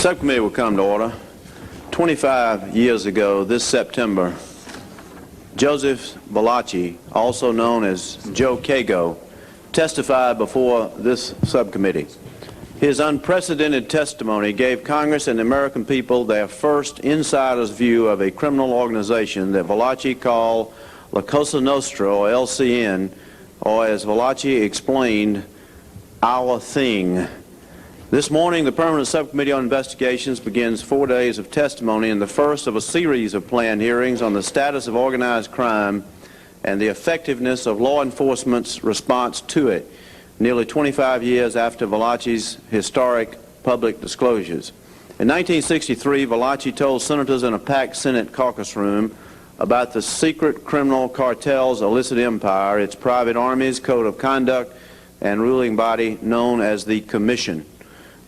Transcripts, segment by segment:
Subcommittee will come to order. 25 years ago, this September, Joseph Valachi, also known as Joe Kago, testified before this subcommittee. His unprecedented testimony gave Congress and the American people their first insider's view of a criminal organization that Valachi called La Cosa Nostra, or LCN, or as Valachi explained, our thing. This morning, the Permanent Subcommittee on Investigations begins 4 days of testimony in the first of a series of planned hearings on the status of organized crime and the effectiveness of law enforcement's response to it, nearly 25 years after Valachi's historic public disclosures. In 1963, Valachi told senators in a packed Senate caucus room about the secret criminal cartel's illicit empire, its private armies, code of conduct, and ruling body known as the Commission.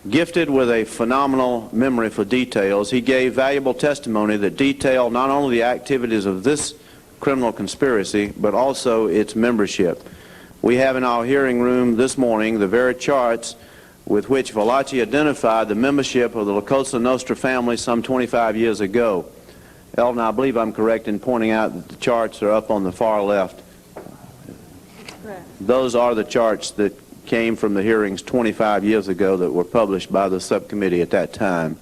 Gifted with a phenomenal memory for details, he gave valuable testimony that detailed not only the activities of this criminal conspiracy, but also its membership. We have in our hearing room this morning the very charts with which Valachi identified the membership of the La Cosa Nostra family some 25 years ago. Elton, I believe I'm correct in pointing out that the charts are up on the far left. Correct. Those are the charts that came from the hearings 25 years ago that were published by the subcommittee at that time.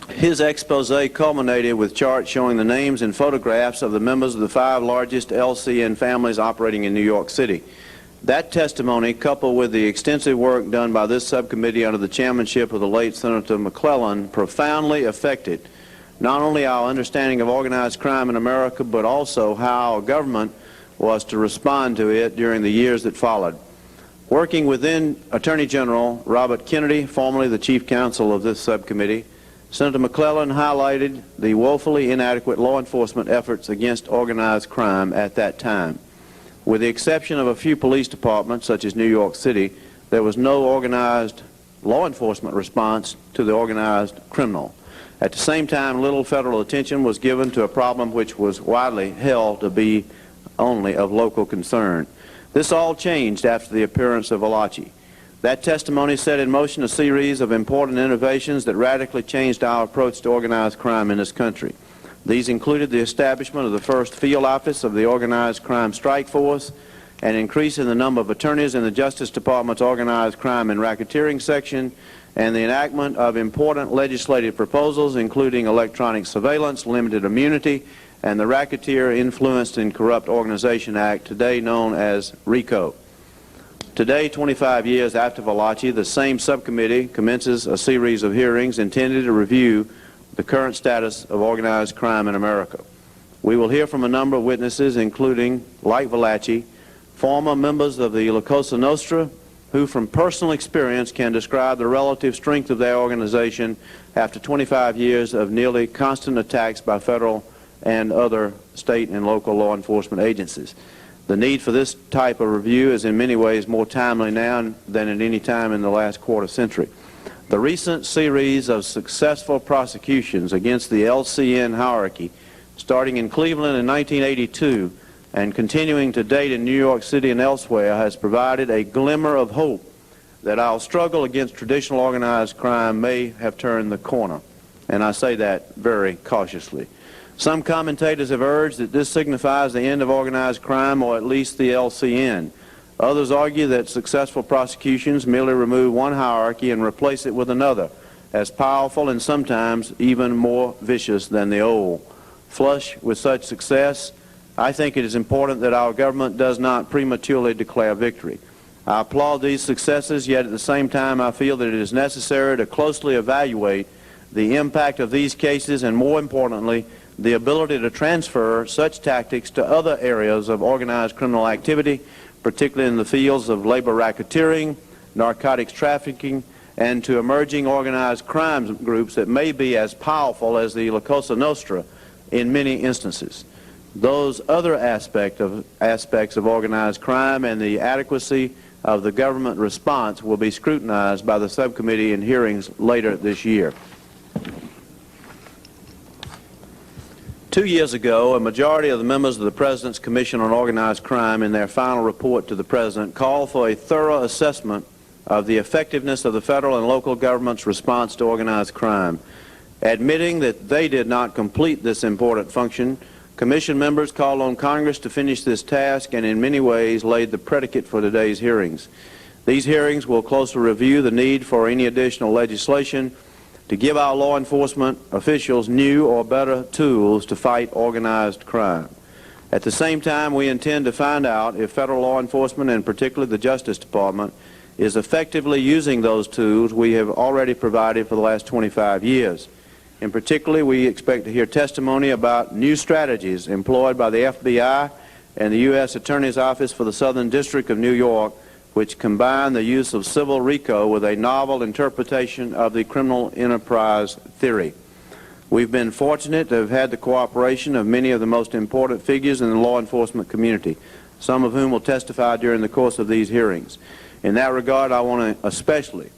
His expose culminated with charts showing the names and photographs of the members of the 5 largest LCN families operating in New York City. That testimony, coupled with the extensive work done by this subcommittee under the chairmanship of the late Senator McClellan, profoundly affected not only our understanding of organized crime in America, but also how our government was to respond to it during the years that followed. Working within Attorney General Robert Kennedy, formerly the chief counsel of this subcommittee, Senator McClellan highlighted the woefully inadequate law enforcement efforts against organized crime at that time. With the exception of a few police departments, such as New York City, there was no organized law enforcement response to the organized criminal. At the same time, little federal attention was given to a problem which was widely held to be only of local concern. This all changed after the appearance of Valachi. That testimony set in motion a series of important innovations that radically changed our approach to organized crime in this country. These included the establishment of the first field office of the Organized Crime Strike Force, an increase in the number of attorneys in the Justice Department's Organized Crime and Racketeering section, and the enactment of important legislative proposals including electronic surveillance, limited immunity, and the Racketeer Influenced and Corrupt Organization Act, today known as RICO. Today, 25 years after Valachi, the same subcommittee commences a series of hearings intended to review the current status of organized crime in America. We will hear from a number of witnesses, including, like Valachi, former members of the La Cosa Nostra, who from personal experience can describe the relative strength of their organization after 25 years of nearly constant attacks by federal and other state and local law enforcement agencies. The need for this type of review is in many ways more timely now than at any time in the last quarter century. The recent series of successful prosecutions against the LCN hierarchy, starting in Cleveland in 1982 and continuing to date in New York City and elsewhere, has provided a glimmer of hope that our struggle against traditional organized crime may have turned the corner. And I say that very cautiously. Some commentators have urged that this signifies the end of organized crime, or at least the LCN. Others argue that successful prosecutions merely remove one hierarchy and replace it with another, as powerful and sometimes even more vicious than the old. Flush with such success, I think it is important that our government does not prematurely declare victory. I applaud these successes, yet at the same time I feel that it is necessary to closely evaluate the impact of these cases and, more importantly, the ability to transfer such tactics to other areas of organized criminal activity, particularly in the fields of labor racketeering, narcotics trafficking, and to emerging organized crime groups that may be as powerful as the La Cosa Nostra in many instances. Those other aspects of organized crime and the adequacy of the government response will be scrutinized by the subcommittee in hearings later this year. 2 years ago, a majority of the members of the President's Commission on Organized Crime in their final report to the President called for a thorough assessment of the effectiveness of the federal and local government's response to organized crime. Admitting that they did not complete this important function, Commission members called on Congress to finish this task and in many ways laid the predicate for today's hearings. These hearings will closely review the need for any additional legislation to give our law enforcement officials new or better tools to fight organized crime. At the same time, we intend to find out if federal law enforcement, and particularly the Justice Department, is effectively using those tools we have already provided for the last 25 years. In particular, we expect to hear testimony about new strategies employed by the FBI and the U.S. Attorney's Office for the Southern District of New York, which combine the use of civil RICO with a novel interpretation of the criminal enterprise theory. We've been fortunate to have had the cooperation of many of the most important figures in the law enforcement community, some of whom will testify during the course of these hearings. In that regard, I want to especially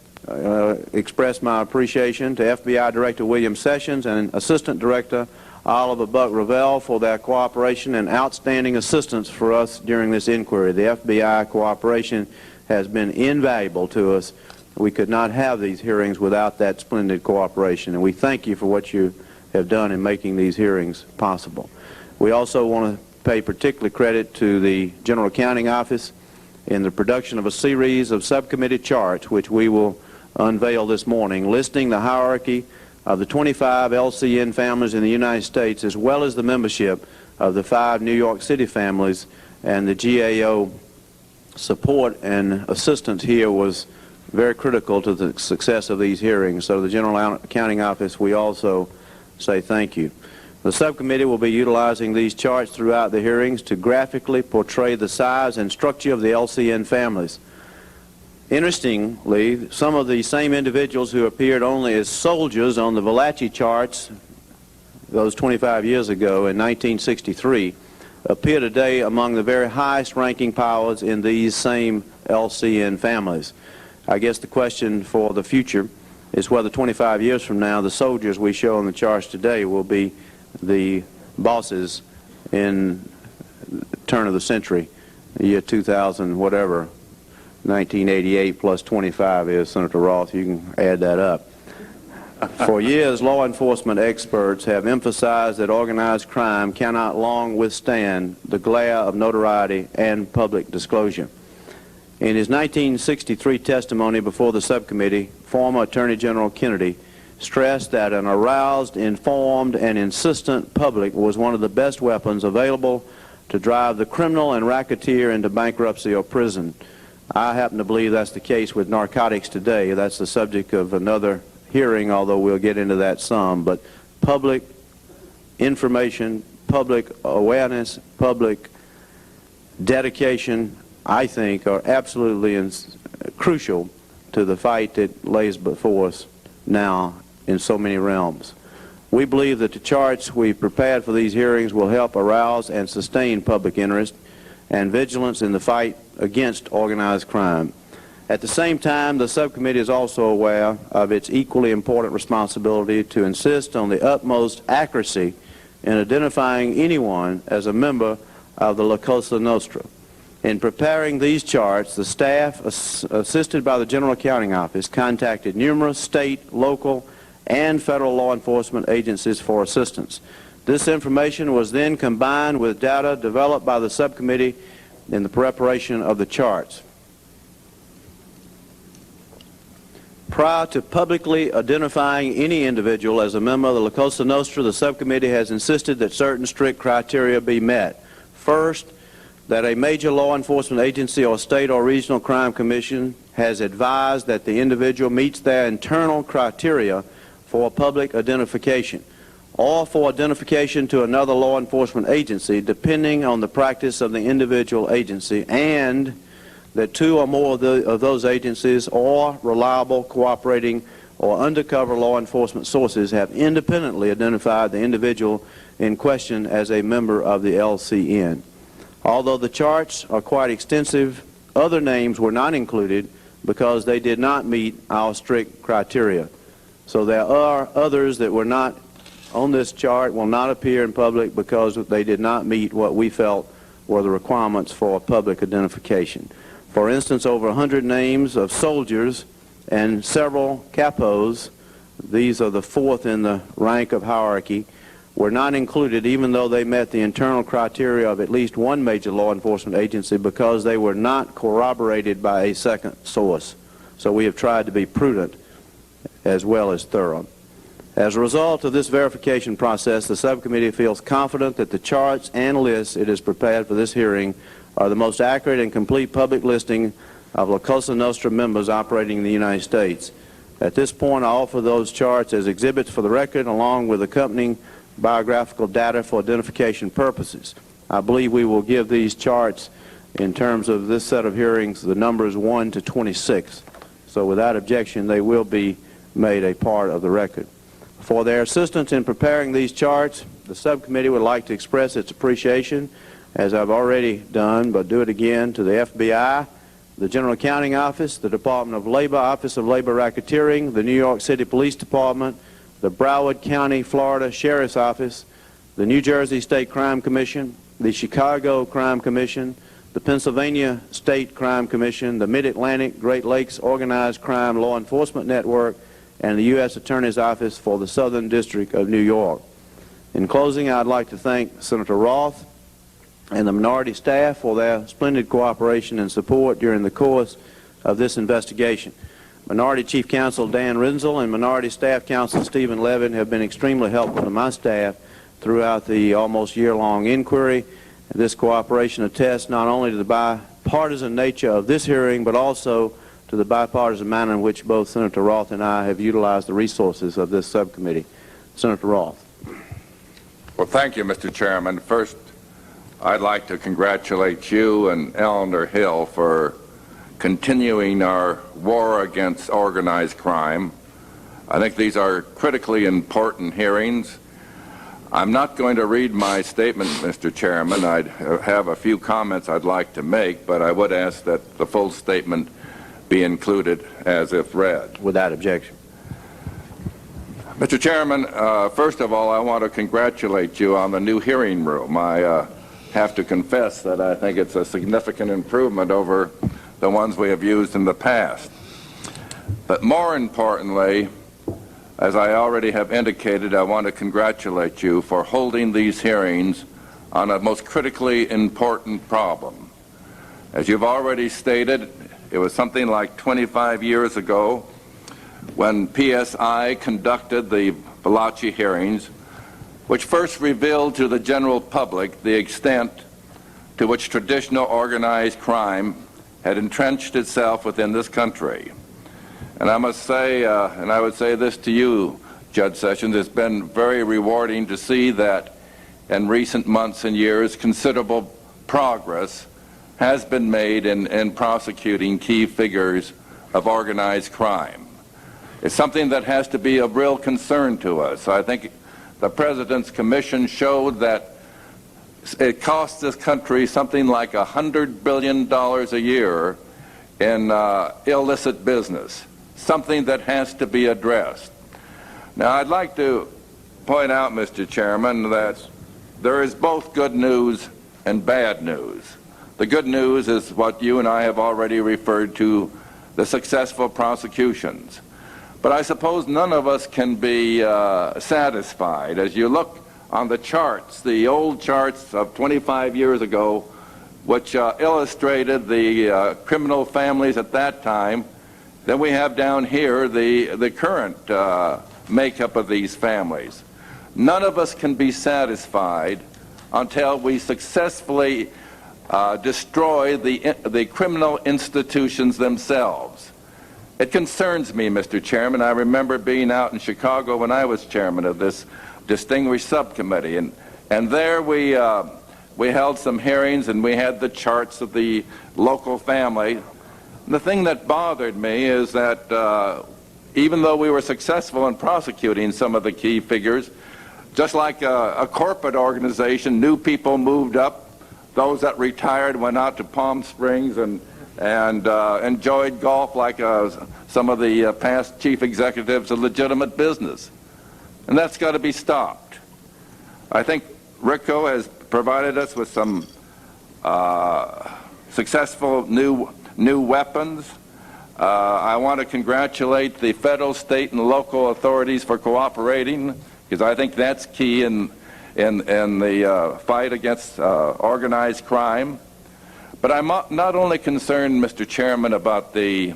express my appreciation to FBI Director William Sessions and Assistant Director Oliver Buck Revell for their cooperation and outstanding assistance for us during this inquiry. The FBI cooperation has been invaluable to us. We could not have these hearings without that splendid cooperation, and we thank you for what you have done in making these hearings possible. We also want to pay particular credit to the General Accounting Office in the production of a series of subcommittee charts, which we will unveil this morning, listing the hierarchy of the 25 LCN families in the United States, as well as the membership of the 5 New York City families. And the GAO support and assistance here was very critical to the success of these hearings. So to the General Accounting Office, we also say thank you. The subcommittee will be utilizing these charts throughout the hearings to graphically portray the size and structure of the LCN families. Interestingly, some of the same individuals who appeared only as soldiers on the Valachi charts those 25 years ago in 1963 appear today among the very highest ranking powers in these same LCN families. I guess the question for the future is whether 25 years from now the soldiers we show on the charts today will be the bosses in the turn of the century, the year 2000, whatever 1988 plus 25 is, Senator Roth, you can add that up. For years, law enforcement experts have emphasized that organized crime cannot long withstand the glare of notoriety and public disclosure. In his 1963 testimony before the subcommittee, former Attorney General Kennedy stressed that an aroused, informed, and insistent public was one of the best weapons available to drive the criminal and racketeer into bankruptcy or prison. I happen to believe that's the case with narcotics today. That's the subject of another hearing, although we'll get into that some. But public information, public awareness, public dedication, I think, are absolutely crucial to the fight that lays before us now in so many realms. We believe that the charts we prepared for these hearings will help arouse and sustain public interest and vigilance in the fight against organized crime. At the same time, the subcommittee is also aware of its equally important responsibility to insist on the utmost accuracy in identifying anyone as a member of the La Cosa Nostra. In preparing these charts, the staff, assisted by the General Accounting Office, contacted numerous state, local, and federal law enforcement agencies for assistance. This information was then combined with data developed by the subcommittee in the preparation of the charts. Prior to publicly identifying any individual as a member of the La Cosa Nostra, the subcommittee has insisted that certain strict criteria be met. First, that a major law enforcement agency or state or regional crime commission has advised that the individual meets their internal criteria for public identification or for identification to another law enforcement agency, depending on the practice of the individual agency, and that 2 or more of those agencies or reliable, cooperating, or undercover law enforcement sources have independently identified the individual in question as a member of the LCN. Although the charts are quite extensive, other names were not included because they did not meet our strict criteria. So there are others that were not on this chart, will not appear in public because they did not meet what we felt were the requirements for public identification. For instance, over 100 names of soldiers and several capos, these are the fourth in the rank of hierarchy, were not included even though they met the internal criteria of at least one major law enforcement agency because they were not corroborated by a second source. So we have tried to be prudent as well as thorough. As a result of this verification process, the subcommittee feels confident that the charts and lists it has prepared for this hearing are the most accurate and complete public listing of La Cosa Nostra members operating in the United States. At this point, I offer those charts as exhibits for the record along with accompanying biographical data for identification purposes. I believe we will give these charts in terms of this set of hearings the numbers 1 to 26. So without objection, they will be made a part of the record. For their assistance in preparing these charts, the subcommittee would like to express its appreciation, as I've already done, but do it again, to the FBI, the General Accounting Office, the Department of Labor, Office of Labor Racketeering, the New York City Police Department, the Broward County, Florida Sheriff's Office, the New Jersey State Crime Commission, the Chicago Crime Commission, the Pennsylvania State Crime Commission, the Mid-Atlantic Great Lakes Organized Crime Law Enforcement Network, and the U.S. Attorney's Office for the Southern District of New York. In closing, I'd like to thank Senator Roth and the minority staff for their splendid cooperation and support during the course of this investigation. Minority Chief Counsel Dan Renzel and Minority Staff Counsel Stephen Levin have been extremely helpful to my staff throughout the almost year-long inquiry. This cooperation attests not only to the bipartisan nature of this hearing, but also to the bipartisan manner in which both Senator Roth and I have utilized the resources of this subcommittee. Senator Roth. Well, thank you, Mr. Chairman. First, I'd like to congratulate you and Eleanor Hill for continuing our war against organized crime. I think these are critically important hearings. I'm not going to read my statement, Mr. Chairman. I have a few comments I'd like to make, but I would ask that the full statement be included as if read. Without objection. Mr. Chairman, first of all, I want to congratulate you on the new hearing room. I have to confess that I think it's a significant improvement over the ones we have used in the past. But more importantly, as I already have indicated, I want to congratulate you for holding these hearings on a most critically important problem. As you've already stated, it was something like 25 years ago when PSI conducted the Valachi hearings, which first revealed to the general public the extent to which traditional organized crime had entrenched itself within this country. And I must say, and I would say this to you, Judge Sessions, it's been very rewarding to see that in recent months and years considerable progress has been made in prosecuting key figures of organized crime. It's something that has to be of real concern to us. I think the President's Commission showed that it costs this country something like $100 billion a year in illicit business, something that has to be addressed. Now, I'd like to point out, Mr. Chairman, that there is both good news and bad news. The good news is what you and I have already referred to, the successful prosecutions. But I suppose none of us can be satisfied. As you look on the charts, the old charts of 25 years ago, which illustrated the criminal families at that time, then we have down here the current makeup of these families. None of us can be satisfied until we successfully destroy the criminal institutions themselves. It concerns me, Mr. Chairman. I remember being out in Chicago when I was chairman of this distinguished subcommittee, and there we held some hearings and we had the charts of the local family. And the thing that bothered me is that even though we were successful in prosecuting some of the key figures, just like a corporate organization, new people moved up. Those that retired went out to Palm Springs and enjoyed golf like some of the past chief executives of legitimate business. And that's got to be stopped. I think RICO has provided us with some successful new new weapons. I want to congratulate the federal, state, and local authorities for cooperating, because I think that's key in the fight against organized crime. But I'm not only concerned, Mr. Chairman, about the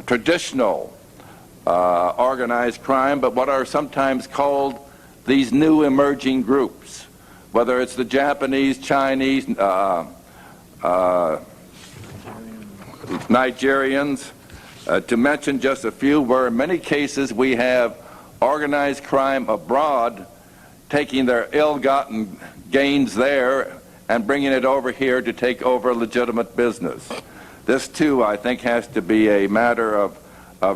traditional organized crime, but what are sometimes called these new emerging groups, whether it's the Japanese, Chinese, Nigerians, to mention just a few, where in many cases we have organized crime abroad taking their ill-gotten gains there and bringing it over here to take over legitimate business. This, too, I think, has to be a matter of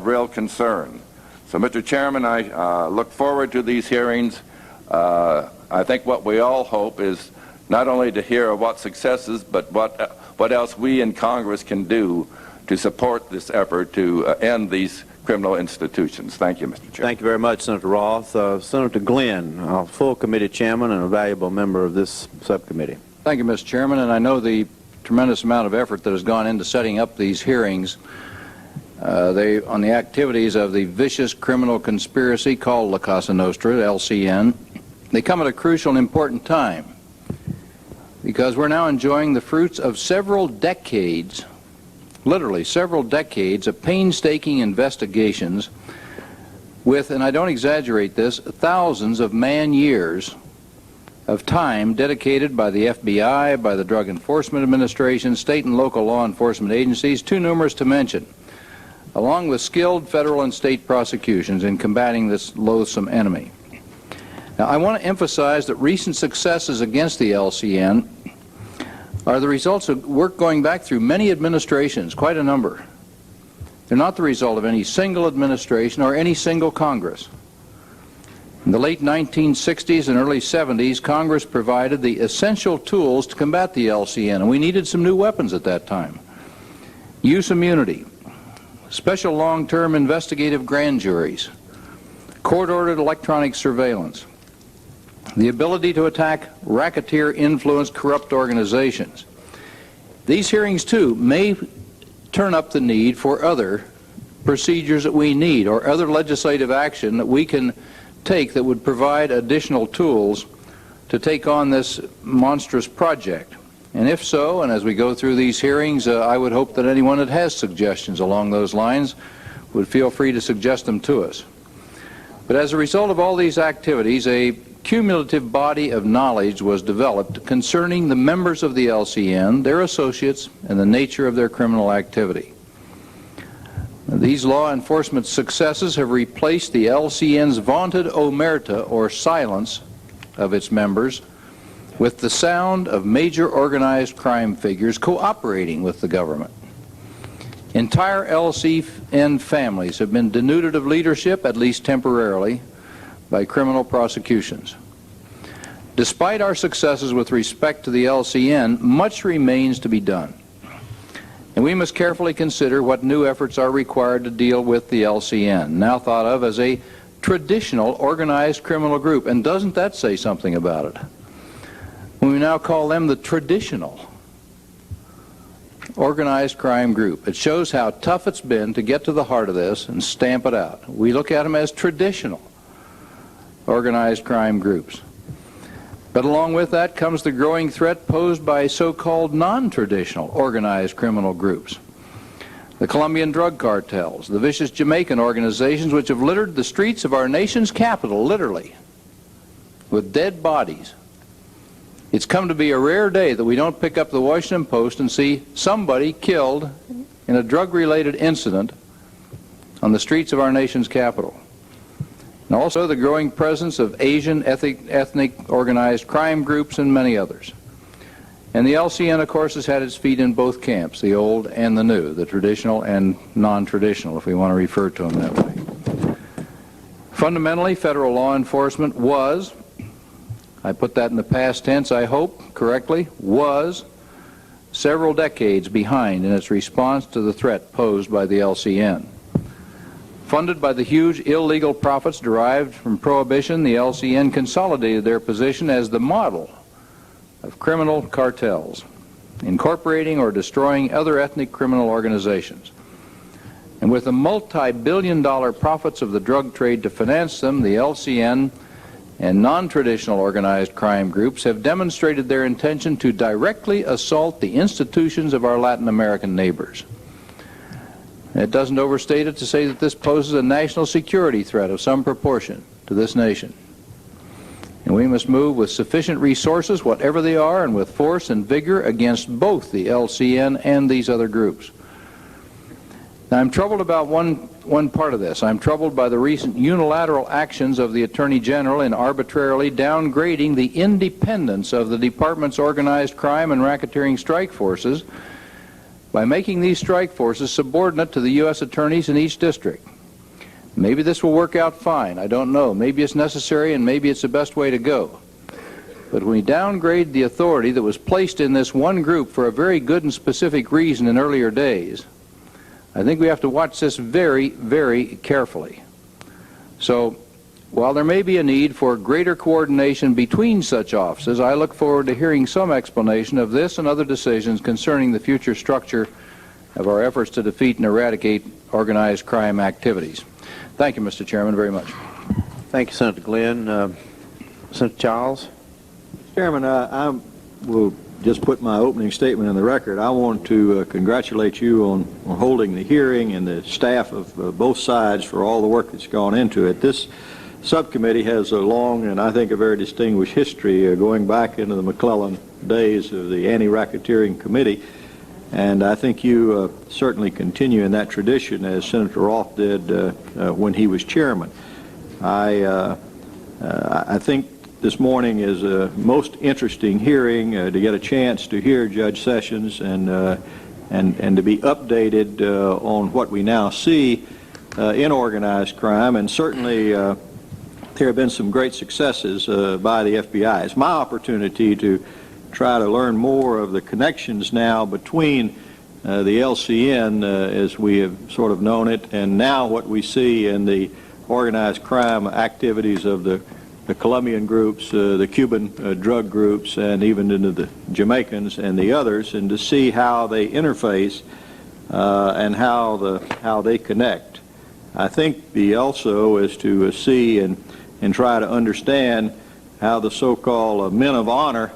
real concern. So, Mr. Chairman, I look forward to these hearings. I think what we all hope is not only to hear of what successes, but what else we in Congress can do to support this effort to end these criminal institutions. Thank you, Mr. Chairman. Thank you very much, Senator Roth. Senator Glenn, a full committee chairman and a valuable member of this subcommittee. Thank you, Mr. Chairman, and I know the tremendous amount of effort that has gone into setting up these hearings on the activities of the vicious criminal conspiracy called La Cosa Nostra, LCN. They come at a crucial and important time because we're now enjoying the fruits of several decades, literally several decades, of painstaking investigations with, and I don't exaggerate this, thousands of man-years of time dedicated by the FBI, by the Drug Enforcement Administration, state and local law enforcement agencies, too numerous to mention, along with skilled federal and state prosecutions in combating this loathsome enemy. Now, I want to emphasize that recent successes against the LCN are the results of work going back through many administrations, quite a number. They're not the result of any single administration or any single Congress. In the late 1960s and early 70s, Congress provided the essential tools to combat the LCN, and we needed some new weapons at that time. Use immunity, special long-term investigative grand juries, court-ordered electronic surveillance, the ability to attack racketeer-influenced corrupt organizations. These hearings, too, may turn up the need for other procedures that we need or other legislative action that we can take that would provide additional tools to take on this monstrous project. And if so, and as we go through these hearings, I would hope that anyone that has suggestions along those lines would feel free to suggest them to us. But as a result of all these activities, a cumulative body of knowledge was developed concerning the members of the LCN, their associates, and the nature of their criminal activity. These law enforcement successes have replaced the LCN's vaunted omerta, or silence, of its members with the sound of major organized crime figures cooperating with the government. Entire LCN families have been denuded of leadership, at least temporarily, by criminal prosecutions. Despite our successes with respect to the LCN, much remains to be done. And we must carefully consider what new efforts are required to deal with the LCN, now thought of as a traditional organized criminal group. And doesn't that say something about it? When we now call them the traditional organized crime group, it shows how tough it's been to get to the heart of this and stamp it out. We look at them as traditional organized crime groups. But along with that comes the growing threat posed by so-called non-traditional organized criminal groups. The Colombian drug cartels, the vicious Jamaican organizations which have littered the streets of our nation's capital, literally, with dead bodies. It's come to be a rare day that we don't pick up the Washington Post and see somebody killed in a drug-related incident on the streets of our nation's capital. And also the growing presence of Asian ethnic organized crime groups and many others. And the LCN, of course, has had its feet in both camps, the old and the new, the traditional and non-traditional, if we want to refer to them that way. Fundamentally, federal law enforcement was, I put that in the past tense, I hope, correctly, was several decades behind in its response to the threat posed by the LCN. Funded by the huge illegal profits derived from prohibition, the LCN consolidated their position as the model of criminal cartels. incorporating or destroying other ethnic criminal organizations. And with the multi-billion-dollar profits of the drug trade to finance them, the LCN and non-traditional organized crime groups have demonstrated their intention to directly assault the institutions of our Latin American neighbors. It doesn't overstate it to say that this poses a national security threat of some proportion to this nation. And we must move with sufficient resources, whatever they are, and with force and vigor against both the LCN and these other groups. Now, I'm troubled about one part of this. I'm troubled by the recent unilateral actions of the Attorney General in arbitrarily downgrading the independence of the Department's organized crime and racketeering strike forces by making these strike forces subordinate to the U.S. attorneys in each district. Maybe this will work out fine. I don't know. Maybe it's necessary and maybe it's the best way to go. But when we downgrade the authority that was placed in this one group for a very good and specific reason in earlier days, I think we have to watch this very, very carefully. So, while there may be a need for greater coordination between such offices, I look forward to hearing some explanation of this and other decisions concerning the future structure of our efforts to defeat and eradicate organized crime activities. Thank you, Mr. Chairman, very much. Thank you, Senator Glenn. Senator Childs? Chairman, I will just put my opening statement in the record. I want to congratulate you on holding the hearing and the staff of both sides for all the work that's gone into it. This subcommittee has a long and I think a very distinguished history going back into the McClellan days of the Anti-Racketeering Committee, and I think you certainly continue in that tradition as Senator Roth did when he was chairman. I think this morning is a most interesting hearing to get a chance to hear Judge Sessions and to be updated on what we now see in organized crime, and certainly there have been some great successes by the FBI. It's my opportunity to try to learn more of the connections now between the LCN as we have sort of known it, and now what we see in the organized crime activities of the Colombian groups, the Cuban drug groups, and even into the Jamaicans and the others, and to see how they interface and how they connect. I think also is to see and try to understand how the so-called men of honor,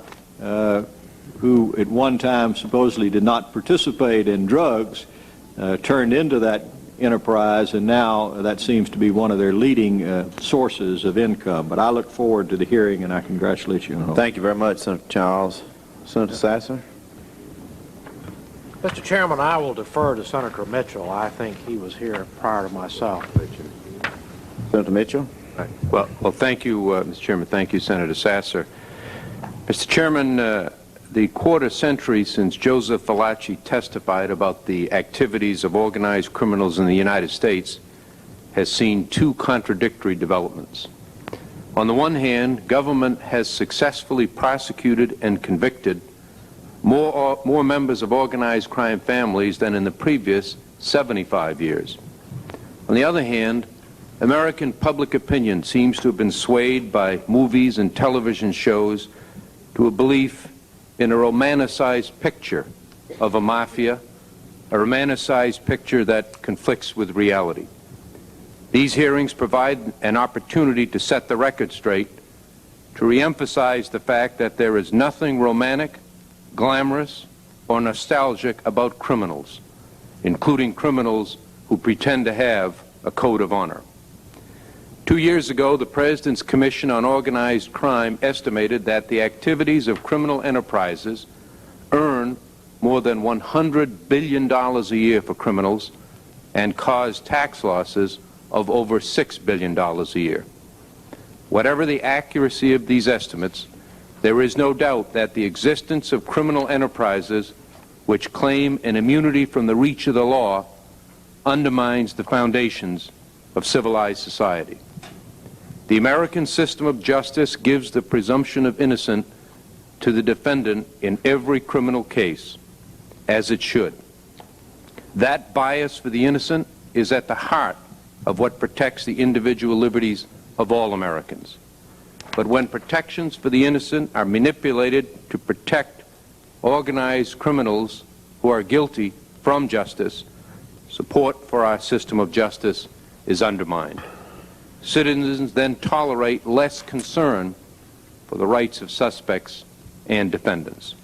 who at one time supposedly did not participate in drugs, turned into that enterprise, and now that seems to be one of their leading sources of income. But I look forward to the hearing, and I congratulate you on all. Thank you very much, Senator Childs. Senator Sasser? Mr. Chairman, I will defer to Senator Mitchell. I think he was here prior to myself. Senator Mitchell? Well, thank you, Mr. Chairman. Thank you, Senator Sasser. Mr. Chairman, the quarter century since Joseph Valachi testified about the activities of organized criminals in the United States has seen two contradictory developments. On the one hand, government has successfully prosecuted and convicted more members of organized crime families than in the previous 75 years. On the other hand, American public opinion seems to have been swayed by movies and television shows to a belief in a romanticized picture of a mafia, a romanticized picture that conflicts with reality. These hearings provide an opportunity to set the record straight, to reemphasize the fact that there is nothing romantic, glamorous, or nostalgic about criminals, including criminals who pretend to have a code of honor. 2 years ago, the President's Commission on Organized Crime estimated that the activities of criminal enterprises earn more than $100 billion a year for criminals and cause tax losses of over $6 billion a year. Whatever the accuracy of these estimates, there is no doubt that the existence of criminal enterprises which claim an immunity from the reach of the law undermines the foundations of civilized society. The American system of justice gives the presumption of innocence to the defendant in every criminal case, as it should. That bias for the innocent is at the heart of what protects the individual liberties of all Americans. But when protections for the innocent are manipulated to protect organized criminals who are guilty from justice, support for our system of justice is undermined. Citizens then tolerate less concern for the rights of suspects and defendants.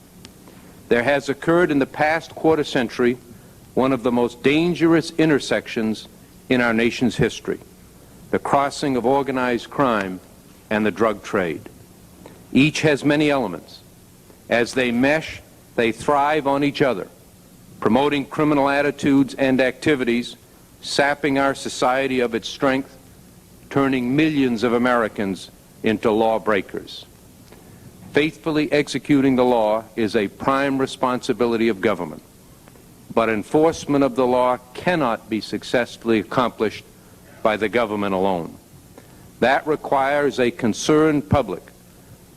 There has occurred in the past quarter century one of the most dangerous intersections in our nation's history, the crossing of organized crime and the drug trade. Each has many elements. As they mesh, they thrive on each other, promoting criminal attitudes and activities, sapping our society of its strength, turning millions of Americans into lawbreakers. Faithfully executing the law is a prime responsibility of government, but enforcement of the law cannot be successfully accomplished by the government alone. That requires a concerned public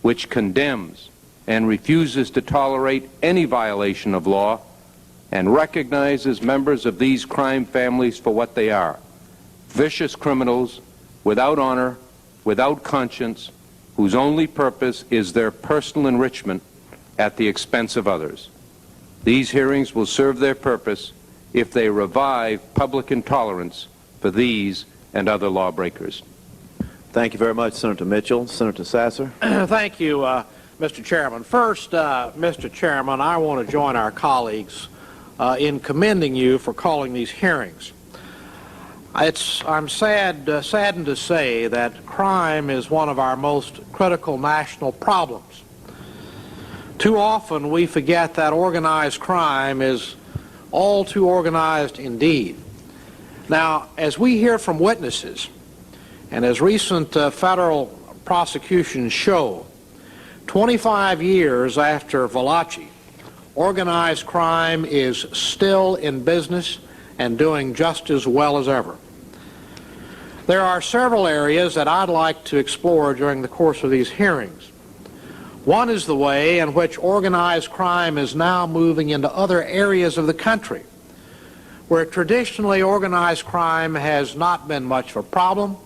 which condemns and refuses to tolerate any violation of law and recognizes members of these crime families for what they are: vicious criminals without honor, without conscience, whose only purpose is their personal enrichment at the expense of others. These hearings will serve their purpose if they revive public intolerance for these and other lawbreakers. Thank you very much, Senator Mitchell. Senator Sasser. Thank you, Mr. Chairman. First, Mr. Chairman, I want to join our colleagues in commending you for calling these hearings. I'm saddened to say that crime is one of our most critical national problems. Too often we forget that organized crime is all too organized indeed. Now, as we hear from witnesses, and as recent federal prosecutions show, 25 years after Valachi, organized crime is still in business and doing just as well as ever. There are several areas that I'd like to explore during the course of these hearings. One is the way in which organized crime is now moving into other areas of the country, where traditionally organized crime has not been much of a problem,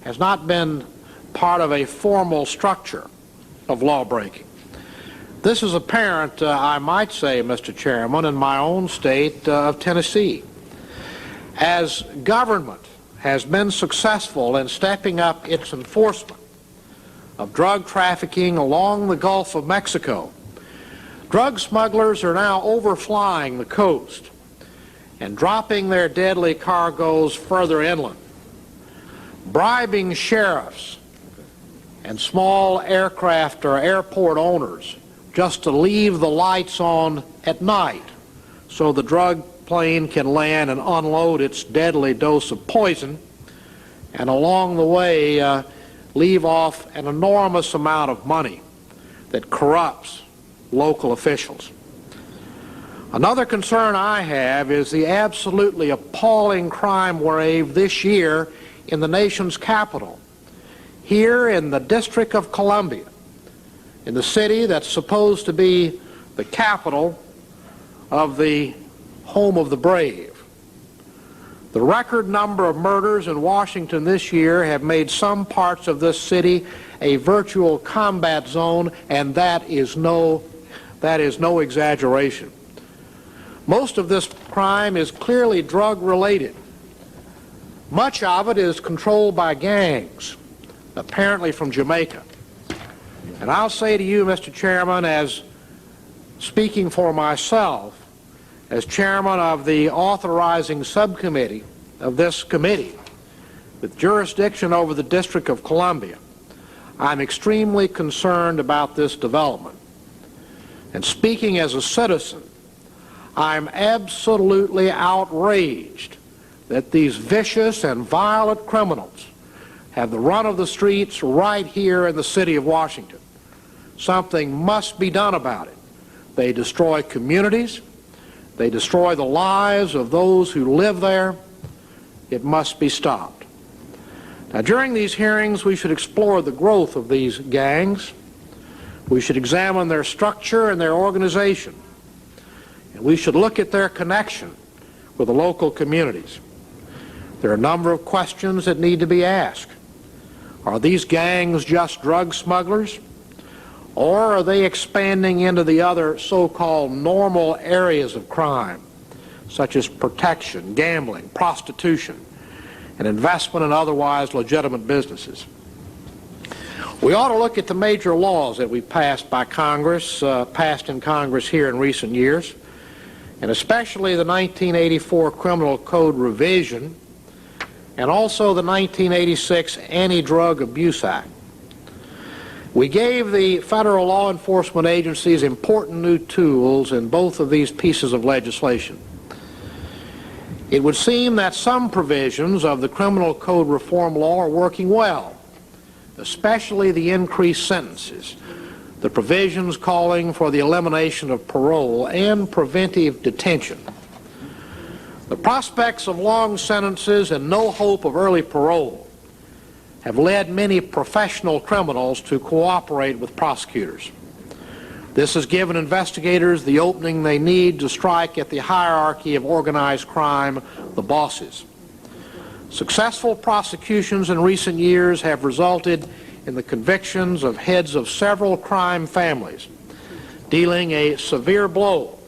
has not been part of a formal structure of lawbreaking. This is apparent, I might say, Mr. Chairman, in my own state of Tennessee. As government has been successful in stepping up its enforcement of drug trafficking along the Gulf of Mexico, drug smugglers are now overflying the coast and dropping their deadly cargoes further inland, bribing sheriffs and small aircraft or airport owners just to leave the lights on at night so the drug plane can land and unload its deadly dose of poison, and along the way leave off an enormous amount of money that corrupts local officials. Another concern I have is the absolutely appalling crime wave this year in the nation's capital, here in the District of Columbia, in the city that's supposed to be the capital of the home of the brave. The record number of murders in Washington this year have made some parts of this city a virtual combat zone, and that is no exaggeration. Most of this crime is clearly drug-related. Much of it is controlled by gangs, apparently from Jamaica. And I'll say to you, Mr. Chairman, as speaking for myself, as chairman of the authorizing subcommittee of this committee with jurisdiction over the District of Columbia, I'm extremely concerned about this development. And speaking as a citizen, I'm absolutely outraged that these vicious and violent criminals have the run of the streets right here in the city of Washington. Something must be done about it. They destroy communities. They destroy the lives of those who live there. It must be stopped. Now, during these hearings, we should explore the growth of these gangs. We should examine their structure and their organization. And we should look at their connection with the local communities. There are a number of questions that need to be asked. Are these gangs just drug smugglers? Or are they expanding into the other so-called normal areas of crime, such as protection, gambling, prostitution, and investment in otherwise legitimate businesses? We ought to look at the major laws that we passed by Congress, passed in Congress here in recent years, and especially the 1984 Criminal Code revision and also the 1986 Anti-Drug Abuse Act. We gave the federal law enforcement agencies important new tools in both of these pieces of legislation. It would seem that some provisions of the Criminal Code reform law are working well, especially the increased sentences, the provisions calling for the elimination of parole and preventive detention. The prospects of long sentences and no hope of early parole have led many professional criminals to cooperate with prosecutors. This has given investigators the opening they need to strike at the hierarchy of organized crime, the bosses. Successful prosecutions in recent years have resulted in the convictions of heads of several crime families, dealing a severe blow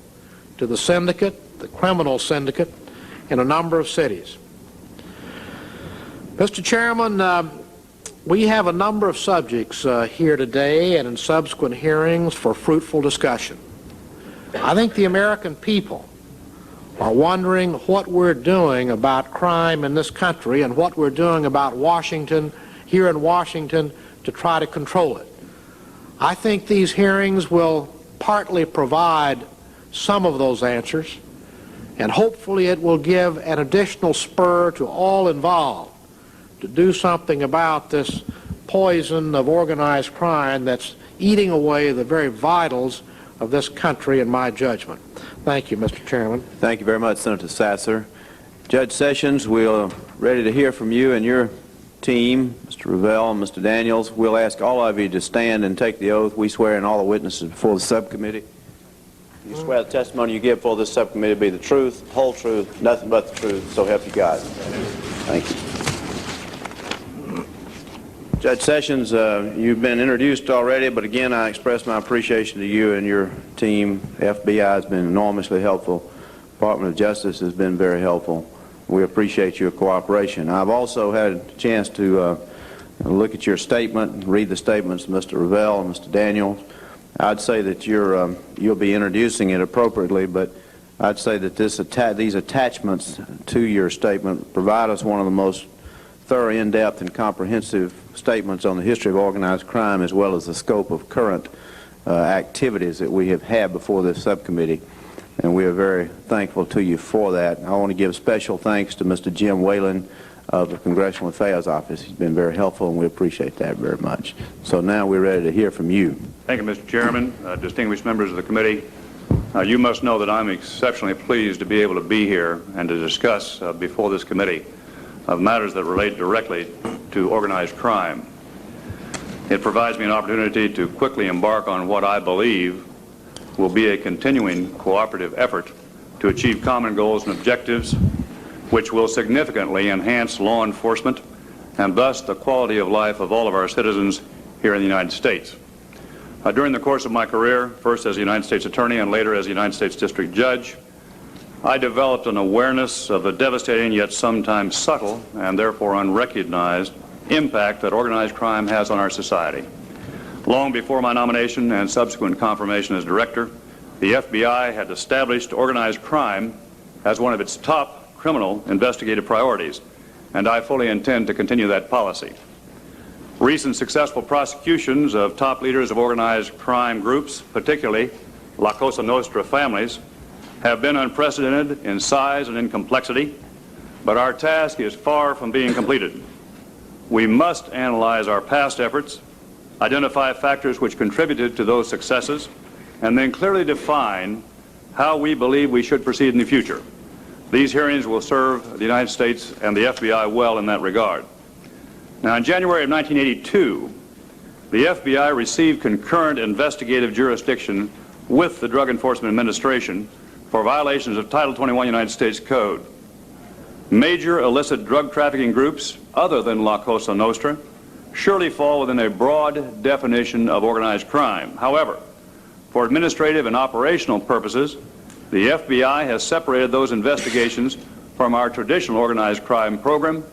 to the syndicate, the criminal syndicate, in a number of cities. Mr. Chairman, we have a number of subjects here today and in subsequent hearings for fruitful discussion. I think the American people are wondering what we're doing about crime in this country and what we're doing about Washington, here in Washington, to try to control it. I think these hearings will partly provide some of those answers, and hopefully it will give an additional spur to all involved to do something about this poison of organized crime that's eating away the very vitals of this country, in my judgment. Thank you, Mr. Chairman. Thank you very much, Senator Sasser. Judge Sessions, we're ready to hear from you and your team, Mr. Revelle and Mr. Daniels. We'll ask all of you to stand and take the oath. We swear in all the witnesses before the subcommittee. You swear the testimony you give before this subcommittee be the truth, the whole truth, nothing but the truth, so help you God. Thank you. Judge Sessions, you've been introduced already, but again, I express my appreciation to you and your team. FBI has been enormously helpful. Department of Justice has been very helpful. We appreciate your cooperation. I've also had a chance to look at your statement and read the statements of Mr. Revelle and Mr. Daniels. I'd say that you'll be introducing it appropriately, but I'd say that these attachments to your statement provide us one of the most thorough, in-depth, and comprehensive statements on the history of organized crime, as well as the scope of current activities that we have had before this subcommittee. And we are very thankful to you for that. I want to give special thanks to Mr. Jim Whalen of the Congressional Affairs Office. He's been very helpful, and we appreciate that very much. So now we're ready to hear from you. Thank you, Mr. Chairman, distinguished members of the committee. You must know that I'm exceptionally pleased to be able to be here and to discuss before this committee matters that relate directly to organized crime. It provides me an opportunity to quickly embark on what I believe will be a continuing cooperative effort to achieve common goals and objectives which will significantly enhance law enforcement and thus the quality of life of all of our citizens here in the United States. During the course of my career, first as a United States Attorney and later as a United States District Judge, I developed an awareness of the devastating yet sometimes subtle and therefore unrecognized impact that organized crime has on our society. Long before my nomination and subsequent confirmation as director, the FBI had established organized crime as one of its top criminal investigative priorities, and I fully intend to continue that policy. Recent successful prosecutions of top leaders of organized crime groups, particularly La Cosa Nostra families, have been unprecedented in size and in complexity, but our task is far from being completed. We must analyze our past efforts, identify factors which contributed to those successes, and then clearly define how we believe we should proceed in the future. These hearings will serve the United States and the FBI well in that regard. Now, in January of 1982, the FBI received concurrent investigative jurisdiction with the Drug Enforcement Administration for violations of Title 21 United States Code. Major illicit drug trafficking groups other than La Cosa Nostra surely fall within a broad definition of organized crime. However, for administrative and operational purposes, the FBI has separated those investigations from our traditional organized crime program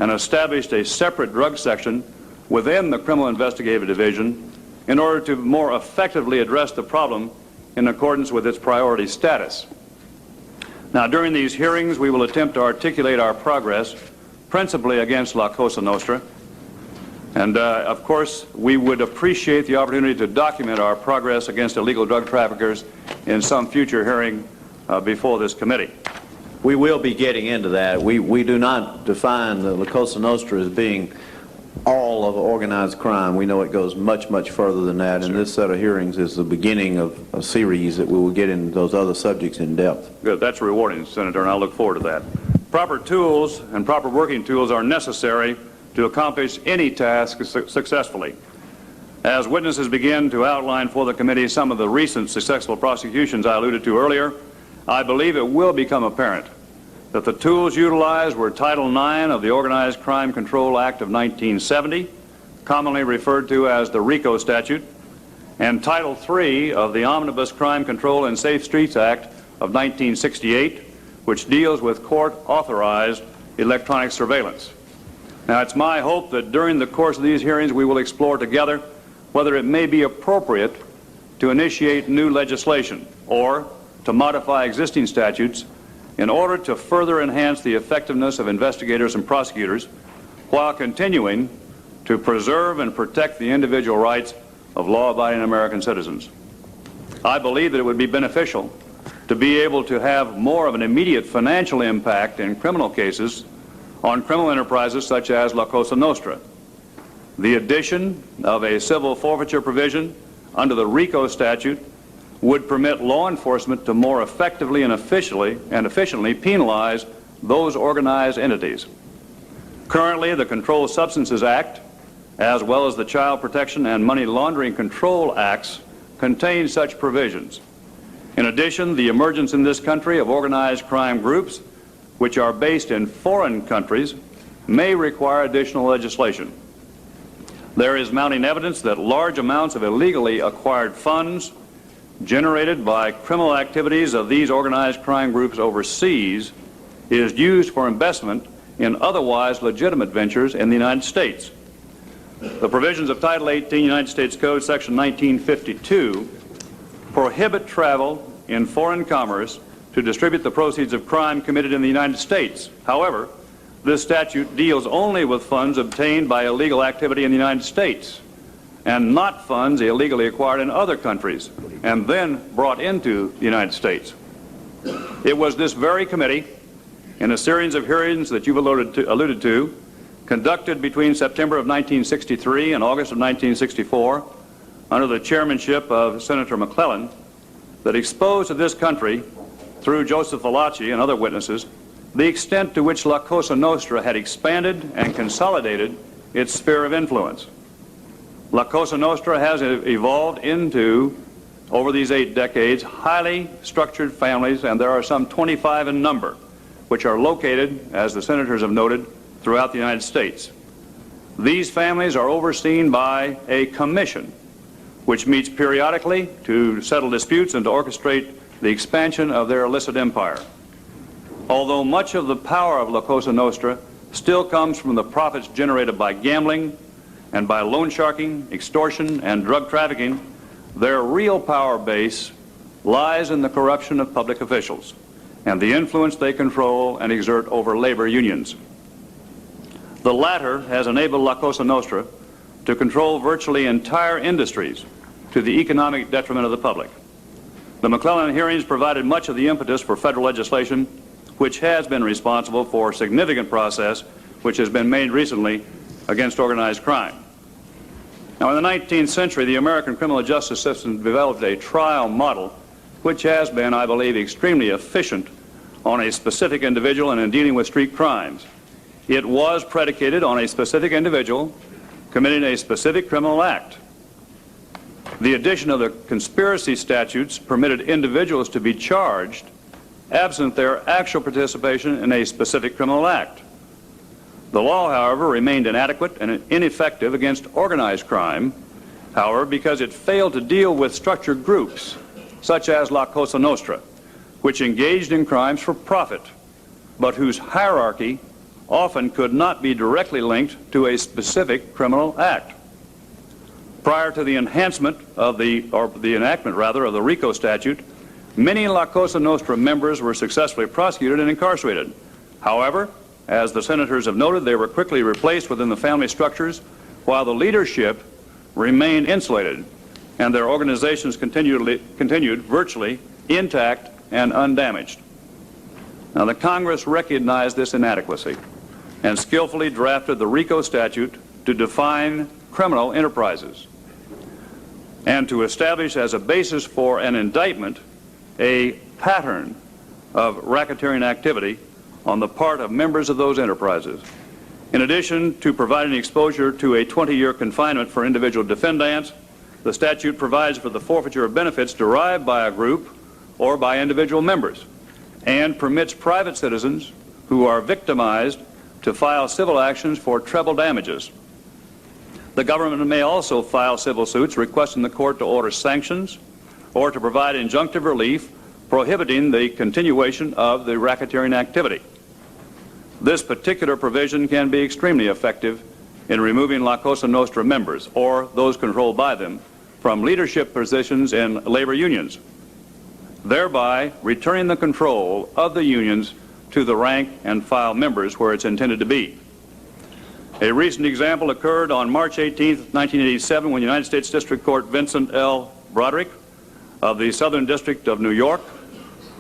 and established a separate drug section within the Criminal Investigative Division in order to more effectively address the problem in accordance with its priority status. Now, during these hearings, we will attempt to articulate our progress principally against La Cosa Nostra. And, of course, we would appreciate the opportunity to document our progress against illegal drug traffickers in some future hearing before this committee. We will be getting into that. We do not define the La Cosa Nostra as being all of organized crime. We know it goes much, much further than that, and this set of hearings is the beginning of a series that we will get into those other subjects in depth. Good. That's rewarding, Senator, and I look forward to that. Proper tools and proper working tools are necessary to accomplish any task successfully. As witnesses begin to outline for the committee some of the recent successful prosecutions I alluded to earlier, I believe it will become apparent that the tools utilized were Title IX of the Organized Crime Control Act of 1970, commonly referred to as the RICO statute, and Title III of the Omnibus Crime Control and Safe Streets Act of 1968, which deals with court-authorized electronic surveillance. Now, it's my hope that during the course of these hearings we will explore together whether it may be appropriate to initiate new legislation or to modify existing statutes in order to further enhance the effectiveness of investigators and prosecutors while continuing to preserve and protect the individual rights of law-abiding American citizens. I believe that it would be beneficial to be able to have more of an immediate financial impact in criminal cases on criminal enterprises such as La Cosa Nostra. The addition of a civil forfeiture provision under the RICO statute would permit law enforcement to more effectively and efficiently penalize those organized entities. Currently, the Controlled Substances Act, as well as the Child Protection and Money Laundering Control Acts, contain such provisions. In addition, the emergence in this country of organized crime groups, which are based in foreign countries, may require additional legislation. There is mounting evidence that large amounts of illegally acquired funds generated by criminal activities of these organized crime groups overseas is used for investment in otherwise legitimate ventures in the United States. The provisions of Title 18 United States Code, Section 1952, prohibit travel in foreign commerce to distribute the proceeds of crime committed in the United States. However, this statute deals only with funds obtained by illegal activity in the United States and not funds illegally acquired in other countries and then brought into the United States. It was this very committee, in a series of hearings that you've alluded to, conducted between September of 1963 and August of 1964, under the chairmanship of Senator McClellan, that exposed to this country, through Joseph Valachi and other witnesses, the extent to which La Cosa Nostra had expanded and consolidated its sphere of influence. La Cosa Nostra has evolved into, over these 8 decades, highly structured families, and there are some 25 in number, which are located, as the senators have noted, throughout the United States. These families are overseen by a commission, which meets periodically to settle disputes and to orchestrate the expansion of their illicit empire. Although much of the power of La Cosa Nostra still comes from the profits generated by gambling and by loan sharking, extortion, and drug trafficking, their real power base lies in the corruption of public officials and the influence they control and exert over labor unions. The latter has enabled La Cosa Nostra to control virtually entire industries to the economic detriment of the public. The McClellan hearings provided much of the impetus for federal legislation, which has been responsible for significant progress which has been made recently against organized crime. Now, in the 19th century, the American criminal justice system developed a trial model which has been, I believe, extremely efficient on a specific individual and in dealing with street crimes. It was predicated on a specific individual committing a specific criminal act. The addition of the conspiracy statutes permitted individuals to be charged absent their actual participation in a specific criminal act. The law, however, remained inadequate and ineffective against organized crime, however, because it failed to deal with structured groups, such as La Cosa Nostra, which engaged in crimes for profit, but whose hierarchy often could not be directly linked to a specific criminal act. Prior to the enactment of the RICO statute, many La Cosa Nostra members were successfully prosecuted and incarcerated. However, as the senators have noted, they were quickly replaced within the family structures, while the leadership remained insulated, and their organizations continued virtually intact and undamaged. Now, the Congress recognized this inadequacy and skillfully drafted the RICO statute to define criminal enterprises and to establish as a basis for an indictment a pattern of racketeering activity on the part of members of those enterprises. In addition to providing exposure to a 20-year confinement for individual defendants, the statute provides for the forfeiture of benefits derived by a group or by individual members, and permits private citizens who are victimized to file civil actions for treble damages. The government may also file civil suits requesting the court to order sanctions or to provide injunctive relief prohibiting the continuation of the racketeering activity. This particular provision can be extremely effective in removing La Cosa Nostra members or those controlled by them from leadership positions in labor unions, thereby returning the control of the unions to the rank and file members where it's intended to be. A recent example occurred on March 18, 1987, when United States District Court Vincent L. Broderick of the Southern District of New York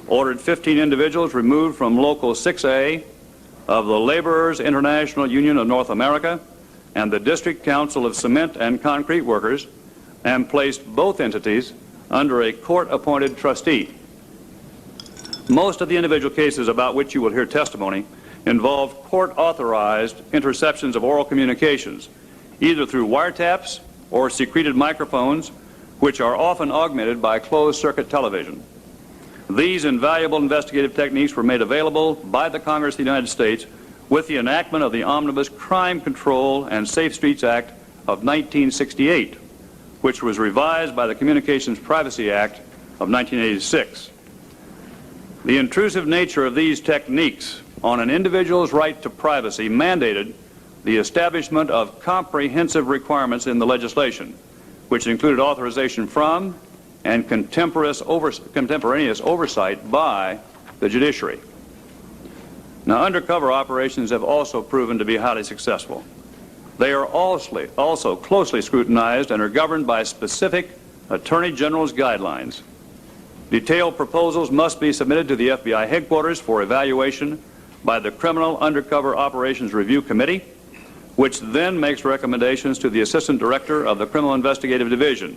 ordered 15 individuals removed from Local 6A of the Laborers International Union of North America and the District Council of Cement and Concrete Workers, and placed both entities under a court-appointed trustee. Most of the individual cases about which you will hear testimony involve court-authorized interceptions of oral communications, either through wiretaps or secreted microphones, which are often augmented by closed-circuit television. These invaluable investigative techniques were made available by the Congress of the United States with the enactment of the Omnibus Crime Control and Safe Streets Act of 1968, which was revised by the Communications Privacy Act of 1986. The intrusive nature of these techniques on an individual's right to privacy mandated the establishment of comprehensive requirements in the legislation, which included authorization from and contemporaneous oversight by the judiciary. Now, undercover operations have also proven to be highly successful. They are also closely scrutinized and are governed by specific Attorney General's guidelines. Detailed proposals must be submitted to the FBI headquarters for evaluation by the Criminal Undercover Operations Review Committee, which then makes recommendations to the Assistant Director of the Criminal Investigative Division.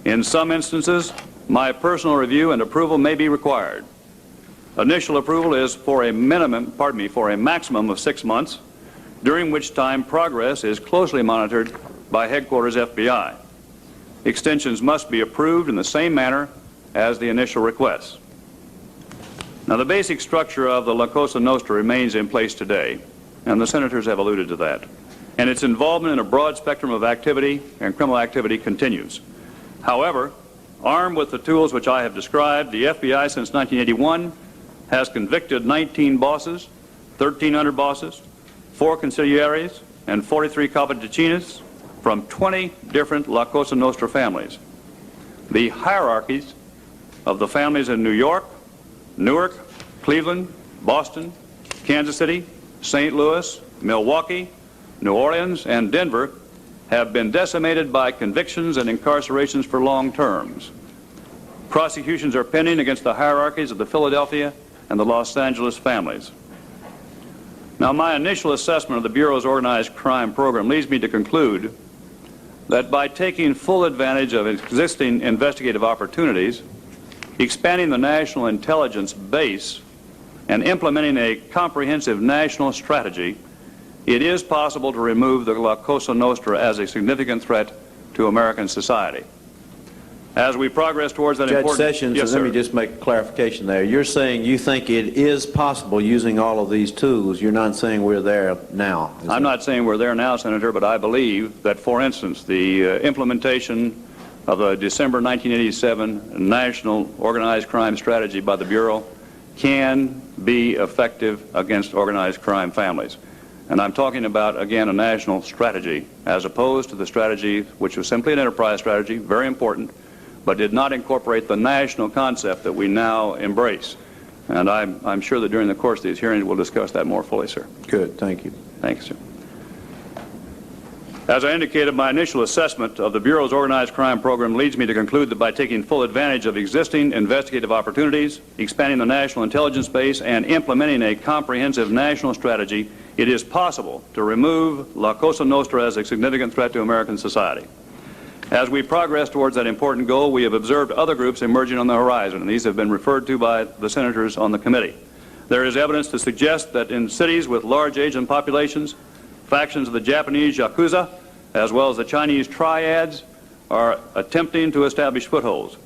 In some instances, my personal review and approval may be required. Initial approval is for a maximum of 6 months, during which time progress is closely monitored by headquarters FBI. Extensions must be approved in the same manner as the initial requests. Now, the basic structure of the La Cosa Nostra remains in place today, and the senators have alluded to that. And its involvement in a broad spectrum of activity and criminal activity continues. However, armed with the tools which I have described, the FBI since 1981 has convicted 19 bosses, 13 underbosses, 4 consigliaries, and 43 capiticinas from 20 different La Cosa Nostra families. The hierarchies of the families in New York, Newark, Cleveland, Boston, Kansas City, St. Louis, Milwaukee, New Orleans, and Denver have been decimated by convictions and incarcerations for long terms. Prosecutions are pending against the hierarchies of the Philadelphia and the Los Angeles families. Now, my initial assessment of the Bureau's organized crime program leads me to conclude that by taking full advantage of existing investigative opportunities, expanding the national intelligence base, and implementing a comprehensive national strategy, it is possible to remove the La Cosa Nostra as a significant threat to American society. As we progress towards that Judge important... Sessions, Yes, let me sir. just make a clarification there. You're saying you think it is possible using all of these tools. You're not saying we're there now. I'm not saying we're there now, Senator, but I believe that, for instance, the implementation of the December 1987 National Organized Crime Strategy by the Bureau can be effective against organized crime families. And I'm talking about, again, a national strategy, as opposed to the strategy which was simply an enterprise strategy, very important, but did not incorporate the national concept that we now embrace. And I'm sure that during the course of these hearings we'll discuss that more fully, sir. Good, thank you. Thank you, sir. As I indicated, my initial assessment of the Bureau's organized crime program leads me to conclude that by taking full advantage of existing investigative opportunities, expanding the national intelligence base, and implementing a comprehensive national strategy, it is possible to remove La Cosa Nostra as a significant threat to American society. As we progress towards that important goal, we have observed other groups emerging on the horizon, and these have been referred to by the senators on the committee. There is evidence to suggest that in cities with large Asian populations, factions of the Japanese Yakuza, as well as the Chinese triads, are attempting to establish footholds.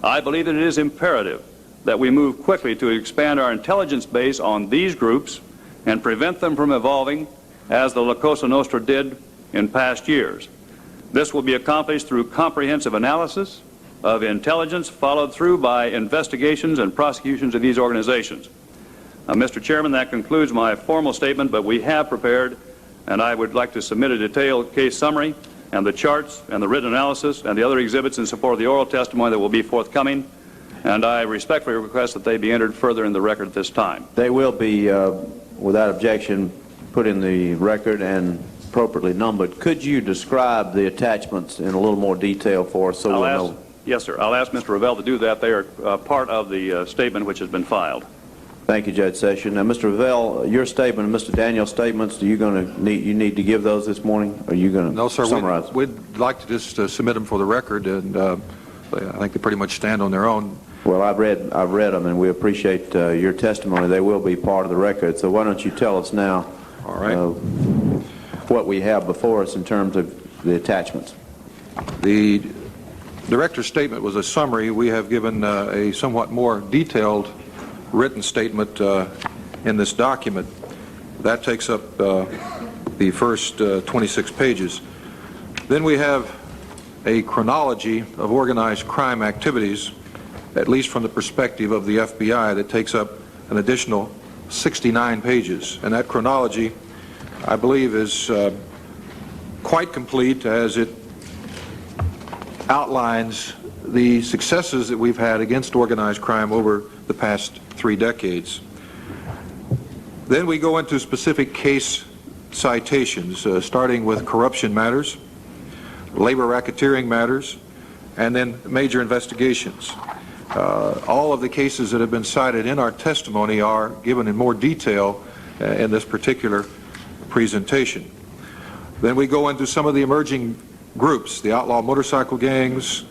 I believe that it is imperative that we move quickly to expand our intelligence base on these groups and prevent them from evolving as the La Cosa Nostra did in past years. This will be accomplished through comprehensive analysis of intelligence followed through by investigations and prosecutions of these organizations. Mr. Chairman, that concludes my formal statement, but we have prepared, and I would like to submit a detailed case summary and the charts and the written analysis and the other exhibits in support of the oral testimony that will be forthcoming, and I respectfully request that they be entered further in the record at this time. They will be, without objection, put in the record and appropriately numbered. Could you describe the attachments in a little more detail for us so we'll know? Yes, sir. I'll ask Mr. Revelle to do that. They are part of the statement which has been filed. Thank you, Judge Sessions. Now, Mr. Revelle, your statement and Mr. Daniel's statements, you need to give those this morning? Or are you going to summarize? No, sir. We'd like to just submit them for the record, and I think they pretty much stand on their own. Well, I've read them, and we appreciate your testimony. They will be part of the record. So why don't you tell us now All right. What we have before us in terms of the attachments. The director's statement was a summary. We have given a somewhat more detailed written statement in this document. That takes up the first 26 pages. Then we have a chronology of organized crime activities, at least from the perspective of the FBI, that takes up an additional 69 pages. And that chronology, I believe, is quite complete, as it outlines the successes that we've had against organized crime over the past 3 decades. Then we go into specific case citations, starting with corruption matters, labor racketeering matters, and then major investigations. All of the cases that have been cited in our testimony are given in more detail in this particular presentation. Then we go into some of the emerging groups, the outlaw motorcycle gangs.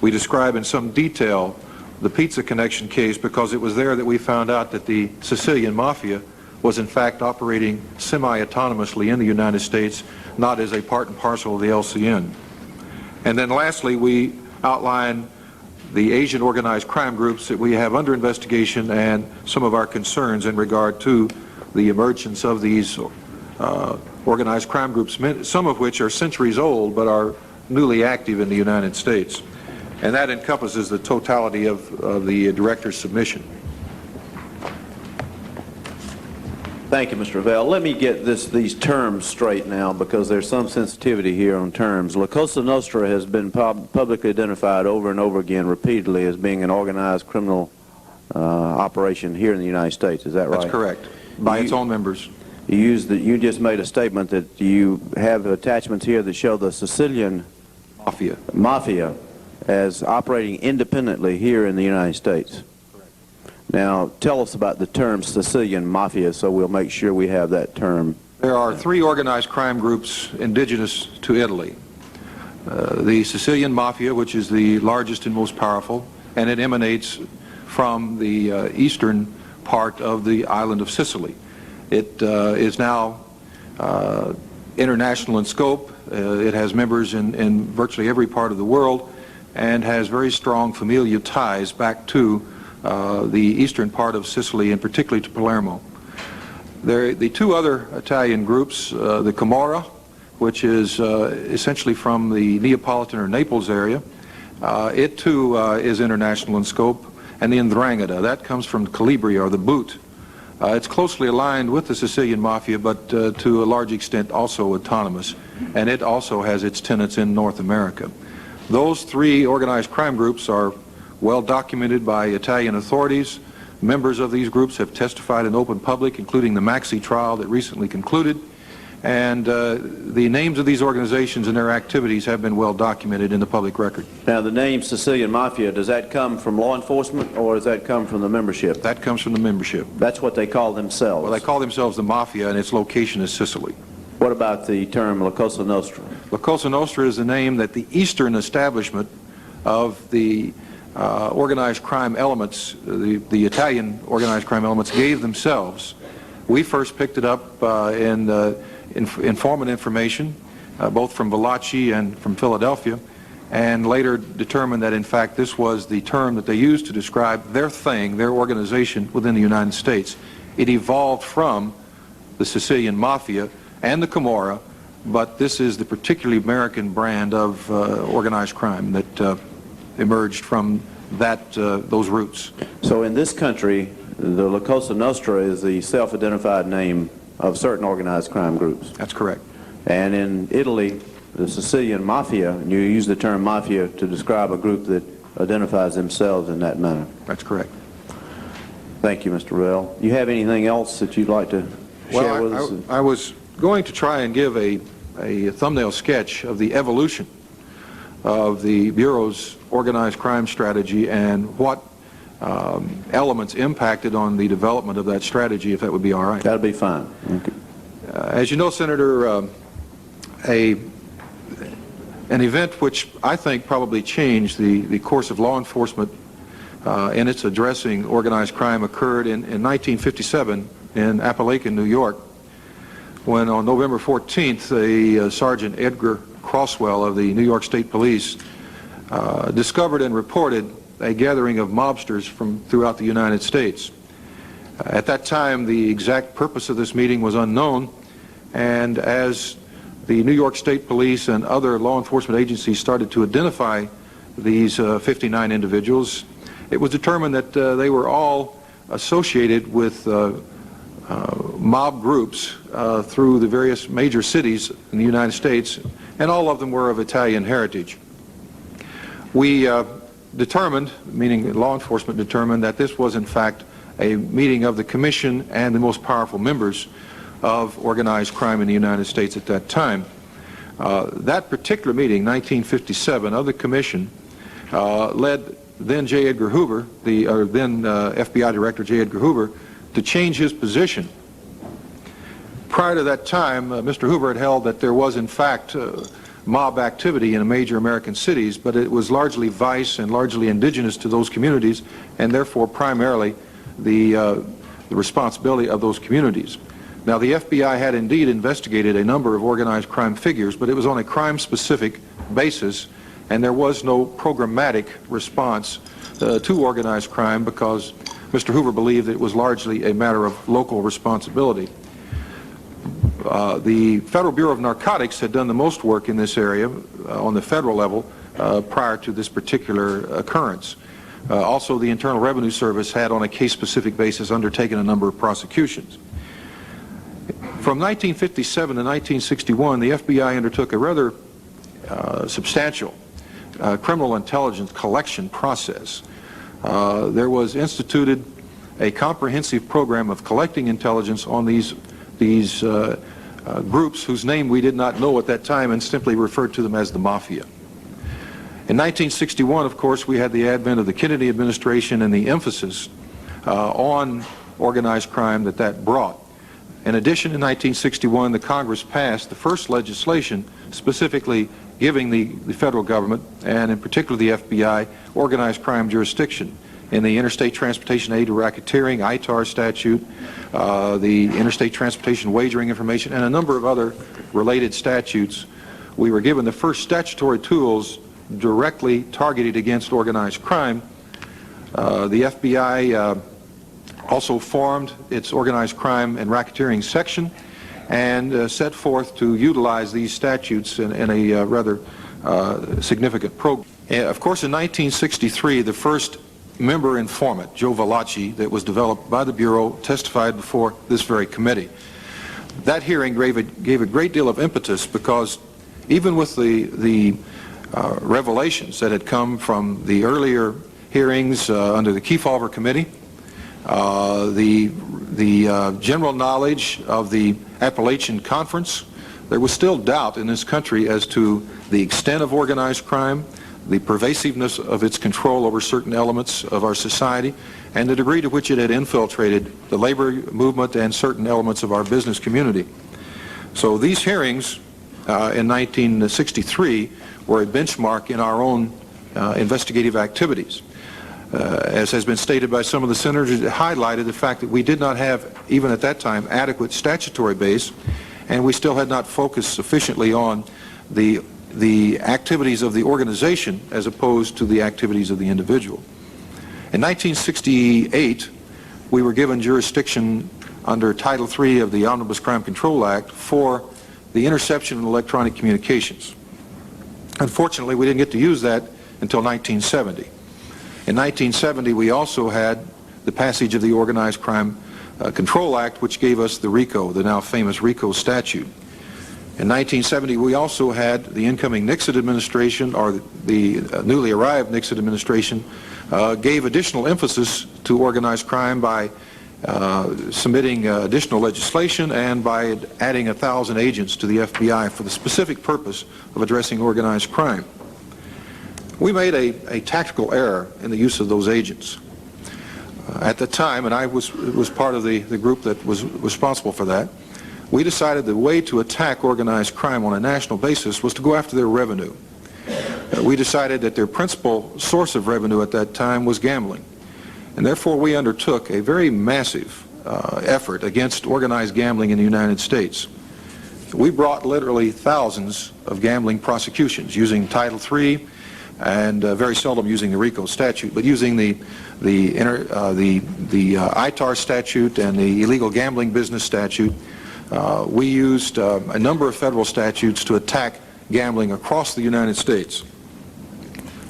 We describe in some detail the Pizza Connection case, because it was there that we found out that the Sicilian Mafia was in fact operating semi-autonomously in the United States, not as a part and parcel of the LCN. And then lastly, we outline the Asian organized crime groups that we have under investigation and some of our concerns in regard to the emergence of these organized crime groups, some of which are centuries old but are newly active in the United States. And that encompasses the totality of the director's submission. Thank you, Mr. Revelle. Let me get these terms straight now, because there's some sensitivity here on terms. La Cosa Nostra has been publicly identified over and over again repeatedly as being an organized criminal operation here in the United States. Is that right? That's correct. By its own members. You just made a statement that you have attachments here that show the Sicilian Mafia as operating independently here in the United States. Correct. Now, tell us about the term Sicilian Mafia, so we'll make sure we have that term. There are 3 organized crime groups indigenous to Italy. The Sicilian Mafia, which is the largest and most powerful, and it emanates from the eastern part of the island of Sicily. It is now international in scope. It has members in virtually every part of the world, and has very strong familial ties back to the eastern part of Sicily, and particularly to Palermo. The two other Italian groups, the Camorra, which is essentially from the Neapolitan or Naples area, it too is international in scope, and the 'Ndrangheta, that comes from Calabria or the Boot. It's closely aligned with the Sicilian Mafia, but to a large extent also autonomous, and it also has its tenets in North America. Those three organized crime groups are well documented by Italian authorities. Members of these groups have testified in open public, including the Maxi trial that recently concluded, and the names of these organizations and their activities have been well documented in the public record. Now, the name Sicilian Mafia, does that come from law enforcement, or does that come from the membership? That comes from the membership. That's what they call themselves. Well, they call themselves the Mafia, and its location is Sicily. What about the term La Cosa Nostra? La Cosa Nostra is the name that the eastern establishment of the organized crime elements, the Italian organized crime elements, gave themselves. We first picked it up in informant information, both from Valachi and from Philadelphia, and later determined that in fact this was the term that they used to describe their thing, their organization within the United States. It evolved from the Sicilian Mafia and the Camorra, but this is the particularly American brand of organized crime that emerged from those roots. So in this country, the La Cosa Nostra is the self-identified name of certain organized crime groups. That's correct. And in Italy, the Sicilian Mafia, and you use the term mafia to describe a group that identifies themselves in that manner. That's correct. Thank you, Mr. Rell. You have anything else that you'd like to share with us? I was going to try and give a thumbnail sketch of the evolution of the Bureau's organized crime strategy and what elements impacted on the development of that strategy, if that would be all right. That'll be fine. Okay. As you know, Senator, an event which I think probably changed the course of law enforcement in its addressing organized crime occurred in 1957 in Appalachian, New York, when on November 14th, Sergeant Edgar Crosswell of the New York State Police discovered and reported a gathering of mobsters from throughout the United States. At that time, the exact purpose of this meeting was unknown, and as the New York State Police and other law enforcement agencies started to identify these 59 individuals, it was determined that they were all associated with mob groups through the various major cities in the United States, and all of them were of Italian heritage. We determined, meaning law enforcement determined, that this was in fact a meeting of the Commission and the most powerful members of organized crime in the United States at that time. That particular meeting, 1957, of the Commission, led then J. Edgar Hoover, then FBI Director J. Edgar Hoover, to change his position. Prior to that time, Mr. Hoover had held that there was in fact mob activity in major American cities, but it was largely vice and largely indigenous to those communities, and therefore primarily the responsibility of those communities. Now, the FBI had indeed investigated a number of organized crime figures, but it was on a crime-specific basis, and there was no programmatic response to organized crime because Mr. Hoover believed it was largely a matter of local responsibility. The Federal Bureau of Narcotics had done the most work in this area on the federal level prior to this particular occurrence. Also, the Internal Revenue Service had, on a case-specific basis, undertaken a number of prosecutions. From 1957 to 1961, the FBI undertook a rather substantial criminal intelligence collection process. There was instituted a comprehensive program of collecting intelligence on these groups whose name we did not know at that time and simply referred to them as the Mafia. In 1961, of course, we had the advent of the Kennedy administration and the emphasis on organized crime that brought. In addition, in 1961, the Congress passed the first legislation specifically giving the federal government, and in particular the FBI, organized crime jurisdiction. In the Interstate Transportation Aid to Racketeering, ITAR statute, the Interstate Transportation Wagering Information, and a number of other related statutes, we were given the first statutory tools directly targeted against organized crime. The FBI also formed its organized crime and racketeering section and set forth to utilize these statutes in a rather significant program. Of course, in 1963, the first member informant, Joe Valachi, that was developed by the Bureau, testified before this very committee. That hearing gave a great deal of impetus because even with the revelations that had come from the earlier hearings under the Kefauver Committee, the general knowledge of the Appalachian Conference, there was still doubt in this country as to the extent of organized crime, the pervasiveness of its control over certain elements of our society, and the degree to which it had infiltrated the labor movement and certain elements of our business community. So these hearings in 1963 were a benchmark in our own investigative activities. As has been stated by some of the senators, it highlighted the fact that we did not have, even at that time, adequate statutory base, and we still had not focused sufficiently on the activities of the organization as opposed to the activities of the individual. In 1968, we were given jurisdiction under Title III of the Omnibus Crime Control Act for the interception of electronic communications. Unfortunately, we didn't get to use that until 1970. In 1970, we also had the passage of the Organized Crime Control Act, which gave us the RICO, the now famous RICO statute. In 1970, we also had the incoming Nixon administration, or the newly arrived Nixon administration, gave additional emphasis to organized crime by submitting additional legislation and by adding 1,000 agents to the FBI for the specific purpose of addressing organized crime. We made a tactical error in the use of those agents. At the time, and I was part of the group that was responsible for that, we decided the way to attack organized crime on a national basis was to go after their revenue. We decided that their principal source of revenue at that time was gambling. And therefore we undertook a very massive effort against organized gambling in the United States. We brought literally thousands of gambling prosecutions using Title III and very seldom using the RICO statute, but using the ITAR statute and the illegal gambling business statute. We used a number of federal statutes to attack gambling across the United States.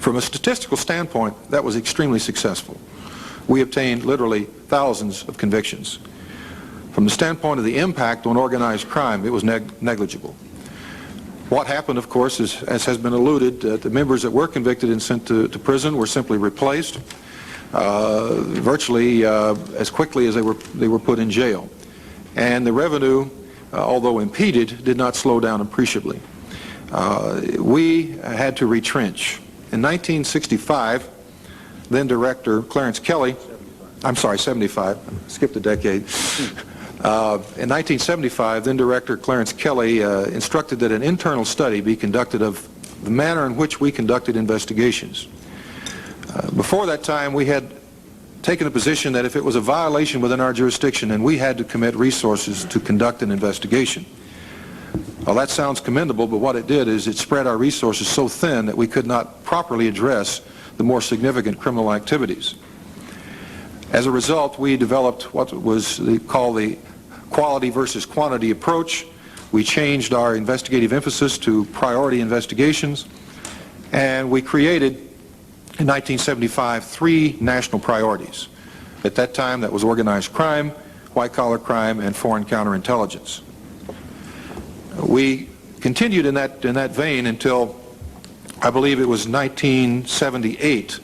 From a statistical standpoint, that was extremely successful. We obtained literally thousands of convictions. From the standpoint of the impact on organized crime, it was negligible. What happened, of course, is, as has been alluded, the members that were convicted and sent to prison were simply replaced virtually as quickly as they were put in jail. And the revenue, although impeded, did not slow down appreciably. We had to retrench. In 1965, then Director Clarence Kelly, I'm sorry, 75, skipped a decade. In 1975, then Director Clarence Kelly instructed that an internal study be conducted of the manner in which we conducted investigations. Before that time, we had taken a position that if it was a violation within our jurisdiction, then we had to commit resources to conduct an investigation. Well, that sounds commendable, but what it did is it spread our resources so thin that we could not properly address the more significant criminal activities. As a result, we developed what was called the quality versus quantity approach. We changed our investigative emphasis to priority investigations, and we created, in 1975, 3 national priorities. At that time, that was organized crime, white-collar crime, and foreign counterintelligence. We continued in that vein until, I believe it was 1978,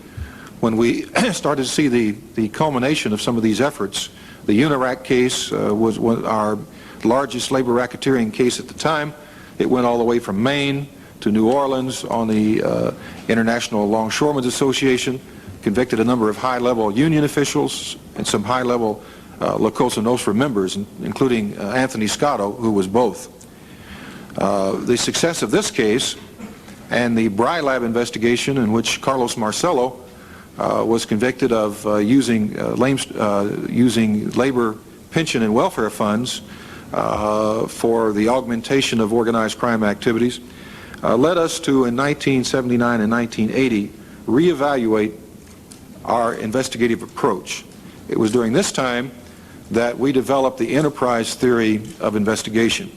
when we started to see the culmination of some of these efforts. The UNIRAC case was our largest labor racketeering case at the time. It went all the way from Maine to New Orleans on the International Longshoremen's Association, convicted a number of high-level union officials and some high-level La Cosa Nostra members, including Anthony Scotto, who was both. The success of this case and the Brylab investigation, in which Carlos Marcello was convicted of using labor pension and welfare funds for the augmentation of organized crime activities, led us to, in 1979 and 1980, reevaluate our investigative approach. It was during this time that we developed the enterprise theory of investigation.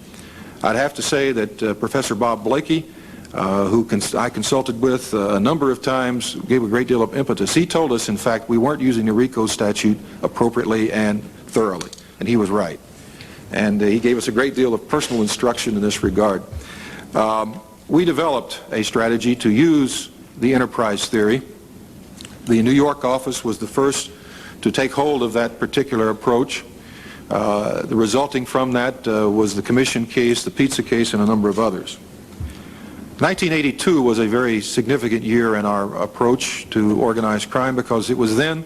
I'd have to say that Professor Bob Blakey, who I consulted with a number of times, gave a great deal of impetus. He told us, in fact, we weren't using the RICO statute appropriately and thoroughly, and he was right. And he gave us a great deal of personal instruction in this regard. We developed a strategy to use the enterprise theory. The New York office was the first to take hold of that particular approach. The resulting from that was the commission case, the pizza case, and a number of others. 1982 was a very significant year in our approach to organized crime because it was then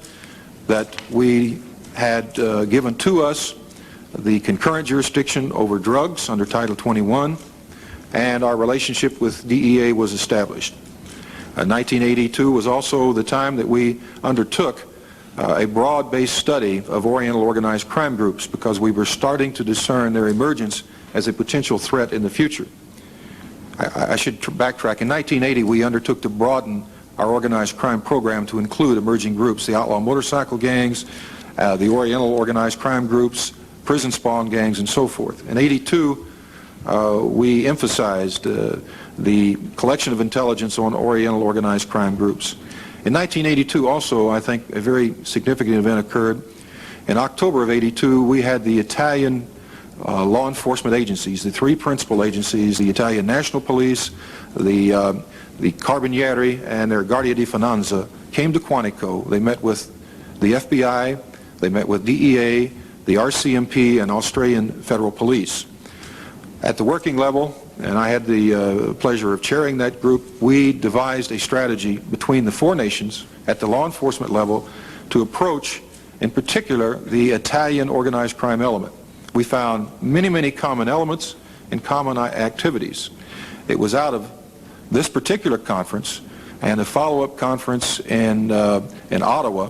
that we had given to us the concurrent jurisdiction over drugs under Title 21, and our relationship with DEA was established. 1982 was also the time that we undertook a broad-based study of Oriental organized crime groups because we were starting to discern their emergence as a potential threat in the future. I should backtrack. In 1980, we undertook to broaden our organized crime program to include emerging groups, the outlaw motorcycle gangs, the Oriental organized crime groups, prison spawn gangs, and so forth. In 82, we emphasized the collection of intelligence on Oriental organized crime groups. In 1982 also, I think, a very significant event occurred. In October of 82, we had the Italian law enforcement agencies, the three principal agencies, the Italian National Police, the Carabinieri, and their Guardia di Finanza, came to Quantico. They met with the FBI, they met with DEA, the RCMP, and Australian Federal Police. At the working level, and I had the pleasure of chairing that group, we devised a strategy between the four nations at the law enforcement level to approach, in particular, the Italian organized crime element. We found many, many common elements and common activities. It was out of this particular conference and a follow-up conference in Ottawa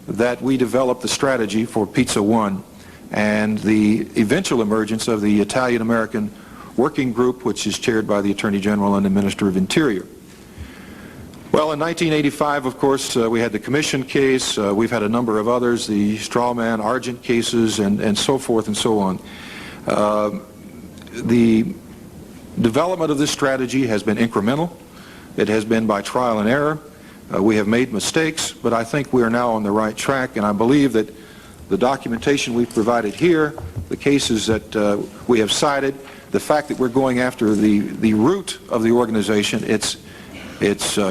that we developed the strategy for Pizza One and the eventual emergence of the Italian-American Working Group, which is chaired by the Attorney General and the Minister of Interior. Well, in 1985, of course, we had the commission case. We've had a number of others, the Strawman, Argent cases, and so forth and so on. The development of this strategy has been incremental. It has been by trial and error. We have made mistakes, but I think we are now on the right track, and I believe that the documentation we've provided here, the cases that we have cited, the fact that we're going after the root of the organization, its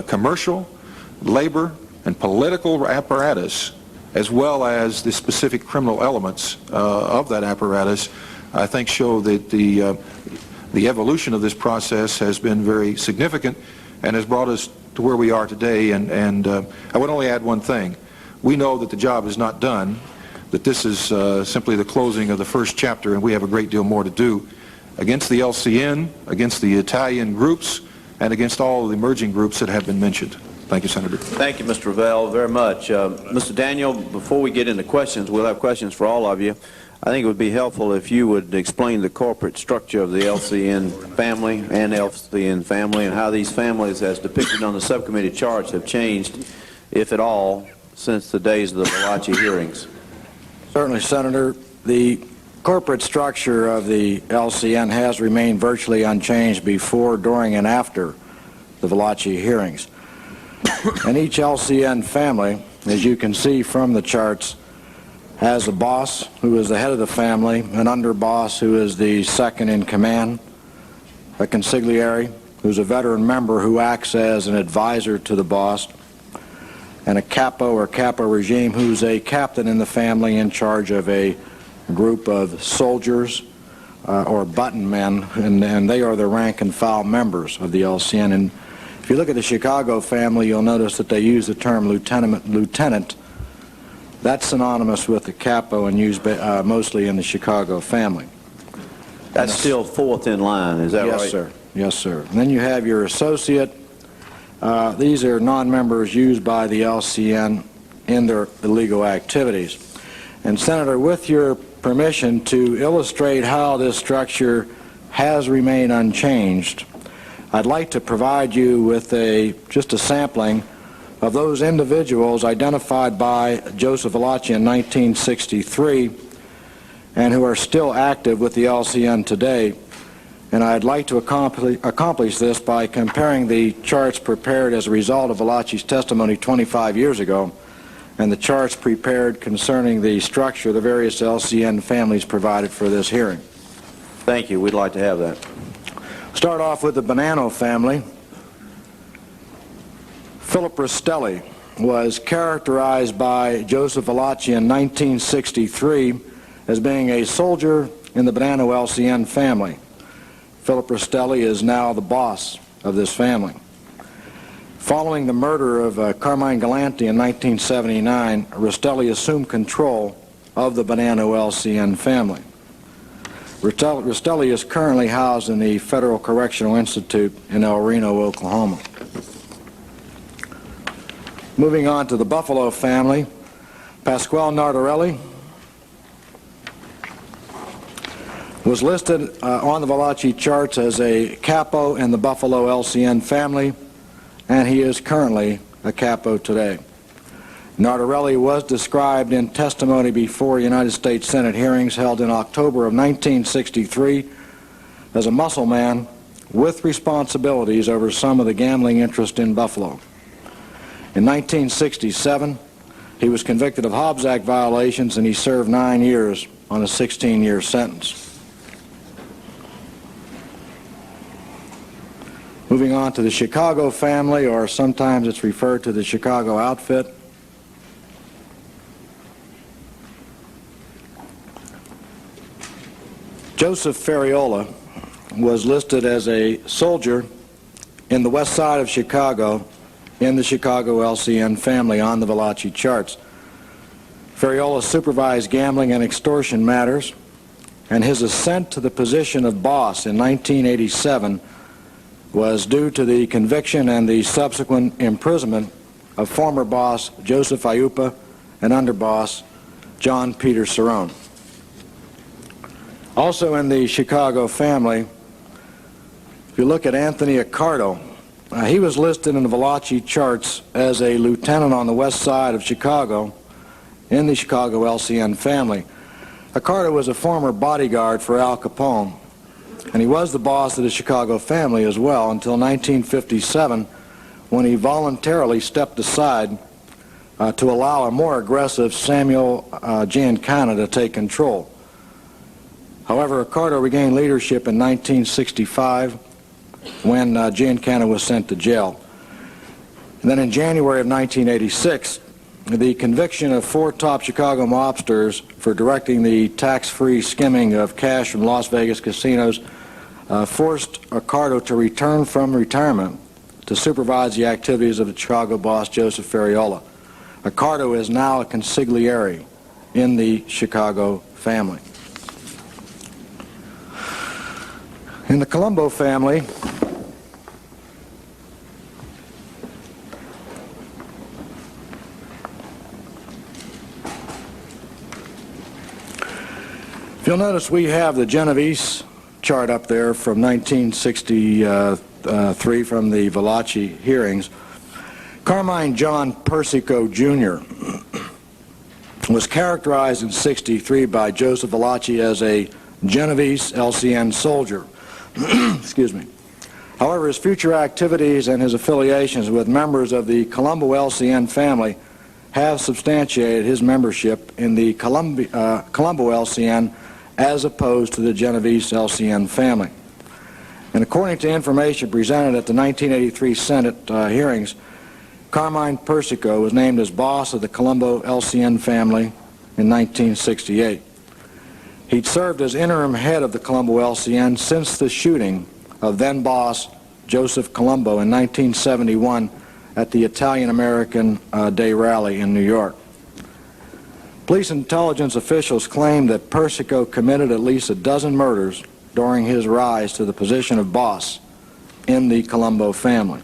commercial, labor, and political apparatus, as well as the specific criminal elements of that apparatus, I think show that the evolution of this process has been very significant and has brought us to where we are today. And I would only add one thing. We know that the job is not done, that this is simply the closing of the first chapter, and we have a great deal more to do against the LCN, against the Italian groups, and against all of the emerging groups that have been mentioned. Thank you, Senator. Thank you, Mr. Ravel, very much. Mr. Daniel, before we get into questions, we'll have questions for all of you. I think it would be helpful if you would explain the corporate structure of the LCN family and LCN family and how these families, as depicted on the subcommittee charts, have changed, if at all, since the days of the Valachi hearings. Certainly, Senator. The corporate structure of the LCN has remained virtually unchanged before, during, and after the Valachi hearings. And each LCN family, as you can see from the charts, has a boss who is the head of the family, an underboss who is the second in command, a consigliere who's a veteran member who acts as an advisor to the boss, and a capo or capo regime who's a captain in the family in charge of a group of soldiers or button men, and they are the rank and file members of the LCN. And if you look at the Chicago family, you'll notice that they use the term lieutenant. That's synonymous with the capo and used mostly in the Chicago family. That's still fourth in line, is that right? Yes, sir. Yes, sir. And then you have your associate. These are non-members used by the LCN in their illegal activities. And Senator, with your permission to illustrate how this structure has remained unchanged, I'd like to provide you with just a sampling of those individuals identified by Joseph Valachi in 1963 and who are still active with the LCN today. And I'd like to accomplish this by comparing the charts prepared as a result of Valachi's testimony 25 years ago and the charts prepared concerning the structure of the various LCN families provided for this hearing. Thank you. We'd like to have that. Start off with the Bonanno family. Philip Rastelli was characterized by Joseph Valachi in 1963 as being a soldier in the Bonanno LCN family. Philip Rastelli is now the boss of this family. Following the murder of Carmine Galante in 1979, Rastelli assumed control of the Bonanno LCN family. Rastelli is currently housed in the Federal Correctional Institute in El Reno, Oklahoma. Moving on to the Buffalo family, Pasquale Nardarelli was listed on the Valachi charts as a capo in the Buffalo LCN family, and he is currently a capo today. Nardarelli was described in testimony before United States Senate hearings held in October of 1963 as a muscle man with responsibilities over some of the gambling interest in Buffalo. In 1967, he was convicted of Hobbs Act violations and he served 9 years on a 16-year sentence. Moving on to the Chicago family, or sometimes it's referred to the Chicago outfit. Joseph Ferriola was listed as a soldier in the west side of Chicago in the Chicago LCN family on the Valachi charts. Ferriola supervised gambling and extortion matters, and his ascent to the position of boss in 1987 was due to the conviction and the subsequent imprisonment of former boss Joseph Ayupa and underboss John Peter Cerrone. Also in the Chicago family, if you look at Anthony Accardo, he was listed in the Valachi charts as a lieutenant on the west side of Chicago in the Chicago LCN family. Accardo was a former bodyguard for Al Capone, and he was the boss of the Chicago family as well until 1957, when he voluntarily stepped aside to allow a more aggressive Samuel Giancana to take control. However, Accardo regained leadership in 1965 when Giancana was sent to jail. And then in January of 1986, the conviction of 4 top Chicago mobsters for directing the tax-free skimming of cash from Las Vegas casinos forced Accardo to return from retirement to supervise the activities of the Chicago boss, Joseph Ferriola. Accardo is now a consigliere in the Chicago family. In the Colombo family, if you'll notice, we have the Genovese chart up there from 1963 from the Valachi hearings. Carmine John Persico Jr. was characterized in '63 by Joseph Valachi as a Genovese LCN soldier. Excuse me. However, his future activities and his affiliations with members of the Colombo LCN family have substantiated his membership in the Colombo LCN as opposed to the Genovese LCN family. And according to information presented at the 1983 Senate hearings, Carmine Persico was named as boss of the Colombo LCN family in 1968. He'd served as interim head of the Colombo LCN since the shooting of then-boss Joseph Colombo in 1971 at the Italian-American Day Rally in New York. Police intelligence officials claim that Persico committed at least a dozen murders during his rise to the position of boss in the Colombo family.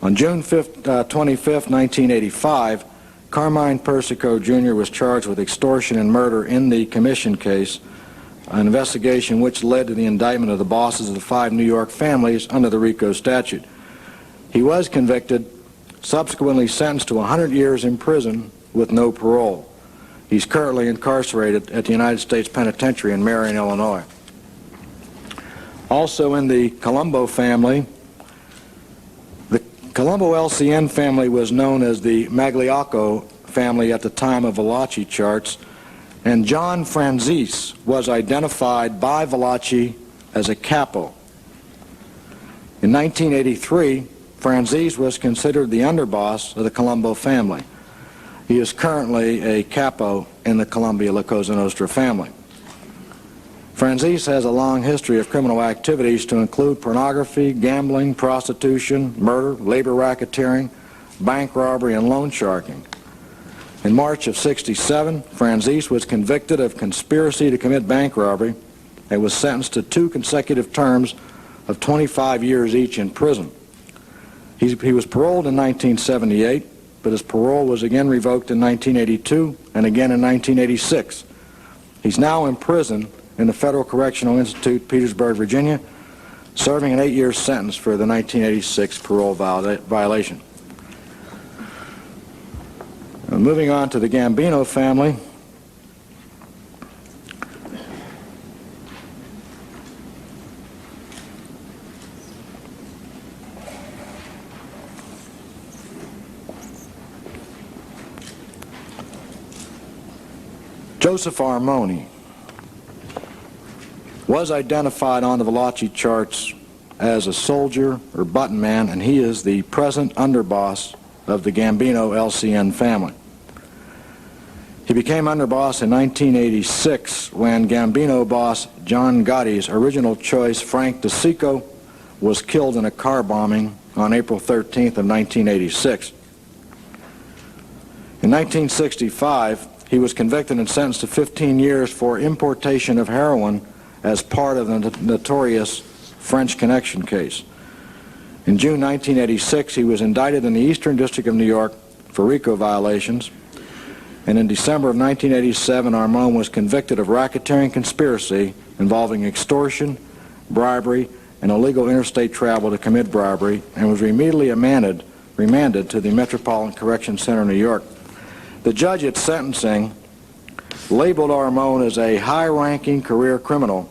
On June 25, 1985, Carmine Persico Jr. was charged with extortion and murder in the commission case an investigation which led to the indictment of the bosses of the 5 New York families under the RICO statute. He was convicted, subsequently sentenced to 100 years in prison with no parole. He's currently incarcerated at the United States Penitentiary in Marion, Illinois. Also in the Colombo family, the Colombo LCN family was known as the Magliocco family at the time of Valachi charts, and John Franzese was identified by Valachi as a capo. In 1983, Franzese was considered the underboss of the Colombo family. He is currently a capo in the Columbia La Cosa Nostra family. Franzese has a long history of criminal activities to include pornography, gambling, prostitution, murder, labor racketeering, bank robbery, and loan sharking. In March of '67, Franzese was convicted of conspiracy to commit bank robbery and was sentenced to 2 consecutive terms of 25 years each in prison. He was paroled in 1978, but his parole was again revoked in 1982 and again in 1986. He's now in prison in the Federal Correctional Institute, Petersburg, Virginia, serving an 8-year sentence for the 1986 parole violation. Moving on to the Gambino family. Joseph Armoni was identified on the Valachi charts as a soldier or button man, and he is the present underboss of the Gambino LCN family. He became underboss in 1986 when Gambino boss John Gotti's original choice, Frank DeSico, was killed in a car bombing on April 13th of 1986. In 1965, he was convicted and sentenced to 15 years for importation of heroin as part of the notorious French Connection case. In June 1986, he was indicted in the Eastern District of New York for RICO violations, and in December of 1987, Armon was convicted of racketeering conspiracy involving extortion, bribery, and illegal interstate travel to commit bribery, and was immediately remanded to the Metropolitan Correction Center in New York. The judge at sentencing labeled Armon as a high-ranking career criminal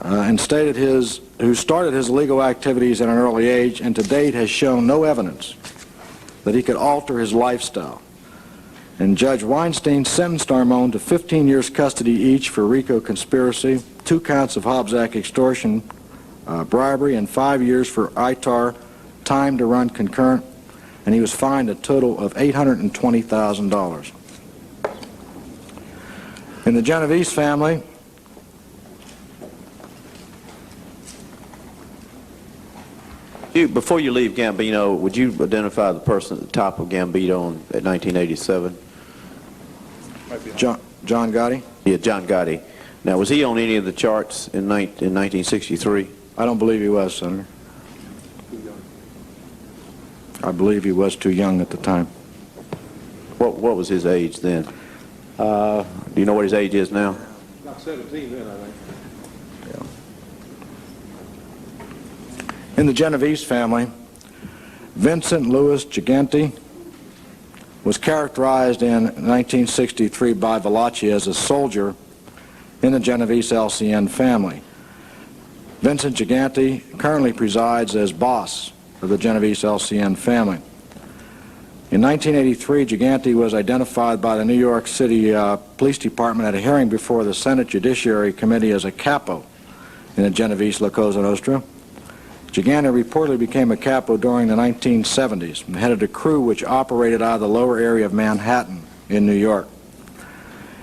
and stated who started his illegal activities at an early age and to date has shown no evidence that he could alter his lifestyle. And Judge Weinstein sentenced Armon to 15 years custody each for RICO conspiracy, 2 counts of Hobbs Act extortion, bribery, and 5 years for ITAR, time to run concurrent, and he was fined a total of $820,000. In the Genovese family, before you leave Gambino, would you identify the person at the top of Gambino at 1987? John Gotti? Yeah, John Gotti. Now, was he on any of the charts in 1963? I don't believe he was, Senator. I believe he was too young at the time. What was his age then? Do you know what his age is now? About 17 then, I think. In the Genovese family, Vincent Louis Gigante was characterized in 1963 by Valachi as a soldier in the Genovese LCN family. Vincent Gigante currently presides as boss of the Genovese LCN family. In 1983, Gigante was identified by the New York City Police Department at a hearing before the Senate Judiciary Committee as a capo in the Genovese La Cosa Nostra. Gigante reportedly became a capo during the 1970s and headed a crew which operated out of the lower area of Manhattan in New York.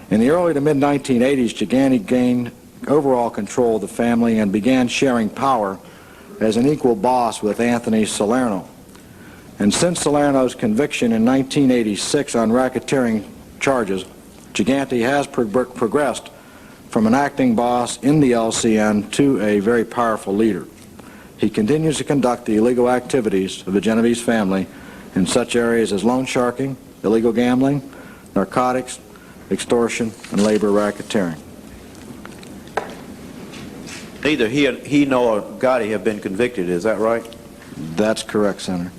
In the early to mid-1980s, Gigante gained overall control of the family and began sharing power as an equal boss with Anthony Salerno. And since Salerno's conviction in 1986 on racketeering charges, Gigante has progressed from an acting boss in the LCN to a very powerful leader. He continues to conduct the illegal activities of the Genovese family in such areas as loan sharking, illegal gambling, narcotics, extortion, and labor racketeering. Neither he nor Gotti have been convicted, is that right? That's correct, Senator.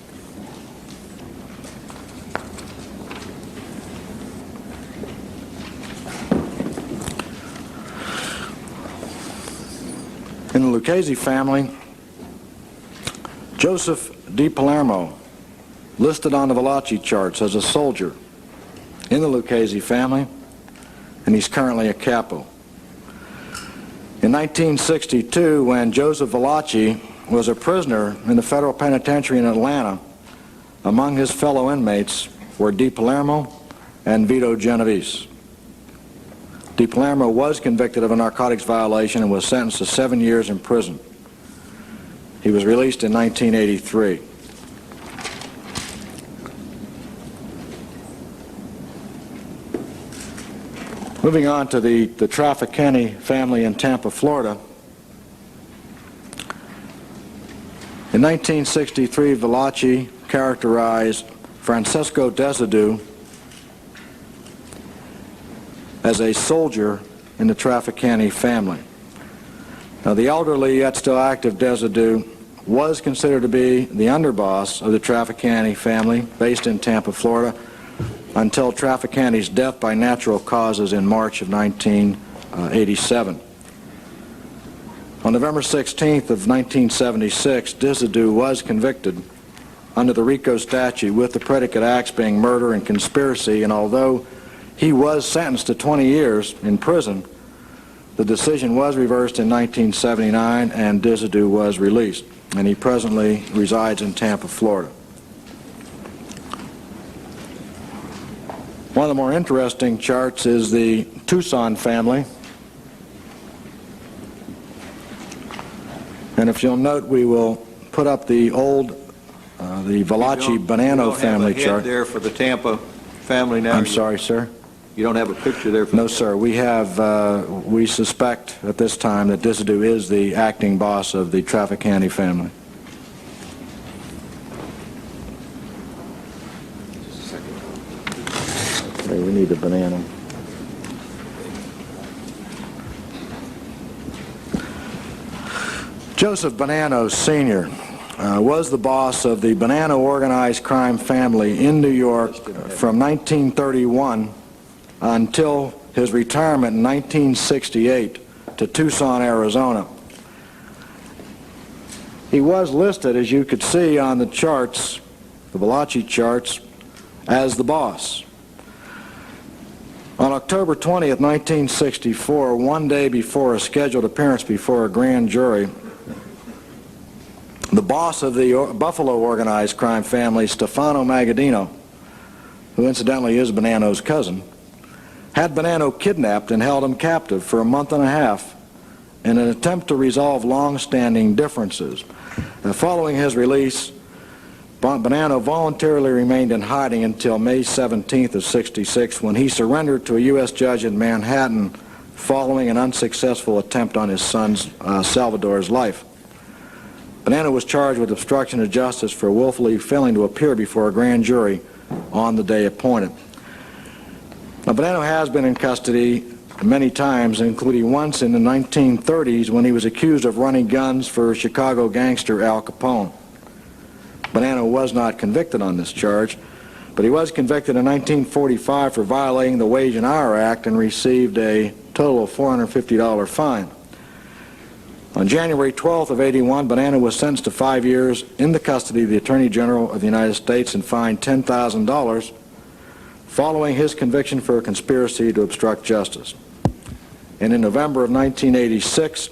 In the Lucchese family, Joseph Di Palermo, listed on the Valachi charts as a soldier in the Lucchese family, and he's currently a capo. In 1962, when Joseph Valachi was a prisoner in the federal penitentiary in Atlanta, among his fellow inmates were Di Palermo and Vito Genovese. Di Palermo was convicted of a narcotics violation and was sentenced to 7 years in prison. He was released in 1983. Moving on to the Trafficani family in Tampa, Florida. In 1963, Valachi characterized Francesco Desidue as a soldier in the Trafficani family. Now, the elderly yet still active Desidue was considered to be the underboss of the Trafficani family based in Tampa, Florida, until Trafficani's death by natural causes in March of 1987. On November 16th of 1976, Desidue was convicted under the RICO statute with the predicate acts being murder and conspiracy, and although he was sentenced to 20 years in prison, the decision was reversed in 1979 and Desidue was released, and he presently resides in Tampa, Florida. One of the more interesting charts is the Tucson family. And if you'll note, we will put up the old, the Valachi Bonanno family chart. You don't have a head there for the Tampa family now? I'm sorry, sir? You don't have a picture there for No, sir. We have, we suspect at this time that Desidue is the acting boss of the Trafficani family. Okay, we need the banana. Joseph Bonanno Sr. Was the boss of the Bonanno organized crime family in New York from 1931 until his retirement in 1968 to Tucson, Arizona. He was listed, as you could see on the charts, the Valachi charts, as the boss. On October 20th, 1964, one day before a scheduled appearance before a grand jury, the boss of the Buffalo organized crime family, Stefano Magaddino, who incidentally is Bonanno's cousin, had Bonanno kidnapped and held him captive for a month and a half in an attempt to resolve long-standing differences. Following his release, Bonanno voluntarily remained in hiding until May 17th of '66, when he surrendered to a U.S. judge in Manhattan following an unsuccessful attempt on his son Salvador's life. Bonanno was charged with obstruction of justice for willfully failing to appear before a grand jury on the day appointed. Now, Bonanno has been in custody many times, including once in the 1930s when he was accused of running guns for Chicago gangster Al Capone. Bonanno was not convicted on this charge, but he was convicted in 1945 for violating the Wage and Hour Act and received a total of $450 fine. On January 12th of '81, Bonanno was sentenced to 5 years in the custody of the Attorney General of the United States and fined $10,000 following his conviction for a conspiracy to obstruct justice. And in November of 1986,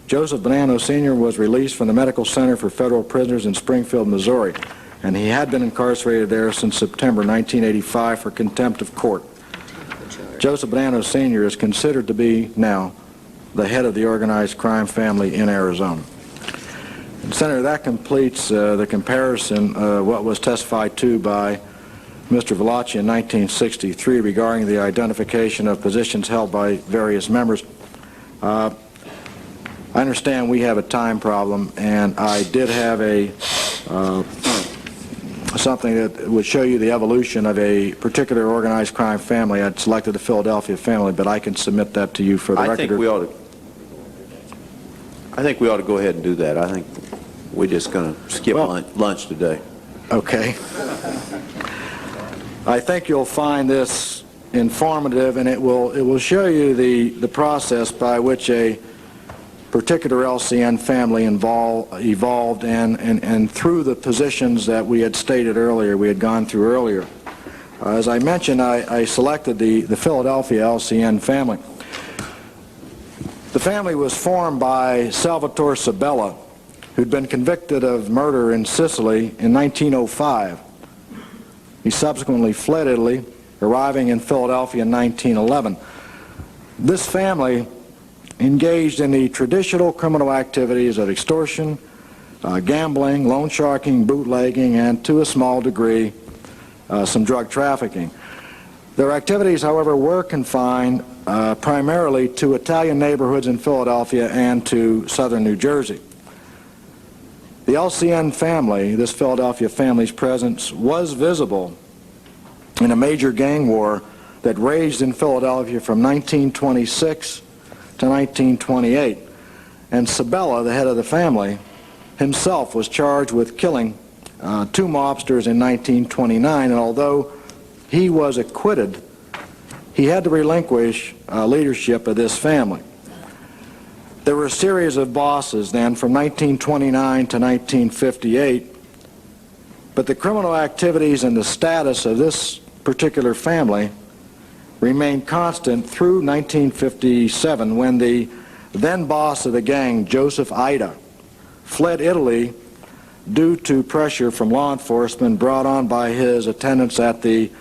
Joseph Bonanno Sr. was released from the Medical Center for Federal Prisoners in Springfield, Missouri, and he had been incarcerated there since September 1985 for contempt of court. Joseph Bonanno Sr. is considered to be now the head of the organized crime family in Arizona. And Senator, that completes the comparison of what was testified to by Mr. Valachi in 1963 regarding the identification of positions held by various members. I understand we have a time problem, and I did have a something that would show you the evolution of a particular organized crime family. I'd selected the Philadelphia family, but I can submit that to you for the record. I think we ought to. I think we ought to go ahead and do that. I think we're just going to skip lunch today. Okay. I think you'll find this informative, and it will show you the process by which a particular LCN family evolved and through the positions that we had stated earlier, we had gone through earlier. As I mentioned, I selected the Philadelphia LCN family. The family was formed by Salvatore Sabella, who'd been convicted of murder in Sicily in 1905. He subsequently fled Italy, arriving in Philadelphia in 1911. This family engaged in the traditional criminal activities of extortion, gambling, loan sharking, bootlegging, and to a small degree, some drug trafficking. Their activities, however, were confined primarily to Italian neighborhoods in Philadelphia and to southern New Jersey. The LCN family, this Philadelphia family's presence, was visible in a major gang war that raged in Philadelphia from 1926 to 1928. And Sabella, the head of the family, himself was charged with killing two mobsters in 1929, and although he was acquitted, he had to relinquish leadership of this family. There were a series of bosses then from 1929 to 1958, but the criminal activities and the status of this particular family remained constant through 1957 when the then boss of the gang, Joseph Ida, fled Italy due to pressure from law enforcement brought on by his attendance at the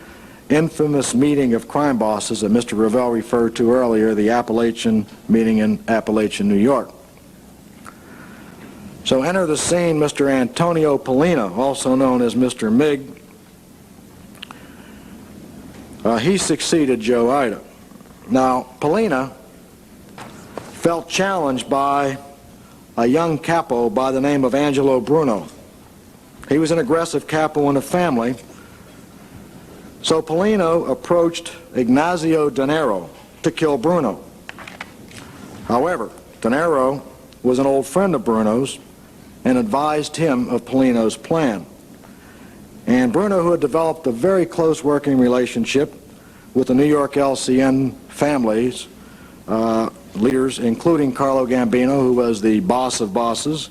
infamous meeting of crime bosses that Mr. Revelle referred to earlier, the Appalachian meeting in Appalachian, New York. So enter the scene Mr. Antonio Polina, also known as Mr. Mig. He succeeded Joe Ida. Now, Polina felt challenged by a young capo by the name of Angelo Bruno. He was an aggressive capo in the family. So Polino approached Ignazio Denaro to kill Bruno. However, Denaro was an old friend of Bruno's and advised him of Polino's plan. And Bruno, who had developed a very close working relationship with the New York LCN families, leaders, including Carlo Gambino, who was the boss of bosses,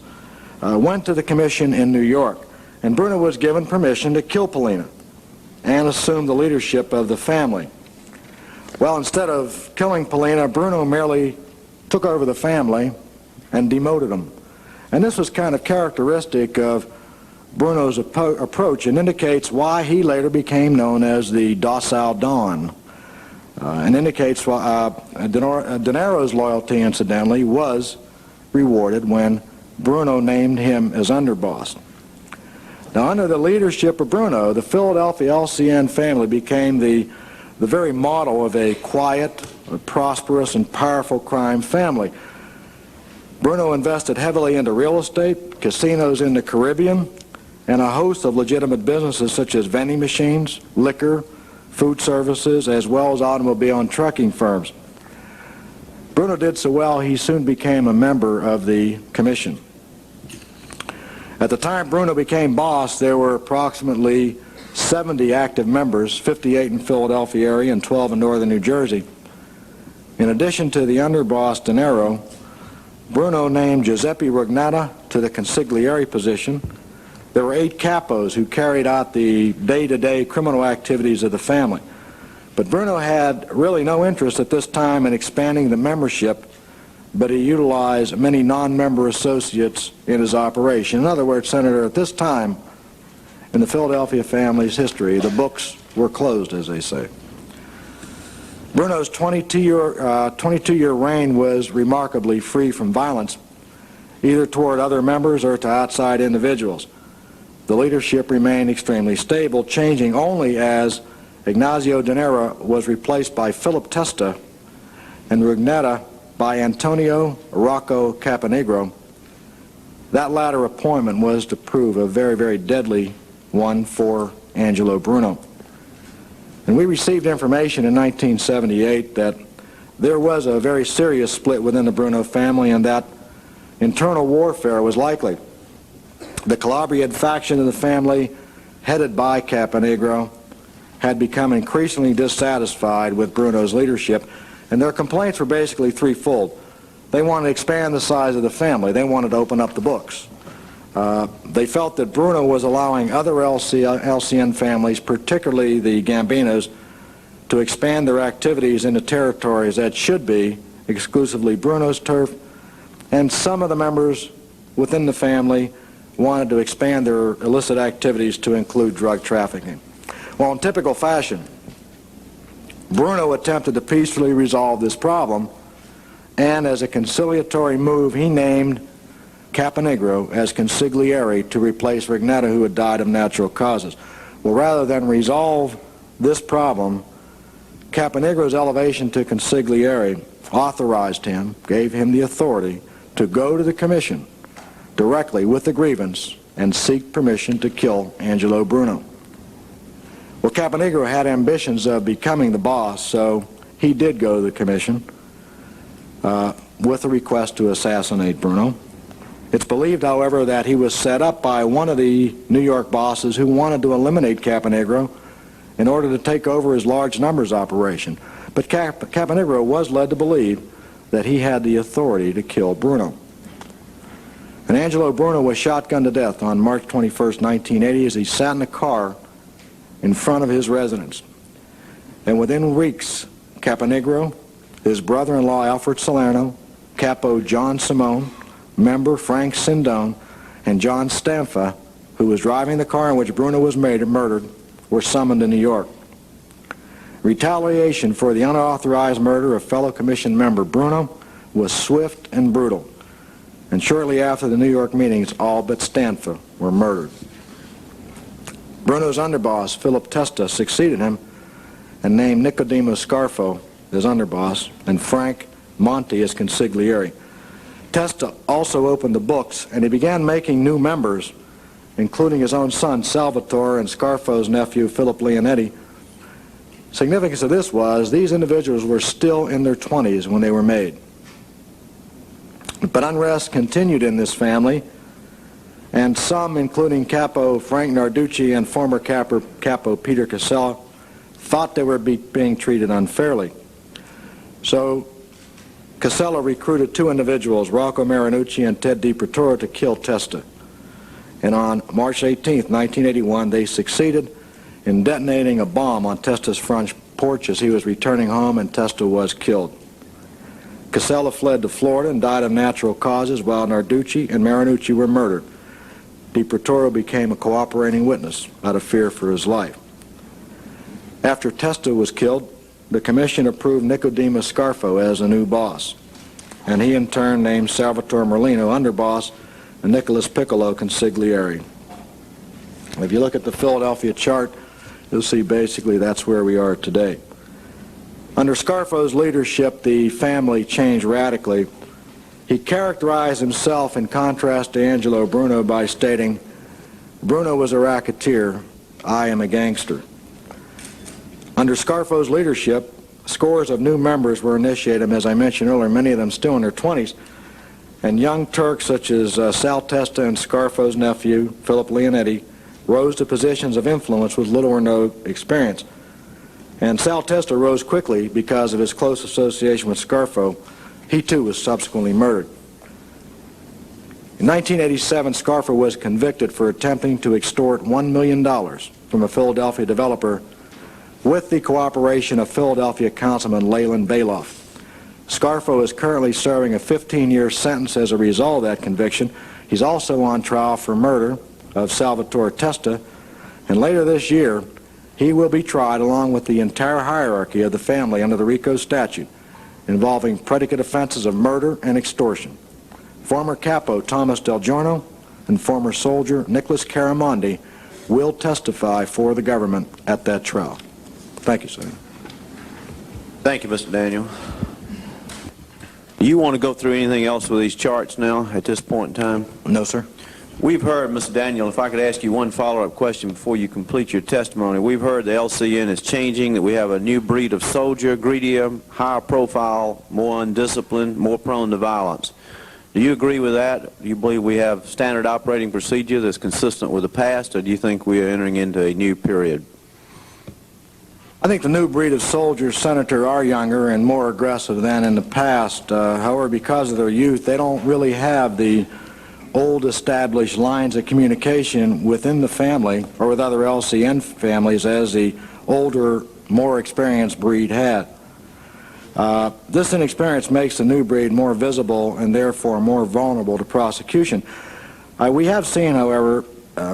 went to the commission in New York. And Bruno was given permission to kill Polina and assume the leadership of the family. Well, instead of killing Polina, Bruno merely took over the family and demoted him. And this was kind of characteristic of Bruno's approach and indicates why he later became known as the Docile Don, and indicates why Denaro's loyalty, incidentally, was rewarded when Bruno named him as underboss. Now, under the leadership of Bruno, the Philadelphia LCN family became the very model of a quiet, prosperous, and powerful crime family. Bruno invested heavily into real estate, casinos in the Caribbean, and a host of legitimate businesses such as vending machines, liquor, food services, as well as automobile and trucking firms. Bruno did so well, he soon became a member of the commission. At the time Bruno became boss, there were approximately 70 active members, 58 in Philadelphia area and 12 in northern New Jersey. In addition to the underboss Denaro, Bruno named Giuseppe Rugnetta to the consigliere position. There were 8 capos who carried out the day-to-day criminal activities of the family. But Bruno had really no interest at this time in expanding the membership, but he utilized many non-member associates in his operation. In other words, Senator, at this time in the Philadelphia family's history, the books were closed, as they say. Bruno's 22-year reign was remarkably free from violence, either toward other members or to outside individuals. The leadership remained extremely stable, changing only as Ignazio Denaro was replaced by Philip Testa and Rugnetta by Antonio Rocco Caponegro. That latter appointment was to prove a very, very deadly one for Angelo Bruno. And we received information in 1978 that there was a very serious split within the Bruno family and that internal warfare was likely. The Calabrian faction of the family, headed by Caponegro, had become increasingly dissatisfied with Bruno's leadership, and their complaints were basically threefold. They wanted to expand the size of the family. They wanted to open up the books. They felt that Bruno was allowing other LCN families, particularly the Gambinos, to expand their activities into territories that should be exclusively Bruno's turf, and some of the members within the family wanted to expand their illicit activities to include drug trafficking. Well, in typical fashion, Bruno attempted to peacefully resolve this problem, and as a conciliatory move, he named Caponegro as consigliere to replace Rignetta, who had died of natural causes. Well, rather than resolve this problem, Caponegro's elevation to consigliere authorized him, gave him the authority to go to the commission directly with the grievance and seek permission to kill Angelo Bruno. Well, Caponegro had ambitions of becoming the boss, so he did go to the commission with a request to assassinate Bruno. It's believed, however, that he was set up by one of the New York bosses who wanted to eliminate Caponegro in order to take over his large numbers operation. But Caponegro was led to believe that he had the authority to kill Bruno. And Angelo Bruno was shotgunned to death on March 21st, 1980, as he sat in a car in front of his residence. And within weeks, Caponegro, his brother-in-law Alfred Salerno, Capo John Simone, member Frank Sindone, and John Stamfa, who was driving the car in which Bruno was murdered, were summoned to New York. Retaliation for the unauthorized murder of fellow commission member Bruno was swift and brutal. And shortly after the New York meetings, all but Stanfa were murdered. Bruno's underboss, Philip Testa, succeeded him and named Nicodemo Scarfo as underboss and Frank Monti as consigliere. Testa also opened the books, and he began making new members, including his own son, Salvatore, and Scarfo's nephew, Philip Leonetti. Significance of this was these individuals were still in their 20s when they were made. But unrest continued in this family, and some, including Capo Frank Narducci and former Capo Peter Casella, thought they were being treated unfairly. So Casella recruited two individuals, Rocco Marinucci and Ted DiPretoro, to kill Testa. And on March 18th, 1981, they succeeded in detonating a bomb on Testa's front porch as he was returning home, and Testa was killed. Casella fled to Florida and died of natural causes, while Narducci and Marinucci were murdered. DiPretoro became a cooperating witness out of fear for his life. After Testa was killed, the commission approved Nicodemo Scarfo as the new boss, and he in turn named Salvatore Merlino underboss and Nicholas Piccolo consigliere. If you look at the Philadelphia chart, you'll see basically that's where we are today. Under Scarfo's leadership, the family changed radically. He characterized himself, in contrast to Angelo Bruno, by stating, "Bruno was a racketeer, I am a gangster." Under Scarfo's leadership, scores of new members were initiated, as I mentioned earlier, many of them still in their 20s, and young Turks such as Sal Testa and Scarfo's nephew, Philip Leonetti, rose to positions of influence with little or no experience. And Sal Testa rose quickly because of his close association with Scarfo. He too was subsequently murdered. In 1987, Scarfo was convicted for attempting to extort $1 million from a Philadelphia developer with the cooperation of Philadelphia Councilman Leyland Bailoff. Scarfo is currently serving a 15-year sentence as a result of that conviction. He's also on trial for murder of Salvatore Testa, and later this year he will be tried along with the entire hierarchy of the family under the RICO statute involving predicate offenses of murder and extortion. Former capo Thomas Del Giorno and former soldier Nicholas Caramondi will testify for the government at that trial. Thank you, Senator. Thank you, Mr. Daniel. You want to go through anything else with these charts now at this point in time? No, sir. We've heard, Mr. Daniel, if I could ask you one follow-up question before you complete your testimony. We've heard the LCN is changing, that we have a new breed of soldier, greedier, higher profile, more undisciplined, more prone to violence. Do you agree with that? Do you believe we have standard operating procedure that's consistent with the past, or do you think we are entering into a new period? I think the new breed of soldiers, Senator, are younger and more aggressive than in the past. However, because of their youth, they don't really have the old established lines of communication within the family or with other LCN families as the older, more experienced breed had. This inexperience makes the new breed more visible and therefore more vulnerable to prosecution. We have seen, however,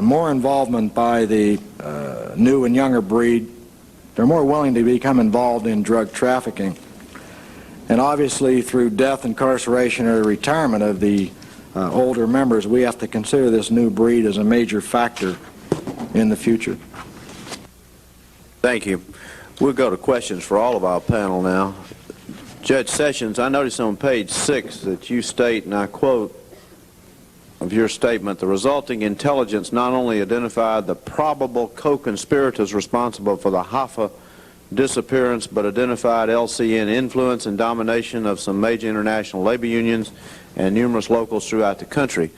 more involvement by the new and younger breed. They're more willing to become involved in drug trafficking. And obviously, through death, incarceration, or retirement of the older members, we have to consider this new breed as a major factor in the future. Thank you. We'll go to questions for all of our panel now. Judge Sessions, I noticed on page 6 that you state, and I quote of your statement, the resulting intelligence not only identified the probable co-conspirators responsible for the Hoffa disappearance, but identified LCN influence and domination of some major international labor unions and numerous locals throughout the country.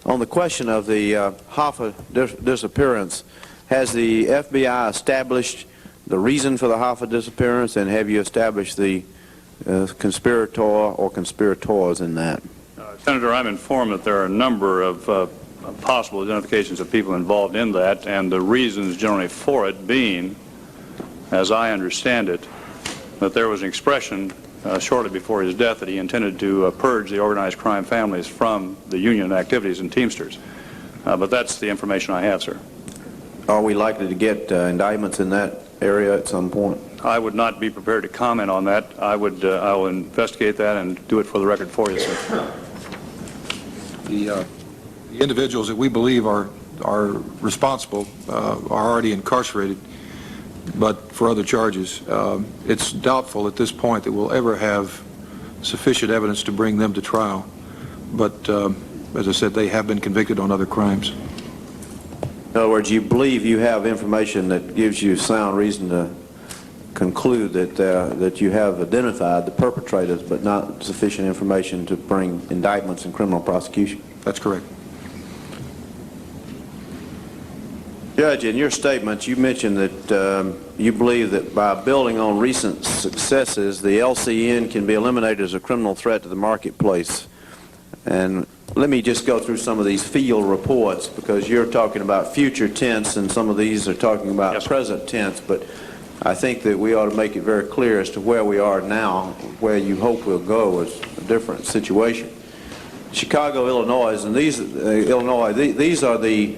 On the question of the Hoffa disappearance, has the FBI established the reason for the Hoffa disappearance, and have you established the conspirator or conspirators in that? Senator, I'm informed that there are a number of possible identifications of people involved in that, and the reasons generally for it being, as I understand it, that there was an expression shortly before his death that he intended to purge the organized crime families from the union activities and Teamsters. But that's the information I have, sir. Are we likely to get indictments in that area at some point? I would not be prepared to comment on that. I will investigate that and do it for the record for you, sir. The individuals that we believe are responsible are already incarcerated, but for other charges. It's doubtful at this point that we'll ever have sufficient evidence to bring them to trial. But as I said, they have been convicted on other crimes. In other words, you believe you have information that gives you sound reason to conclude that you have identified the perpetrators, but not sufficient information to bring indictments and criminal prosecution. That's correct. Judge, in your statement, you mentioned that you believe that by building on recent successes, the LCN can be eliminated as a criminal threat to the marketplace. And let me just go through some of these field reports, because you're talking about future tense and some of these are talking about Yes, present tense, but I think that we ought to make it very clear as to where we are now. Where you hope we'll go is a different situation. Chicago, Illinois, and these are the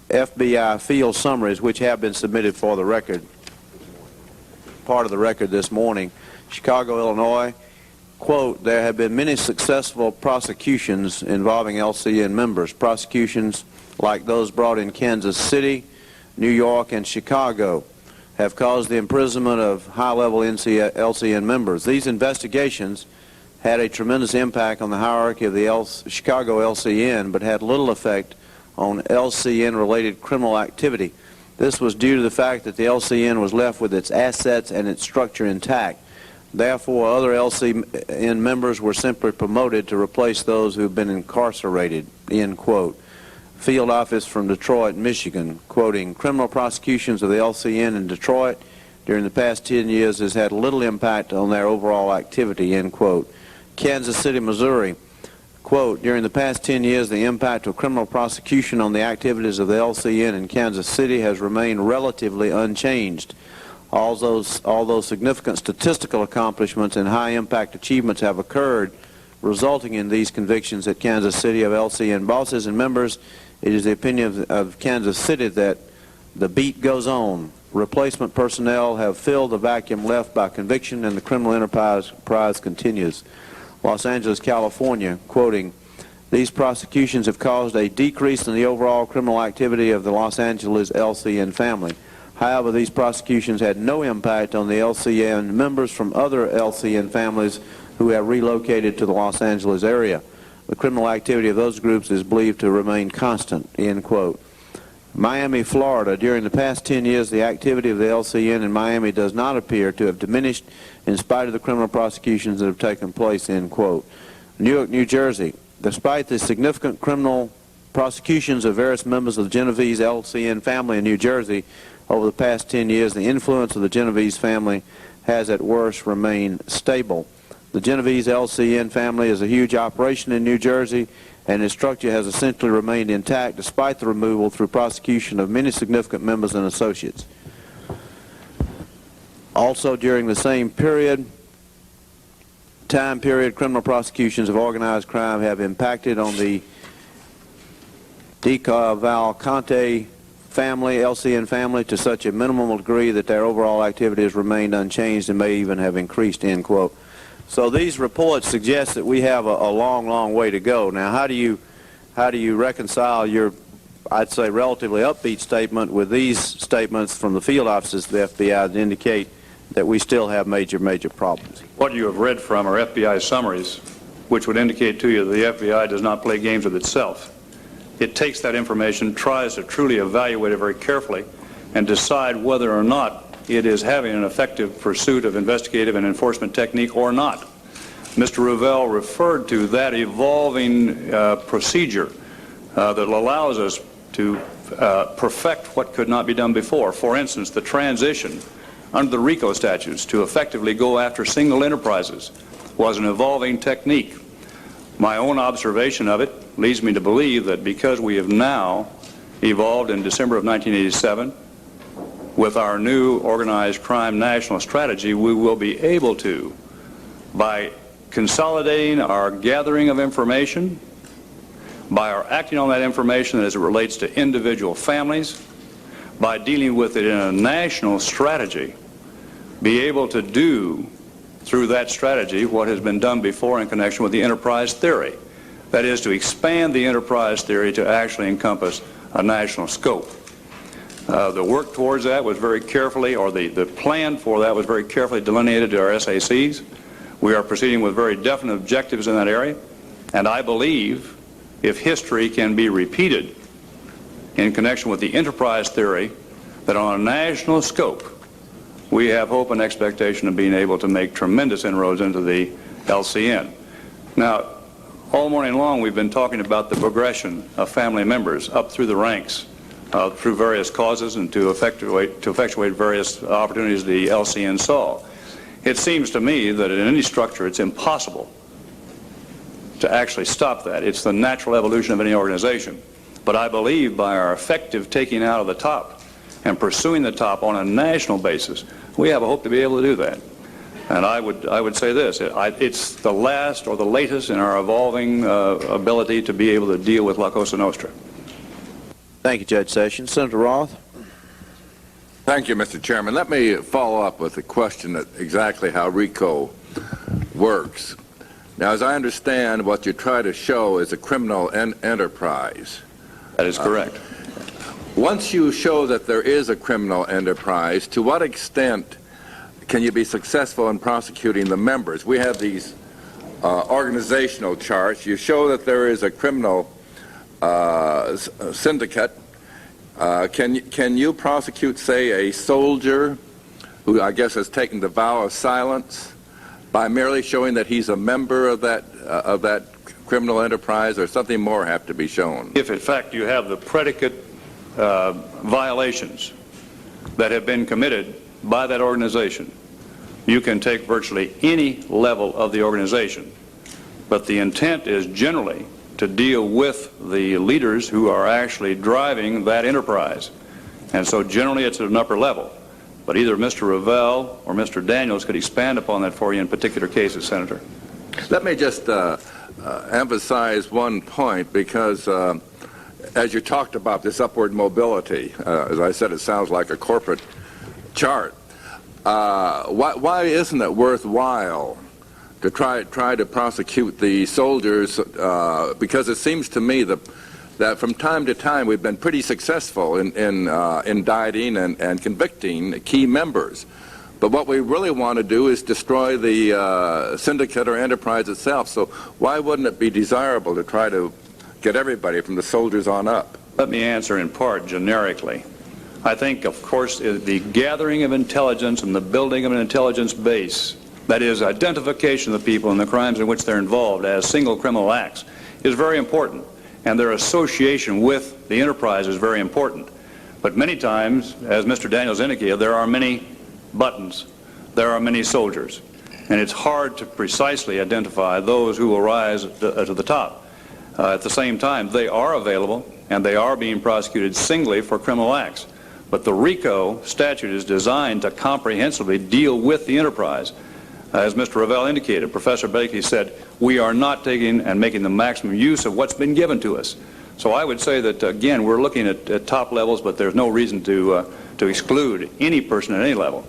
FBI field summaries which have been submitted for the record, part of the record this morning. Chicago, Illinois, quote, there have been many successful prosecutions involving LCN members, prosecutions like those brought in Kansas City, New York, and Chicago have caused the imprisonment of high-level LCN members. These investigations had a tremendous impact on the hierarchy of the Chicago LCN, but had little effect on LCN-related criminal activity. This was due to the fact that the LCN was left with its assets and its structure intact. Therefore, other LCN members were simply promoted to replace those who have been incarcerated, end quote. Field office from Detroit, Michigan, quoting, criminal prosecutions of the LCN in Detroit during the past 10 years has had little impact on their overall activity, end quote. Kansas City, Missouri, quote, during the past 10 years, the impact of criminal prosecution on the activities of the LCN in Kansas City has remained relatively unchanged. Although significant statistical accomplishments and high-impact achievements have occurred, resulting in these convictions at Kansas City of LCN bosses and members, it is the opinion of Kansas City that the beat goes on. Replacement personnel have filled the vacuum left by conviction, and the criminal enterprise continues. Los Angeles, California, quoting, these prosecutions have caused a decrease in the overall criminal activity of the Los Angeles LCN family. However, these prosecutions had no impact on the LCN members from other LCN families who have relocated to the Los Angeles area. The criminal activity of those groups is believed to remain constant, end quote. Miami, Florida, during the past 10 years, the activity of the LCN in Miami does not appear to have diminished in spite of the criminal prosecutions that have taken place, end quote. Newark, New Jersey. Despite the significant criminal prosecutions of various members of the Genovese LCN family in New Jersey over the past 10 years, the influence of the Genovese family has at worst remained stable. The Genovese LCN family is a huge operation in New Jersey, and its structure has essentially remained intact despite the removal through prosecution of many significant members and associates. Also, during the same time period, criminal prosecutions of organized crime have impacted on the Cavalcante family, LCN family, to such a minimal degree that their overall activity has remained unchanged and may even have increased, end quote. So these reports suggest that we have a long, long way to go. Now, how do you reconcile your, I'd say, relatively upbeat statement with these statements from the field offices of the FBI that indicate that we still have major problems? What you have read from are FBI summaries, which would indicate to you that the FBI does not play games with itself. It takes that information, tries to truly evaluate it very carefully, and decide whether or not it is having an effective pursuit of investigative and enforcement technique or not. Mr. Revelle referred to that evolving procedure that allows us to perfect what could not be done before. For instance, the transition under the RICO statutes to effectively go after single enterprises was an evolving technique. My own observation of it leads me to believe that because we have now evolved in December of 1987 with our new organized crime national strategy, we will be able to, by consolidating our gathering of information, by our acting on that information as it relates to individual families, by dealing with it in a national strategy, be able to do through that strategy what has been done before in connection with the enterprise theory. That is, to expand the enterprise theory to actually encompass a national scope. The work towards that was very carefully, or the plan for that was very carefully delineated to our SACs. We are proceeding with very definite objectives in that area, and I believe if history can be repeated in connection with the enterprise theory, that on a national scope, we have hope and expectation of being able to make tremendous inroads into the LCN. Now, all morning long we've been talking about the progression of family members up through the ranks, through various causes and to effectuate various opportunities the LCN saw. It seems to me that in any structure it's impossible to actually stop that. It's the natural evolution of any organization. But I believe by our effective taking out of the top and pursuing the top on a national basis, we have a hope to be able to do that. And I would say this, it's the last or the latest in our evolving ability to be able to deal with La Cosa Nostra. Thank you, Judge Sessions. Senator Roth? Thank you, Mr. Chairman. Let me follow up with a question at exactly how RICO works. Now, as I understand, what you try to show is a criminal enterprise. That is correct. Once you show that there is a criminal enterprise, to what extent can you be successful in prosecuting the members? We have these organizational charts. You show that there is a criminal syndicate. Can you prosecute, say, a soldier who I guess has taken the vow of silence by merely showing that he's a member of that criminal enterprise, or something more have to be shown? If in fact you have the predicate violations that have been committed by that organization, you can take virtually any level of the organization. But the intent is generally to deal with the leaders who are actually driving that enterprise. And so generally it's at an upper level. But either Mr. Revelle or Mr. Daniels could expand upon that for you in particular cases, Senator. Let me just emphasize one point, because as you talked about this upward mobility, as I said, it sounds like a corporate chart. Why isn't it worthwhile to try to prosecute the soldiers? Because it seems to me that from time to time we've been pretty successful in indicting and convicting key members. But what we really want to do is destroy the syndicate or enterprise itself. So why wouldn't it be desirable to try to get everybody from the soldiers on up? Let me answer in part generically. I think, of course, the gathering of intelligence and the building of an intelligence base that is, identification of the people and the crimes in which they're involved as single criminal acts, is very important, and their association with the enterprise is very important. But many times, as Mr. Daniels indicated, there are many buttons, there are many soldiers, and it's hard to precisely identify those who will rise to the top. At the same time, they are available, and they are being prosecuted singly for criminal acts. But the RICO statute is designed to comprehensively deal with the enterprise. As Mr. Ravel indicated, Professor Blakey said, we are not taking and making the maximum use of what's been given to us. So I would say that, again, we're looking at top levels, but there's no reason to exclude any person at any level.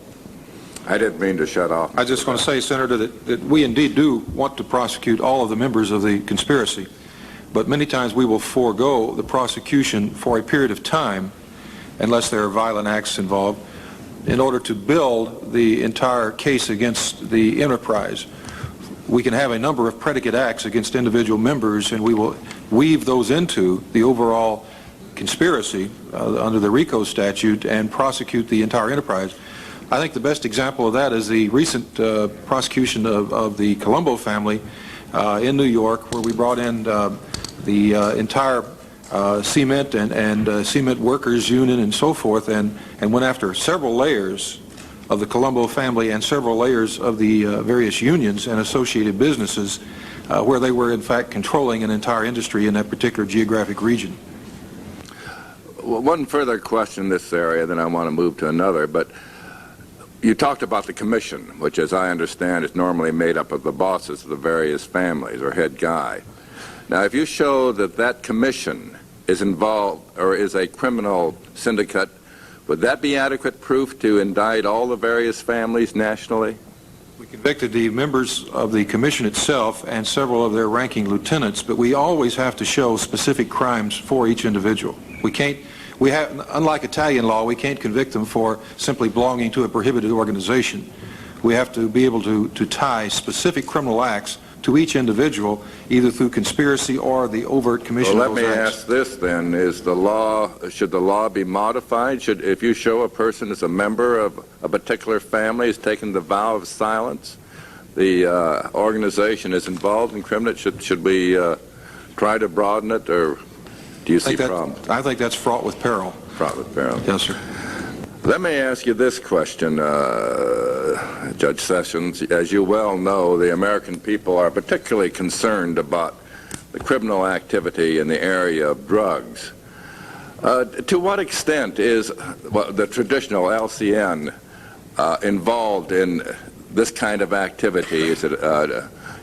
I didn't mean to shut off. I just want to say, Senator, that we indeed do want to prosecute all of the members of the conspiracy, but many times we will forego the prosecution for a period of time, unless there are violent acts involved, in order to build the entire case against the enterprise. We can have a number of predicate acts against individual members, and we will weave those into the overall conspiracy under the RICO statute and prosecute the entire enterprise. I think the best example of that is the recent prosecution of the Colombo family in New York, where we brought in the entire cement and cement workers union and so forth, and went after several layers of the Colombo family and several layers of the various unions and associated businesses where they were in fact controlling an entire industry in that particular geographic region. Well, one further question in this area, then I want to move to another, but you talked about the commission, which, as I understand, is normally made up of the bosses of the various families or head guy. Now, if you show that that commission is involved or is a criminal syndicate, would that be adequate proof to indict all the various families nationally? We convicted the members of the commission itself and several of their ranking lieutenants, but we always have to show specific crimes for each individual. Unlike Italian law, we can't convict them for simply belonging to a prohibited organization. We have to be able to tie specific criminal acts to each individual, either through conspiracy or the overt commission Well, of let those me acts. ask this then, should the law be modified? If you show a person is a member of a particular family, has taken the vow of silence, the organization is involved in criminal, should we try to broaden it, or do you see problems? I think that's fraught with peril. Fraught with peril. Yes, sir. Let me ask you this question, Judge Sessions. As you well know, the American people are particularly concerned about the criminal activity in the area of drugs. To what extent is the traditional LCN involved in this kind of activity? Is it,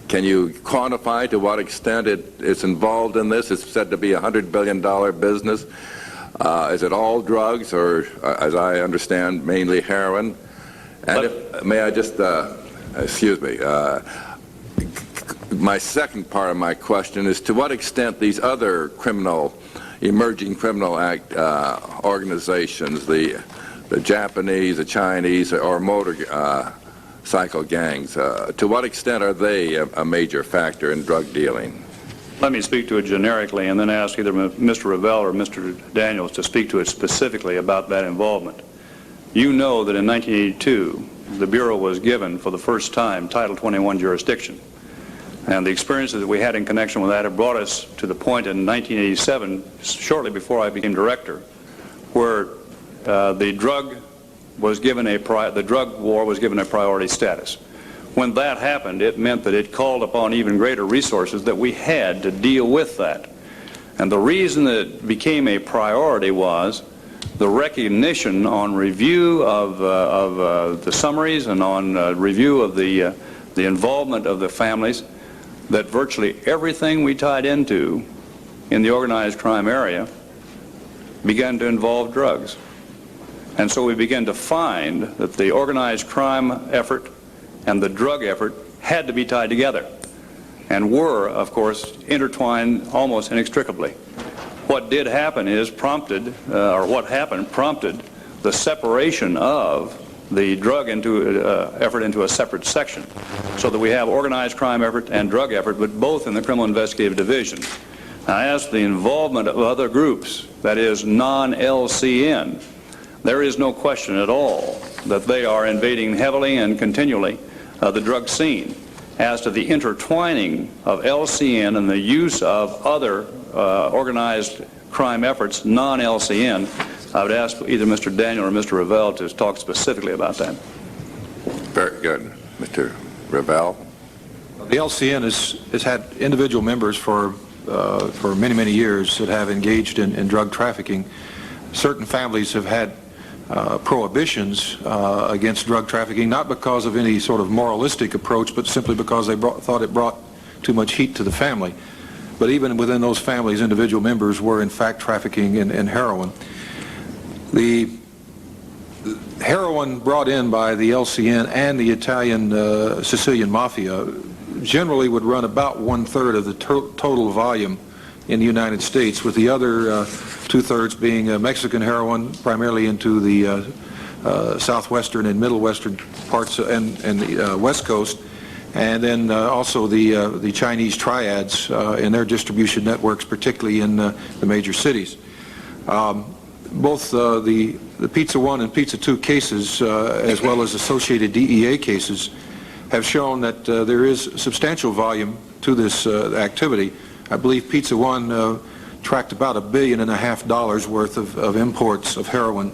can you quantify to what extent it's involved in this? It's said to be a $100 billion business. Is it all drugs, or, as I understand, mainly heroin? And may I just, excuse me, my second part of my question is to what extent these other emerging criminal organizations, the Japanese, the Chinese, or motorcycle gangs, to what extent are they a major factor in drug dealing? Let me speak to it generically and then ask either Mr. Ravel or Mr. Daniels to speak to it specifically about that involvement. You know that in 1982, the Bureau was given for the first time Title 21 jurisdiction. And the experiences that we had in connection with that have brought us to the point in 1987, shortly before I became director, where the drug war was given a priority status. When that happened, it meant that it called upon even greater resources that we had to deal with that. And the reason that it became a priority was the recognition on review of the summaries and on review of the involvement of the families that virtually everything we tied into in the organized crime area began to involve drugs. And so we began to find that the organized crime effort and the drug effort had to be tied together and were, of course, intertwined almost inextricably. What did happen is prompted the separation of the drug effort into a separate section, so that we have organized crime effort and drug effort, but both in the Criminal Investigative Division. Now, as to the involvement of other groups, that is non-LCN, there is no question at all that they are invading heavily and continually the drug scene as to the intertwining of LCN and the use of other organized crime efforts, non-LCN, I would ask either Mr. Daniel or Mr. Revelle to talk specifically about that. Very good. Mr. Revelle? The LCN has had individual members for many, many years that have engaged in drug trafficking. Certain families have had prohibitions against drug trafficking, not because of any sort of moralistic approach, but simply because they thought it brought too much heat to the family. But even within those families, individual members were in fact trafficking in heroin. The heroin brought in by the LCN and the Italian Sicilian Mafia generally would run about 1/3 of the total volume in the United States, with the other 2/3 being Mexican heroin, primarily into the southwestern and middle western parts and the west coast, and then also the Chinese triads in their distribution networks, particularly in the major cities. Both the Pizza 1 and Pizza 2 cases, as well as associated DEA cases, have shown that there is substantial volume to this activity. I believe Pizza 1 tracked about $1.5 billion worth of imports of heroin,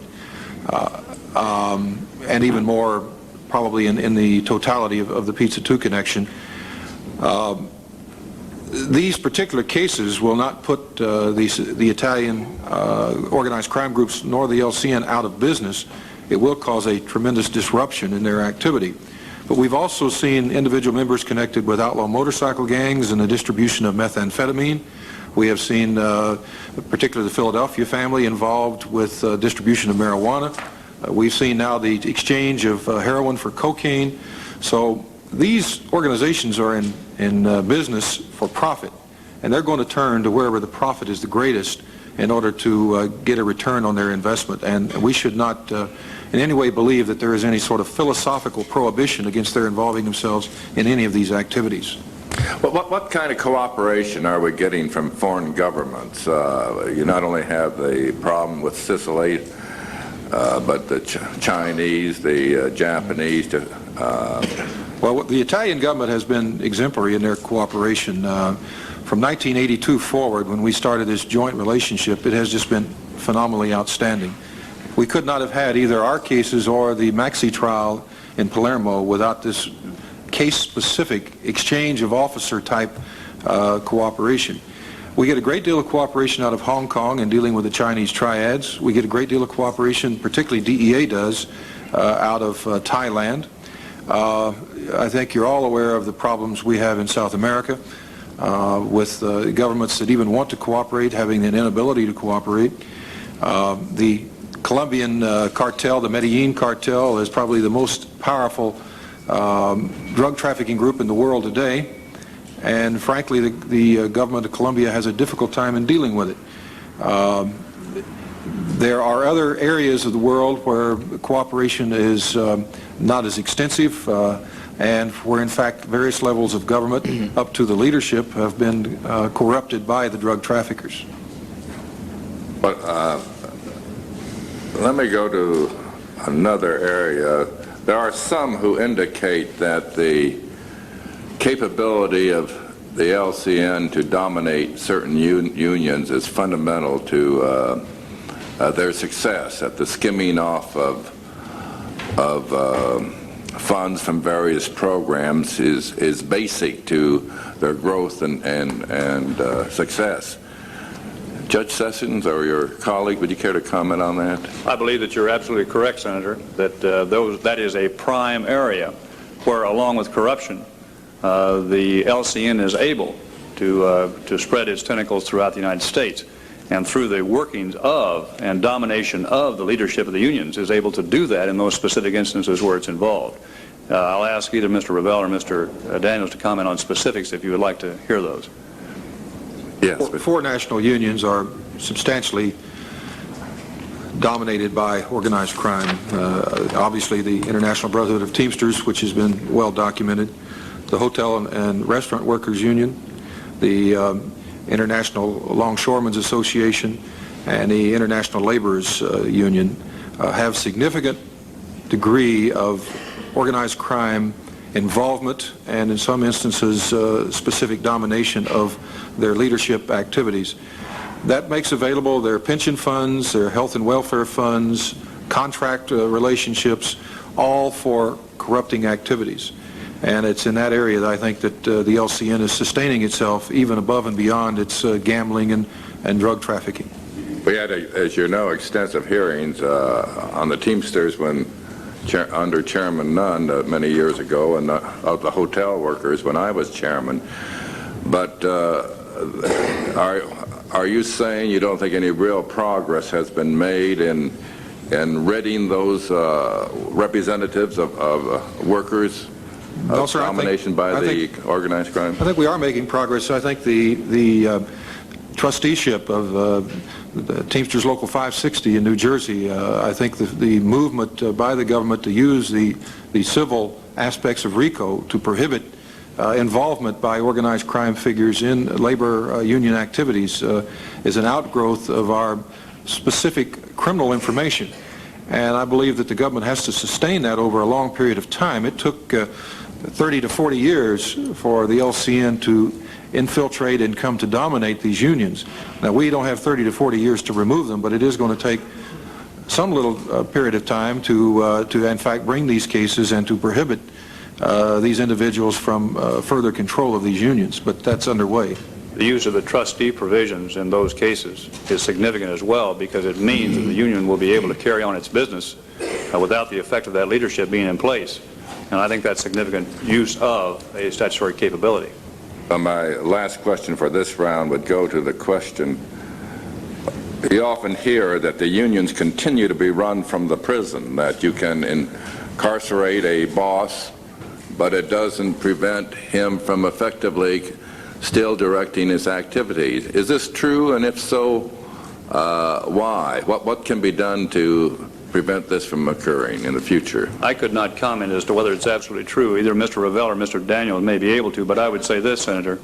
and even more probably in the totality of the Pizza 2 connection. These particular cases will not put the Italian organized crime groups nor the LCN out of business. It will cause a tremendous disruption in their activity. But we've also seen individual members connected with outlaw motorcycle gangs and the distribution of methamphetamine. We have seen particularly the Philadelphia family involved with distribution of marijuana. We've seen now the exchange of heroin for cocaine. So these organizations are in business for profit, and they're going to turn to wherever the profit is the greatest in order to get a return on their investment. And we should not in any way believe that there is any sort of philosophical prohibition against their involving themselves in any of these activities. Well, what kind of cooperation are we getting from foreign governments? You not only have the problem with Sicily, but the Chinese, the Japanese. Well, the Italian government has been exemplary in their cooperation. From 1982 forward, when we started this joint relationship, it has just been phenomenally outstanding. We could not have had either our cases or the Maxi trial in Palermo without this case-specific exchange of officer-type cooperation. We get a great deal of cooperation out of Hong Kong in dealing with the Chinese triads. We get a great deal of cooperation, particularly DEA does, out of Thailand. I think you're all aware of the problems we have in South America with governments that even want to cooperate having an inability to cooperate. The Colombian cartel, the Medellin cartel, is probably the most powerful drug trafficking group in the world today, and frankly the government of Colombia has a difficult time in dealing with it. There are other areas of the world where cooperation is not as extensive, and where in fact various levels of government up to the leadership have been corrupted by the drug traffickers. But let me go to another area. There are some who indicate that the capability of the LCN to dominate certain unions is fundamental to their success, that the skimming off of funds from various programs is basic to their growth and success. Judge Sessions or your colleague, would you care to comment on that? I believe that you're absolutely correct, Senator, that that is a prime area where, along with corruption, the LCN is able to spread its tentacles throughout the United States, and through the workings of and domination of the leadership of the unions is able to do that in those specific instances where it's involved. I'll ask either Mr. Revelle or Mr. Daniels to comment on specifics if you would like to hear those. Yes. Four national unions are substantially dominated by organized crime. Obviously the International Brotherhood of Teamsters, which has been well documented, the Hotel and Restaurant Workers Union, the International Longshoremen's Association, and the International Laborers Union have significant degree of organized crime involvement and in some instances specific domination of their leadership activities. That makes available their pension funds, their health and welfare funds, contract relationships, all for corrupting activities. And it's in that area that I think that the LCN is sustaining itself even above and beyond its gambling and drug trafficking. We had, as you know, extensive hearings on the Teamsters when under Chairman Nunn many years ago, and of the hotel workers when I was chairman. But are you saying you don't think any real progress has been made in ridding those representatives of workers of domination by the organized crime? I think we are making progress. I think the trusteeship of the Teamsters Local 560 in New Jersey, I think the movement by the government to use the civil aspects of RICO to prohibit involvement by organized crime figures in labor union activities is an outgrowth of our specific criminal information. And I believe that the government has to sustain that over a long period of time. It took 30 to 40 years for the LCN to infiltrate and come to dominate these unions. Now, we don't have 30 to 40 years to remove them, but it is going to take some little period of time to in fact bring these cases and to prohibit these individuals from further control of these unions, but that's underway. The use of the trustee provisions in those cases is significant as well, because it means that the union will be able to carry on its business without the effect of that leadership being in place. And I think that's significant use of a statutory capability. My last question for this round would go to the question, you often hear that the unions continue to be run from the prison, that you can incarcerate a boss, but it doesn't prevent him from effectively still directing his activities. Is this true, and if so, why? What can be done to prevent this from occurring in the future? I could not comment as to whether it's absolutely true. Either Mr. Revelle or Mr. Daniels may be able to, but I would say this, Senator.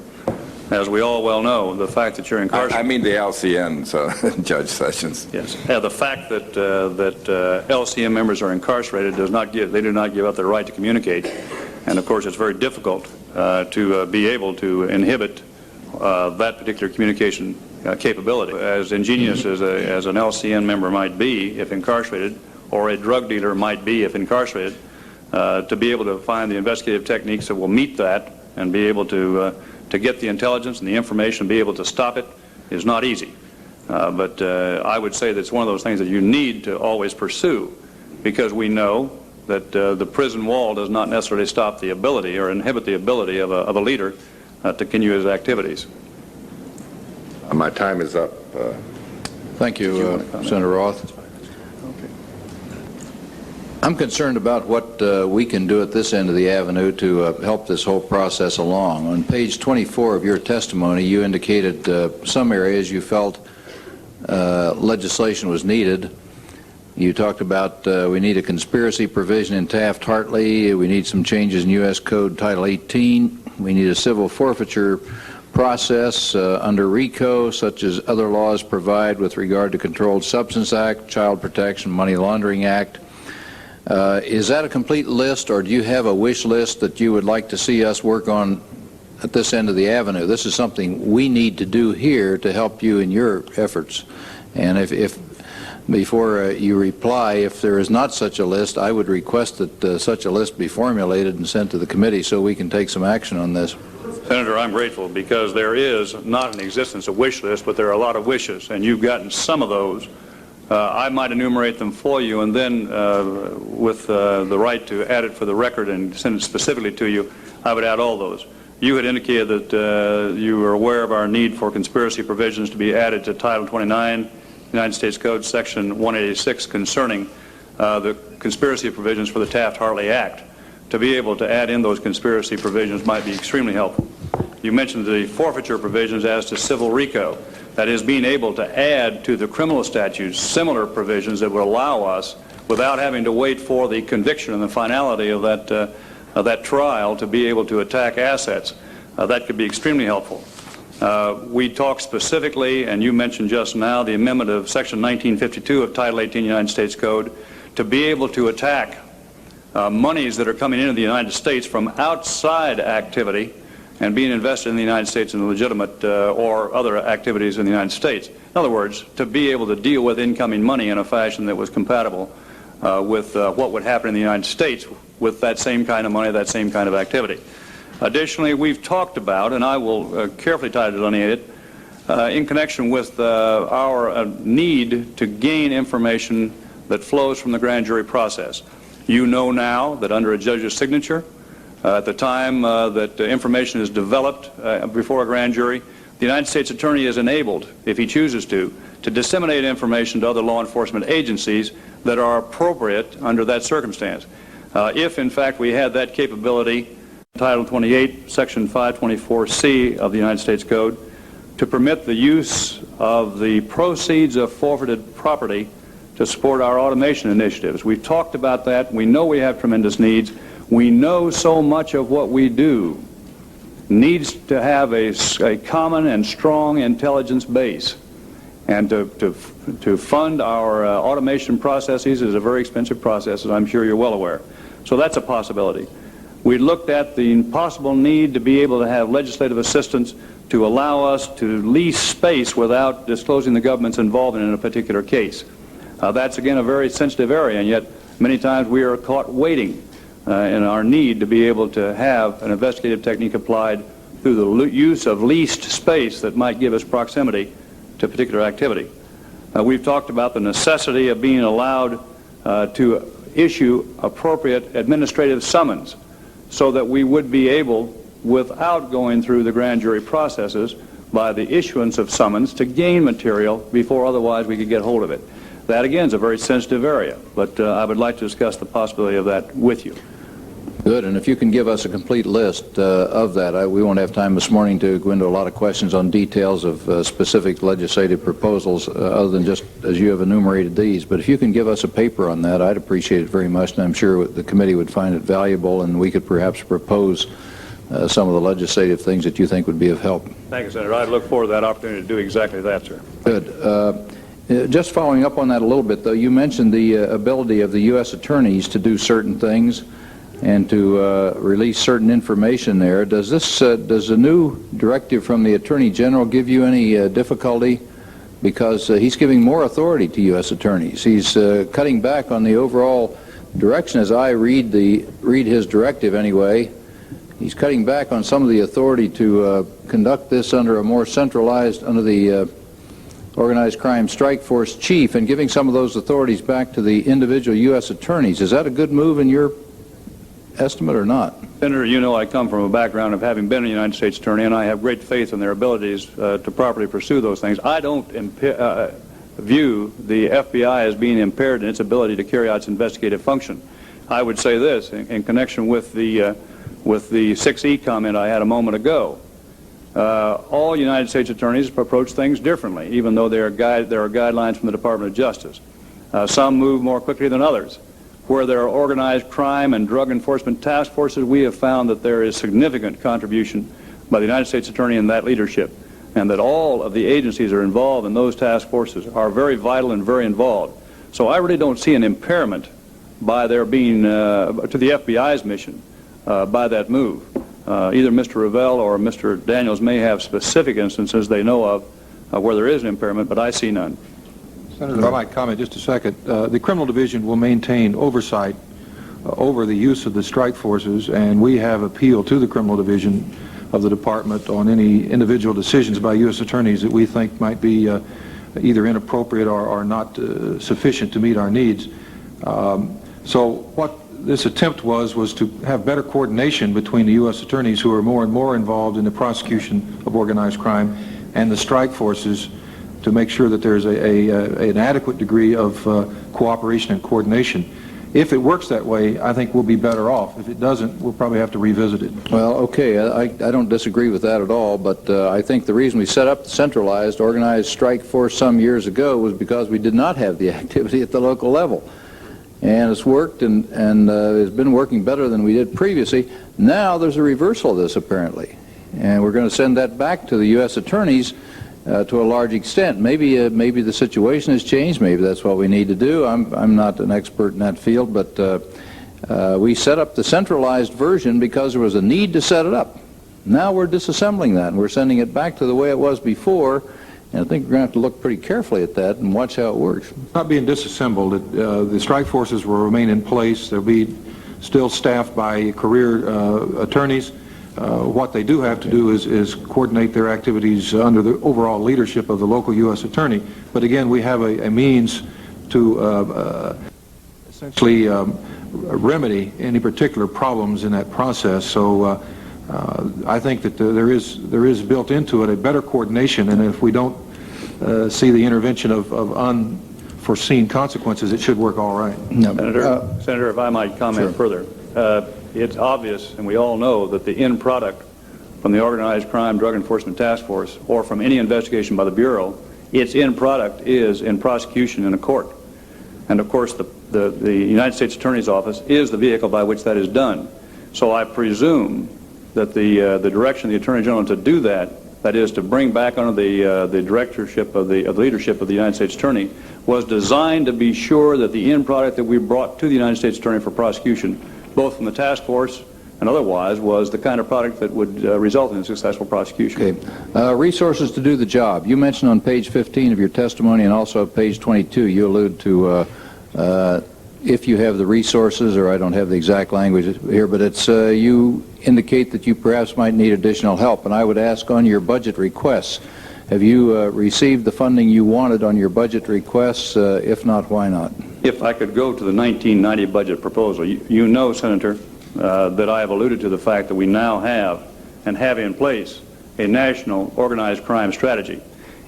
As we all well know, the fact that you're incarcerated... I mean the LCN, Judge Sessions. Yes. The fact that LCN members are incarcerated they do not give up their right to communicate. And of course, it's very difficult to be able to inhibit that particular communication capability. As ingenious as an LCN member might be if incarcerated, or a drug dealer might be if incarcerated, to be able to find the investigative techniques that will meet that and be able to get the intelligence and the information, be able to stop it, is not easy. But I would say that it's one of those things that you need to always pursue, because we know that the prison wall does not necessarily stop the ability or inhibit the ability of a leader to continue his activities. My time is up. Thank you, Senator Roth. I'm concerned about what we can do at this end of the avenue to help this whole process along. On page 24 of your testimony, you indicated some areas you felt legislation was needed. You talked about we need a conspiracy provision in Taft-Hartley, we need some changes in U.S. Code Title 18, we need a civil forfeiture process under RICO, such as other laws provide with regard to Controlled Substance Act, Child Protection, Money Laundering Act. Is that a complete list, or do you have a wish list that you would like to see us work on at this end of the avenue? This is something we need to do here to help you in your efforts. And if before you reply, if there is not such a list, I would request that such a list be formulated and sent to the committee so we can take some action on this. Senator, I'm grateful, because there is not in existence a wish list, but there are a lot of wishes, and you've gotten some of those. I might enumerate them for you, and then with the right to add it for the record and send it specifically to you, I would add all those. You had indicated that you were aware of our need for conspiracy provisions to be added to Title 29, United States Code, Section 186, concerning the conspiracy provisions for the Taft-Hartley Act. To be able to add in those conspiracy provisions might be extremely helpful. You mentioned the forfeiture provisions as to civil RICO. That is, being able to add to the criminal statutes similar provisions that would allow us, without having to wait for the conviction and the finality of that trial, to be able to attack assets. That could be extremely helpful. We talked specifically, and you mentioned just now, the amendment of Section 1952 of Title 18 United States Code to be able to attack monies that are coming into the United States from outside activity and being invested in the United States in legitimate or other activities in the United States. In other words, to be able to deal with incoming money in a fashion that was compatible with what would happen in the United States with that same kind of money, that same kind of activity. Additionally, we've talked about, and I will carefully try to delineate it, in connection with our need to gain information that flows from the grand jury process. You know now that under a judge's signature, at the time that information is developed before a grand jury, the United States Attorney is enabled, if he chooses to disseminate information to other law enforcement agencies that are appropriate under that circumstance. If, in fact, we had that capability, Title 28, Section 524C of the United States Code, to permit the use of the proceeds of forfeited property to support our automation initiatives. We've talked about that. We know we have tremendous needs. We know so much of what we do needs to have a common and strong intelligence base. And to fund our automation processes is a very expensive process, as I'm sure you're well aware. So that's a possibility. We looked at the possible need to be able to have legislative assistance to allow us to lease space without disclosing the government's involvement in a particular case. That's, again, a very sensitive area, and yet many times we are caught waiting in our need to be able to have an investigative technique applied through the use of leased space that might give us proximity to particular activity. We've talked about the necessity of being allowed to issue appropriate administrative summons so that we would be able, without going through the grand jury processes, by the issuance of summons, to gain material before otherwise we could get hold of it. That, again, is a very sensitive area, but I would like to discuss the possibility of that with you. Good, and if you can give us a complete list of that. We won't have time this morning to go into a lot of questions on details of specific legislative proposals other than just as you have enumerated these. But if you can give us a paper on that, I'd appreciate it very much, and I'm sure the committee would find it valuable, and we could perhaps propose some of the legislative things that you think would be of help. Thank you, Senator. I look forward to that opportunity to do exactly that, sir. Good. Just following up on that a little bit, though, you mentioned the ability of the U.S. attorneys to do certain things and to release certain information there. Does the new directive from the Attorney General give you any difficulty? Because he's giving more authority to U.S. attorneys. He's cutting back on the overall direction, as I read his directive anyway. He's cutting back on some of the authority to conduct this under a more centralized, under the Organized Crime Strike Force chief, and giving some of those authorities back to the individual U.S. attorneys. Is that a good move in your estimate or not? Senator, you know I come from a background of having been a United States attorney, and I have great faith in their abilities to properly pursue those things. I don't view the FBI as being impaired in its ability to carry out its investigative function. I would say this in connection with the 6E comment I had a moment ago. All United States attorneys approach things differently, even though there are guidelines from the Department of Justice. Some move more quickly than others. Where there are organized crime and drug enforcement task forces, we have found that there is significant contribution by the United States Attorney in that leadership, and that all of the agencies that are involved in those task forces are very vital and very involved. So I really don't see an impairment by there being, to the FBI's mission, by that move. Either Mr. Revelle or Mr. Daniels may have specific instances they know of where there is an impairment, but I see none. Senator, if I might comment just a second. The Criminal Division will maintain oversight over the use of the strike forces, and we have appealed to the Criminal Division of the Department on any individual decisions by U.S. attorneys that we think might be either inappropriate or not sufficient to meet our needs. So what this attempt was to have better coordination between the U.S. attorneys who are more and more involved in the prosecution of organized crime and the strike forces, to make sure that there's an adequate degree of cooperation and coordination. If it works that way, I think we'll be better off. If it doesn't, we'll probably have to revisit it. Well, okay, I don't disagree with that at all, but I think the reason we set up the centralized organized strike force some years ago was because we did not have the activity at the local level. And it's worked, and it's been working better than we did previously. Now there's a reversal of this, apparently. And we're going to send that back to the U.S. attorneys to a large extent. Maybe the situation has changed. Maybe that's what we need to do. I'm not an expert in that field, but We set up the centralized version because there was a need to set it up. Now we're disassembling that, and we're sending it back to the way it was before, and I think we're going to have to look pretty carefully at that and watch how it works. Not being disassembled. The strike forces will remain in place. They'll be still staffed by career attorneys. What they do have to do is coordinate their activities under the overall leadership of the local U.S. attorney. But again, we have a means to essentially remedy any particular problems in that process. So I think that there is built into it a better coordination, and if we don't see the intervention of unforeseen consequences, it should work all right. No. Senator, if I might comment further, it's obvious, and we all know, that the end product from the Organized Crime Drug Enforcement Task Force or from any investigation by the Bureau, its end product is in prosecution in a court. And of course, the United States Attorney's Office is the vehicle by which that is done. So I presume that the direction of the Attorney General to do that, that is to bring back under the directorship of the leadership of the United States Attorney, was designed to be sure that the end product that we brought to the United States Attorney for prosecution, both from the task force and otherwise, was the kind of product that would result in a successful prosecution. Okay. Resources to do the job. You mentioned on page 15 of your testimony and also page 22, you allude to if you have the resources, or I don't have the exact language here, but it's you indicate that you perhaps might need additional help. And I would ask on your budget requests, have you received the funding you wanted on your budget requests? If not, why not? If I could go to the 1990 budget proposal, you know, Senator, that I have alluded to the fact that we now have and have in place a national organized crime strategy.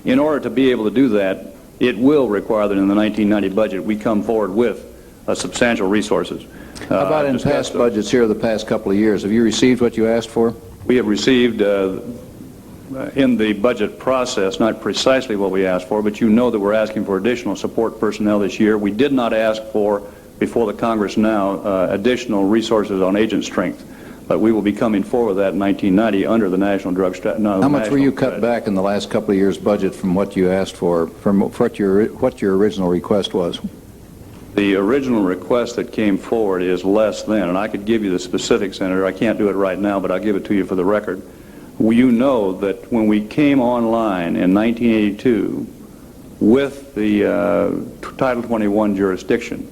In order to be able to do that, it will require that in the 1990 budget we come forward with substantial resources. How about in past budgets here the past couple of years? Have you received what you asked for? We have received in the budget process not precisely what we asked for, but you know that we're asking for additional support personnel this year. We did not ask for, before the Congress now, additional resources on agent strength, but we will be coming forward with that in 1990 under the National Drug Strategy. How much were you cut back in the last couple of years' budget from what you asked for, from what your original request was? The original request that came forward is less than, and I could give you the specifics, Senator. I can't do it right now, but I'll give it to you for the record. You know that when we came online in 1982 with the Title 21 jurisdiction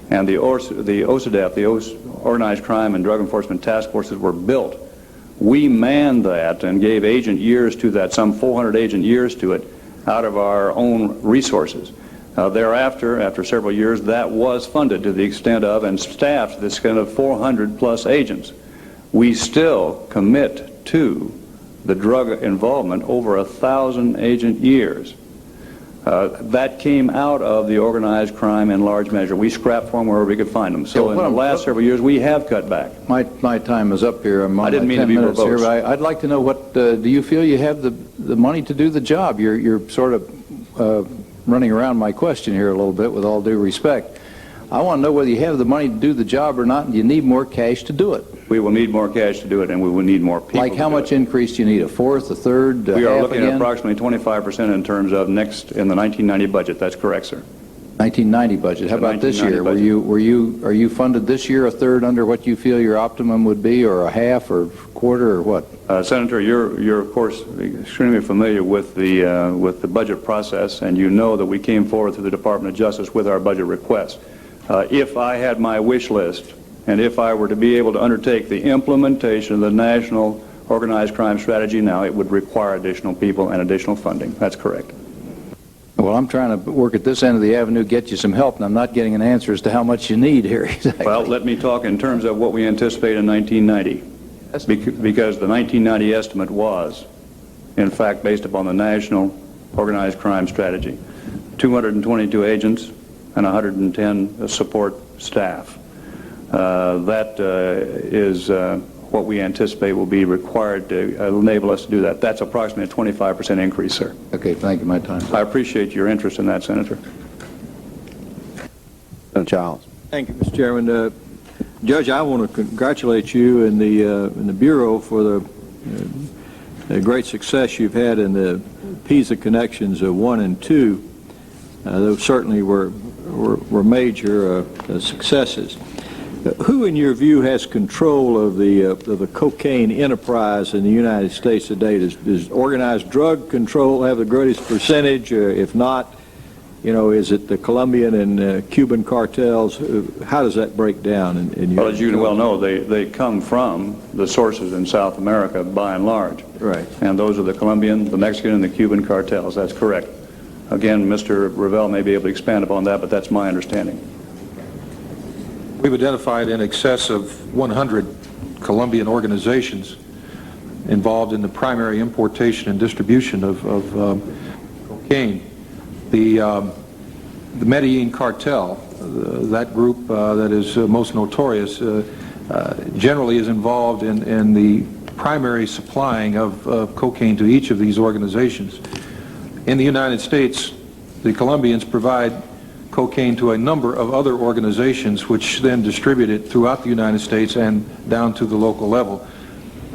and the OCDEF, the Organized Crime and Drug Enforcement Task Forces, were built, we manned that and gave agent years to that, some 400 agent years to it, out of our own resources. Thereafter, after several years, that was funded to the extent of and staffed to the extent of 400 plus agents. We still commit to the drug involvement over 1,000 agent years. That came out of the organized crime in large measure. We scrapped for them wherever we could find them. So in the last several years, we have cut back. My time is up here. I didn't mean to be verbose. Here, but I'd like to know what, do you feel you have the money to do the job? You're sort of running around my question here a little bit, with all due respect. I want to know whether you have the money to do the job or not, and you need more cash to do it. We will need more cash to do it, and we will need more people. Like how much increase do you need? A fourth, a third, we are half looking again? at approximately 25% in terms of next in the 1990 budget. That's correct, sir. 1990 budget. How about this year? Are you funded this year a third under what you feel your optimum would be, or a half, or quarter, or what? Senator, you're of course extremely familiar with the budget process, and you know that we came forward through the Department of Justice with our budget request. If I had my wish list, and if I were to be able to undertake the implementation of the National Organized Crime Strategy now, it would require additional people and additional funding. That's correct. Well, I'm trying to work at this end of the avenue, get you some help, and I'm not getting an answer as to how much you need here exactly. Well, let me talk in terms of what we anticipate in 1990, because the 1990 estimate was, in fact, based upon the National Organized Crime Strategy. 222 agents and 110 support staff. That is what we anticipate will be required to enable us to do that. That's approximately a 25% increase, sir. Okay, thank you. My time. I appreciate your interest in that, Senator. Senator Childs. Thank you, Mr. Chairman. Judge, I want to congratulate you and the Bureau for the great success you've had in the PISA connections 1 and 2. Those certainly were major successes. Who, in your view, has control of the cocaine enterprise in the United States today? Does organized drug control have the greatest percentage? If not, is it the Colombian and Cuban cartels? How does that break down in your? Well, as you well know, they come from the sources in South America by and large. Right. And those are the Colombian, the Mexican, and the Cuban cartels. That's correct. Again, Mr. Ravel may be able to expand upon that, but that's my understanding. We've identified in excess of 100 Colombian organizations involved in the primary importation and distribution of cocaine. The Medellin cartel, that group that is most notorious, generally is involved in the primary supplying of cocaine to each of these organizations. In the United States, the Colombians provide cocaine to a number of other organizations which then distribute it throughout the United States and down to the local level.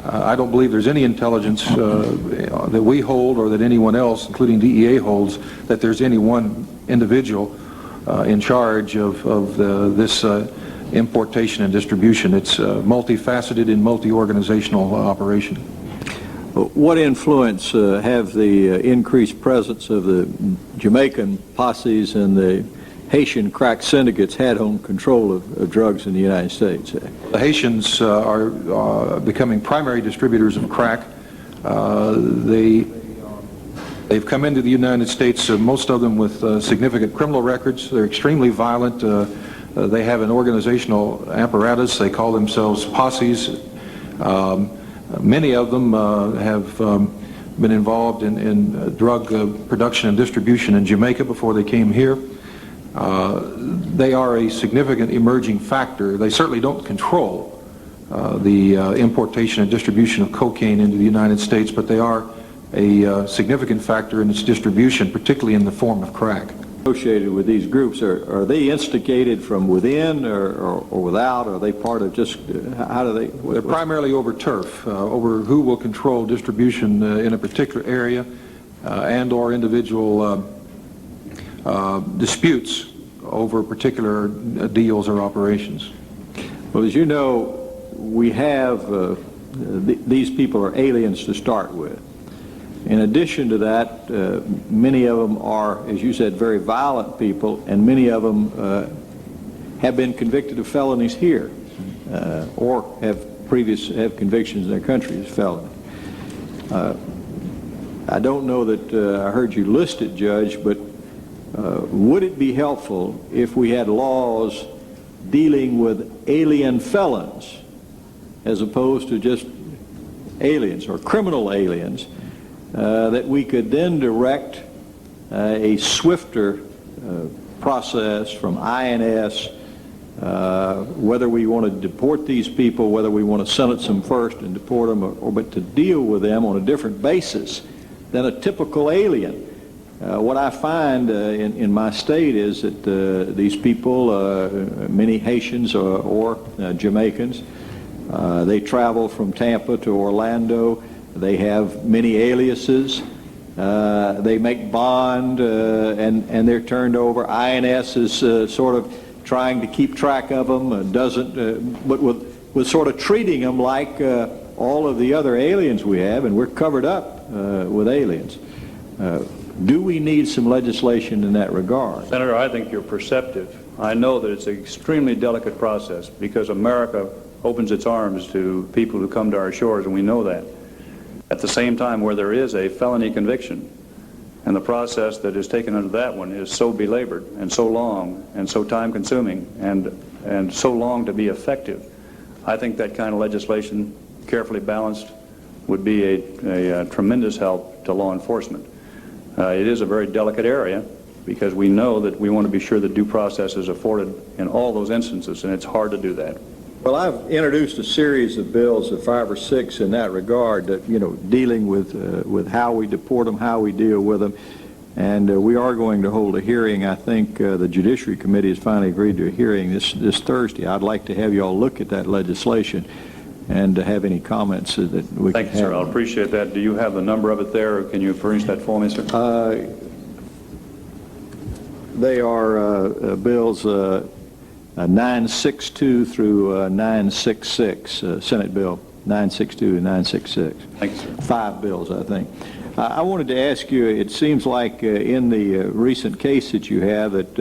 I don't believe there's any intelligence that we hold or that anyone else, including DEA, holds that there's any one individual in charge of this importation and distribution. It's multifaceted and multi-organizational operation. What influence have the increased presence of the Jamaican posses and the Haitian crack syndicates had on control of drugs in the United States? The Haitians are becoming primary distributors of crack. They've come into the United States, most of them with significant criminal records. They're extremely violent. They have an organizational apparatus. They call themselves posses. Many of them have been involved in drug production and distribution in Jamaica before they came here. They are a significant emerging factor. They certainly don't control the importation and distribution of cocaine into the United States, but they are a significant factor in its distribution, particularly in the form of crack. Associated with these groups, are they instigated from within or without? Are they part of just, how do they? They're primarily over turf, over who will control distribution in a particular area and or individual disputes over particular deals or operations. Well, as you know, we have, these people are aliens to start with. In addition to that, many of them are, as you said, very violent people, and many of them have been convicted of felonies here or have convictions in their country as felonies. I don't know that I heard you list it, Judge, but would it be helpful if we had laws dealing with alien felons as opposed to just aliens or criminal aliens, that we could then direct a swifter process from INS, whether we want to deport these people, whether we want to sentence them first and deport them, but to deal with them on a different basis than a typical alien. What I find in my state is that these people, many Haitians or Jamaicans, they travel from Tampa to Orlando. They have many aliases. They make bond and they're turned over. INS is sort of trying to keep track of them, but with sort of treating them like all of the other aliens we have, and we're covered up with aliens. Do we need some legislation in that regard? Senator, I think you're perceptive. I know that it's an extremely delicate process because America opens its arms to people who come to our shores, and we know that. At the same time, where there is a felony conviction, and the process that is taken under that one is so belabored and so long and so time-consuming and so long to be effective, I think that kind of legislation, carefully balanced, would be a tremendous help to law enforcement. It is a very delicate area because we know that we want to be sure that due process is afforded in all those instances, and it's hard to do that. Well, I've introduced a series of bills, 5 or 6 in that regard, that, dealing with how we deport them, how we deal with them, and we are going to hold a hearing. I think the Judiciary Committee has finally agreed to a hearing this Thursday. I'd like to have you all look at that legislation and have any comments that we can have. Thank you, sir. I'll appreciate that. Do you have the number of it there, or can you furnish that for me, sir? They are bills 962 through 966, Senate Bill 962 and 966. Thank you, sir. 5 bills, I think. I wanted to ask you, it seems like in the recent case that you have that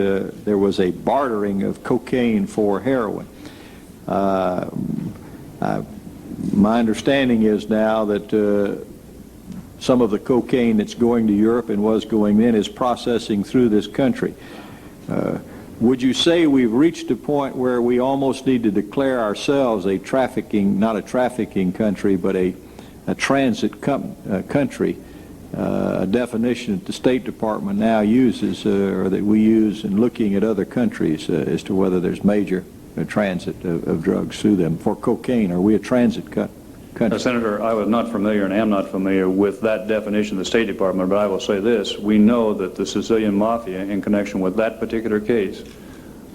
there was a bartering of cocaine for heroin. My understanding is now that some of the cocaine that's going to Europe and was going in is processing through this country. Would you say we've reached a point where we almost need to declare ourselves a trafficking, not a trafficking country, but a transit country, a definition that the State Department now uses, or that we use in looking at other countries as to whether there's major transit of drugs through them? For cocaine, are we a transit country? Senator, I was not familiar and am not familiar with that definition of the State Department, but I will say this. We know that the Sicilian Mafia, in connection with that particular case,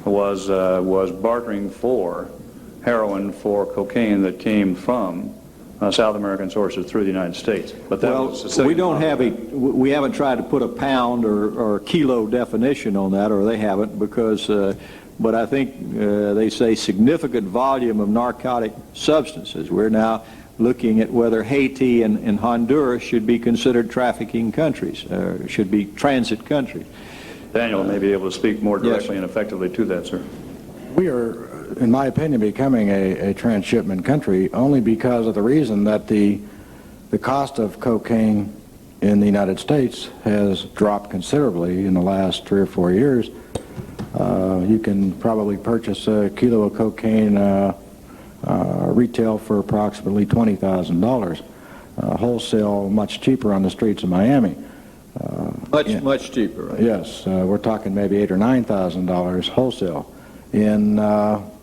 was bartering for heroin for cocaine that came from South American sources through the United States. But that was Sicilian we don't Mafia. we haven't tried to put a pound or kilo definition on that, or they haven't, because but I think they say significant volume of narcotic substances. We're now looking at whether Haiti and Honduras should be considered trafficking countries, should be transit countries. Daniel may be able to speak more directly and effectively to that, sir. We are, in my opinion, becoming a transshipment country only because of the reason that the cost of cocaine in the United States has dropped considerably in the last 3 or 4 years. You can probably purchase a kilo of cocaine retail for approximately $20,000. Wholesale much cheaper on the streets of Miami. Much cheaper, right? Yes, we're talking maybe $8,000 or $9,000 wholesale. In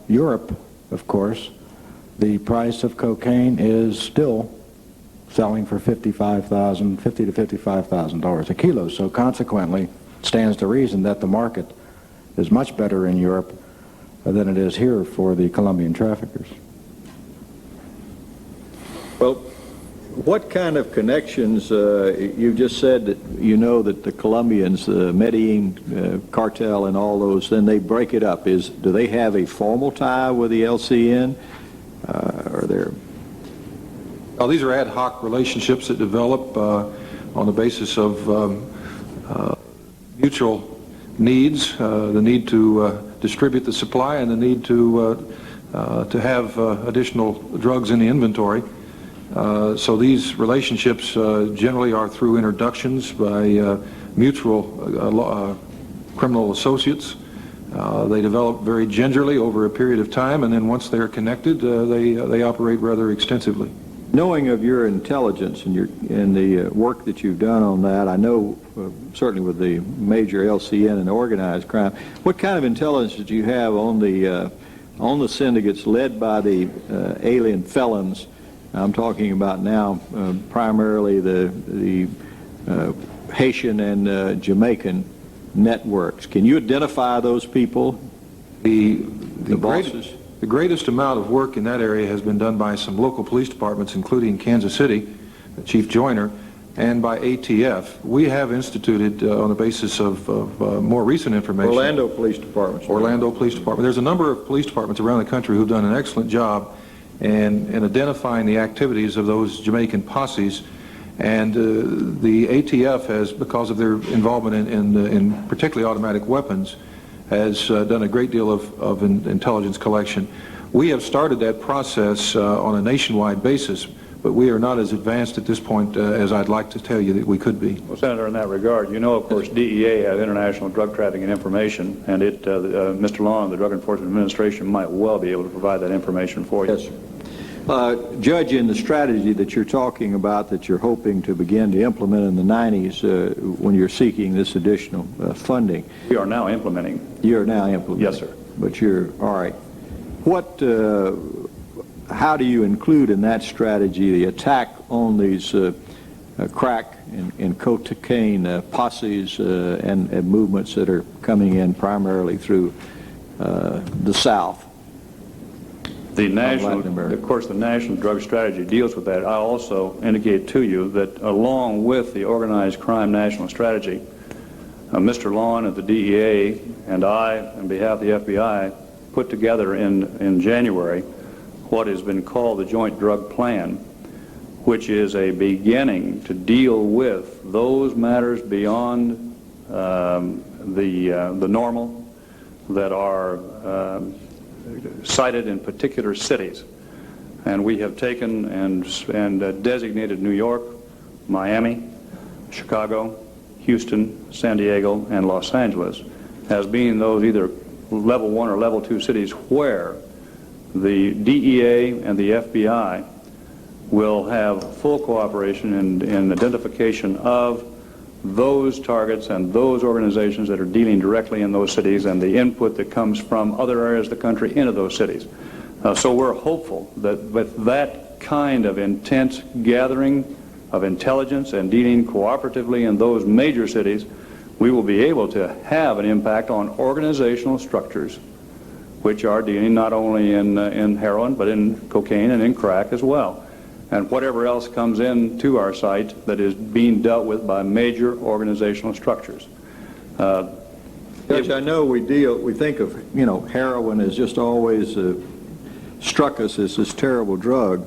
Europe, of course, the price of cocaine is still selling for $50,000 to $55,000 a kilo. So consequently, it stands to reason that the market is much better in Europe than it is here for the Colombian traffickers. Well, what kind of connections, you just said that you know that the Colombians, the Medellin cartel and all those, then they break it up. Do they have a formal tie with the LCN? Are there... Well, these are ad hoc relationships that develop on the basis of mutual needs, the need to distribute the supply and the need to have additional drugs in the inventory. So these relationships generally are through introductions by mutual criminal associates. They develop very gingerly over a period of time, and then once they're connected, they operate rather extensively. Knowing of your intelligence and the work that you've done on that, I know certainly with the major LCN and organized crime, what kind of intelligence did you have on the syndicates led by the alien felons? I'm talking about now primarily the Haitian and Jamaican networks. Can you identify those people, the bosses? The greatest amount of work in that area has been done by some local police departments, including Kansas City, Chief Joyner, and by ATF. We have instituted, on the basis of more recent information... Orlando Police Department. Orlando Police Department. There's a number of police departments around the country who've done an excellent job in identifying the activities of those Jamaican posses. And the ATF has, because of their involvement in particularly automatic weapons, has done a great deal of intelligence collection. We have started that process on a nationwide basis, but we are not as advanced at this point as I'd like to tell you that we could be. Well, Senator, in that regard, you know, of course, DEA has international drug trafficking information, and Mr. Long, the Drug Enforcement Administration, might well be able to provide that information for you. Yes, sir. Judge, in the strategy that you're talking about that you're hoping to begin to implement in the 90s when you're seeking this additional funding. We are now implementing. You're now implementing. Yes, sir. But you're, all right. How do you include in that strategy the attack on these crack and cocaine posses and movements that are coming in primarily through the South? The national, of course, the national drug strategy deals with that. I also indicate to you that along with the organized crime national strategy, Mr. Lawn at the DEA and I, on behalf of the FBI, put together in January what has been called the Joint Drug Plan, which is a beginning to deal with those matters beyond the normal that are cited in particular cities. And we have taken and designated New York, Miami, Chicago, Houston, San Diego, and Los Angeles as being those either level 1 or level 2 cities where the DEA and the FBI will have full cooperation in identification of those targets and those organizations that are dealing directly in those cities and the input that comes from other areas of the country into those cities. So we're hopeful that with that kind of intense gathering of intelligence and dealing cooperatively in those major cities, we will be able to have an impact on organizational structures which are dealing not only in heroin but in cocaine and in crack as well, and whatever else comes into our site that is being dealt with by major organizational structures. Judge, I know we think of, heroin as just always struck us as this terrible drug,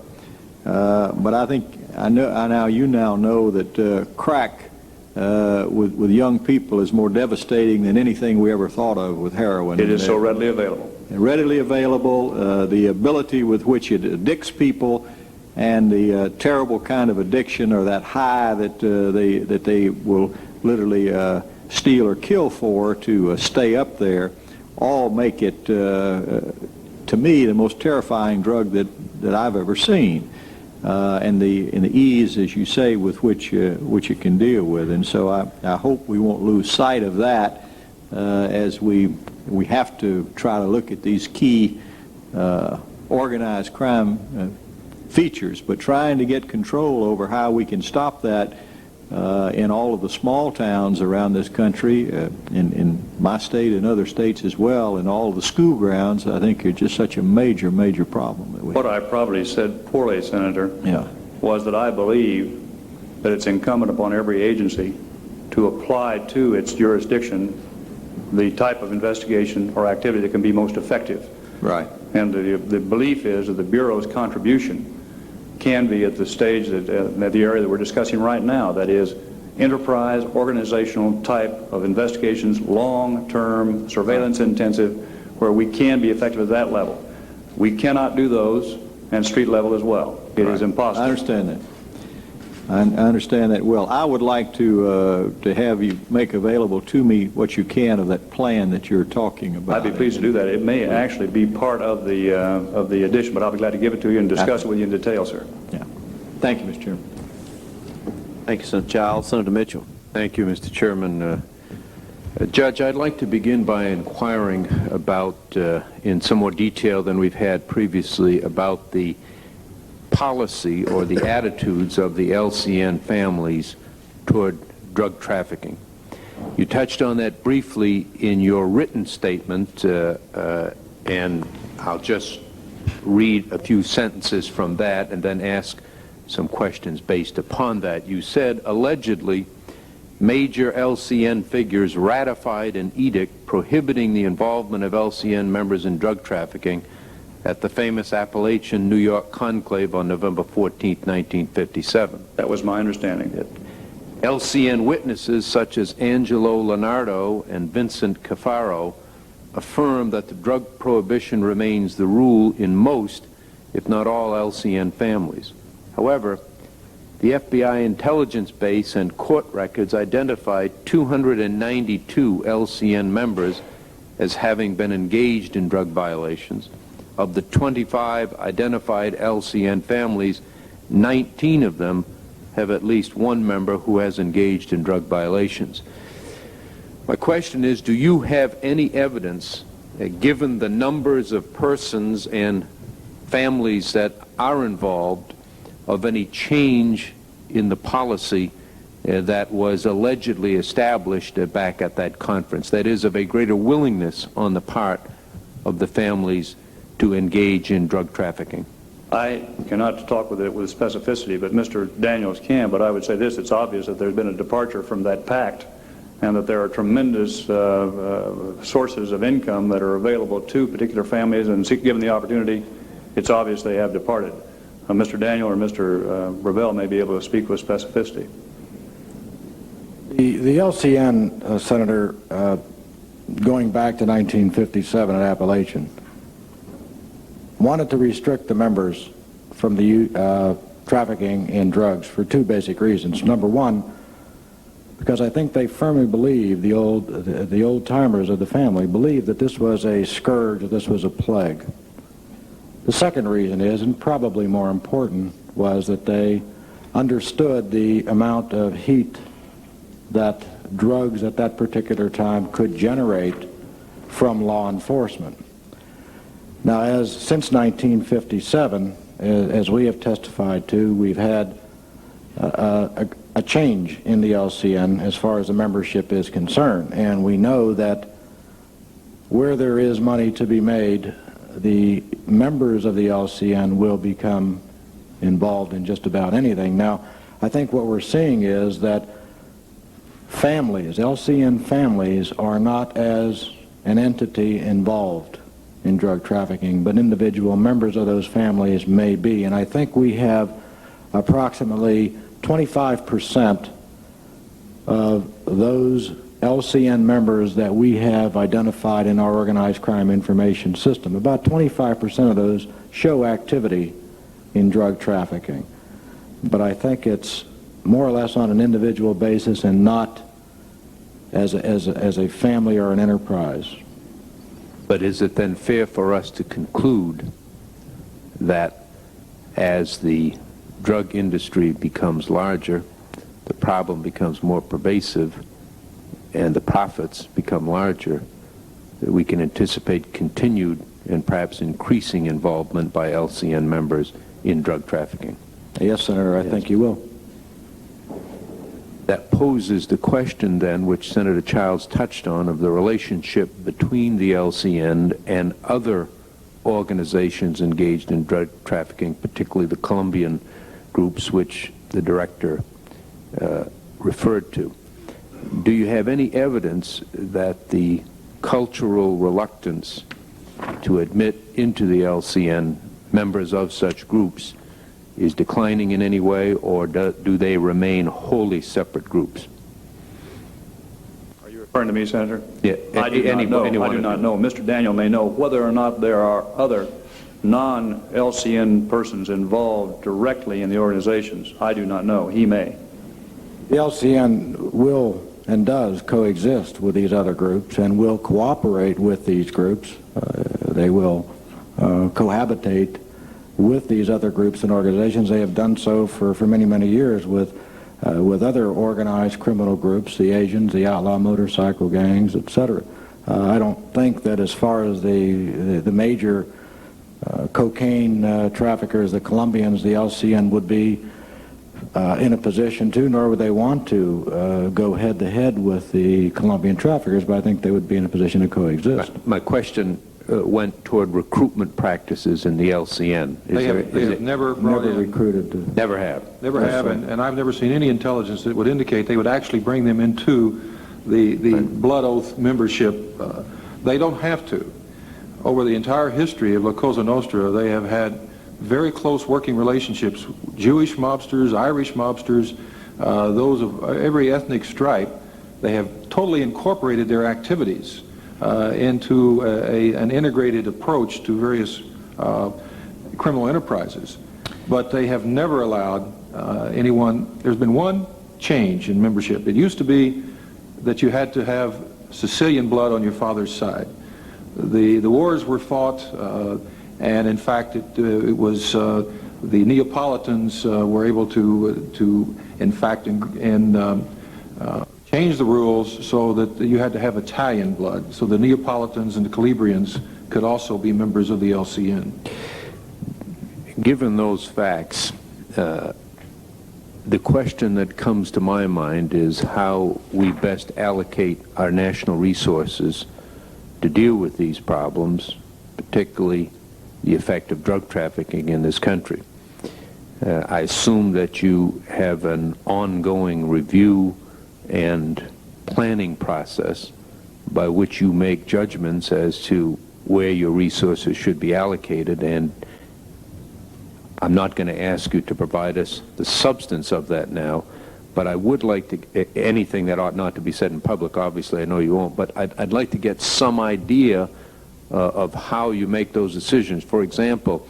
but I think you now know that crack with young people is more devastating than anything we ever thought of with heroin. It is so readily available. Readily available, the ability with which it addicts people, and the terrible kind of addiction or that high that they will literally steal or kill for to stay up there, all make it, to me, the most terrifying drug that I've ever seen. And the ease, as you say, with which it can deal with. And so I hope we won't lose sight of that as we have to try to look at these key organized crime features, but trying to get control over how we can stop that in all of the small towns around this country, in my state and other states as well, and all of the school grounds, I think are just such a major, major problem that we What I probably said poorly, Senator, Yeah. was that I believe that it's incumbent upon every agency to apply to its jurisdiction the type of investigation or activity that can be most effective. Right. And the belief is that the Bureau's contribution can be at the stage that at the area that we're discussing right now, that is enterprise, organizational type of investigations, long-term, surveillance-intensive, where we can be effective at that level. We cannot do those, and street level as well. It is impossible. I understand that. I understand that well. I would like to have you make available to me what you can of that plan that you're talking about. I'd be pleased to do that. It may actually be part of the addition, but I'll be glad to give it to you and discuss it with you in detail, sir. Yeah. Thank you, Mr. Chairman. Thank you, Senator Childs. Senator Mitchell. Thank you, Mr. Chairman. Judge, I'd like to begin by inquiring about, in some more detail than we've had previously, about the policy or the attitudes of the LCN families toward drug trafficking. You touched on that briefly in your written statement, and I'll just read a few sentences from that and then ask some questions based upon that. You said, allegedly, major LCN figures ratified an edict prohibiting the involvement of LCN members in drug trafficking at the famous Appalachian, New York conclave on November 14, 1957. That was my understanding. LCN witnesses such as Angelo Leonardo and Vincent Cafaro affirm that the drug prohibition remains the rule in most, if not all, LCN families. However, the FBI intelligence base and court records identified 292 LCN members as having been engaged in drug violations. Of the 25 identified LCN families, 19 of them have at least one member who has engaged in drug violations. My question is, do you have any evidence, given the numbers of persons and families that are involved, of any change in the policy that was allegedly established back at that conference? That is, of a greater willingness on the part of the families to engage in drug trafficking? I cannot talk with it with specificity, but Mr. Daniels can. But I would say this: it's obvious that there's been a departure from that pact and that there are tremendous sources of income that are available to particular families, and given the opportunity, it's obvious they have departed. Mr. Daniel or Mr. Ravel may be able to speak with specificity. The LCN, Senator, going back to 1957 at Appalachian, wanted to restrict the members from the trafficking in drugs for two basic reasons. Number one, because I think they firmly believe, the old timers of the family believed that this was a scourge, that this was a plague. The second reason is, and probably more important, was that they understood the amount of heat that drugs at that particular time could generate from law enforcement. Now, since 1957, as we have testified to, we've had a change in the LCN as far as the membership is concerned, and we know that where there is money to be made, the members of the LCN will become involved in just about anything. Now, I think what we're seeing is that families, LCN families, are not as an entity involved in drug trafficking, but individual members of those families may be. And I think we have approximately 25% of those LCN members that we have identified in our organized crime information system. About 25% of those show activity in drug trafficking. But I think it's more or less on an individual basis and not as a family or an enterprise. But is it then fair for us to conclude that as the drug industry becomes larger, the problem becomes more pervasive, and the profits become larger, that we can anticipate continued and perhaps increasing involvement by LCN members in drug trafficking? Yes, Senator, I think you will. That poses the question then, which Senator Childs touched on, of the relationship between the LCN and other organizations engaged in drug trafficking, particularly the Colombian groups which the director referred to. Do you have any evidence that the cultural reluctance to admit into the LCN members of such groups is declining in any way, or do they remain wholly separate groups? Are you referring to me, Senator? Yeah, I do not know. Mr. Daniel may know whether or not there are other non-LCN persons involved directly in the organizations. I do not know. He may. The LCN will and does coexist with these other groups and will cooperate with these groups. They will cohabitate with these other groups and organizations. They have done so for many, many years with other organized criminal groups, the Asians, the outlaw motorcycle gangs, etc. I don't think that as far as the major cocaine traffickers, the Colombians, the LCN would be in a position to, nor would they want to go head-to-head with the Colombian traffickers, but I think they would be in a position to coexist. My question went toward recruitment practices in the LCN. They have never recruited. Never have. Never have, and I've never seen any intelligence that would indicate they would actually bring them into the blood oath membership. They don't have to. Over the entire history of La Cosa Nostra, they have had very close working relationships. Jewish mobsters, Irish mobsters, those of every ethnic stripe. They have totally incorporated their activities into an integrated approach to various criminal enterprises. But they have never allowed anyone. There's been one change in membership. It used to be that you had to have Sicilian blood on your father's side. The wars were fought, and in fact it was the Neapolitans were able to in fact change the rules so that you had to have Italian blood, so the Neapolitans and the Calabrians could also be members of the LCN. Given those facts, the question that comes to my mind is how we best allocate our national resources to deal with these problems, particularly the effect of drug trafficking in this country. I assume that you have an ongoing review and planning process by which you make judgments as to where your resources should be allocated, and I'm not going to ask you to provide us the substance of that now, but I would like to, anything that ought not to be said in public, obviously I know you won't, but I'd like to get some idea of how you make those decisions. For example,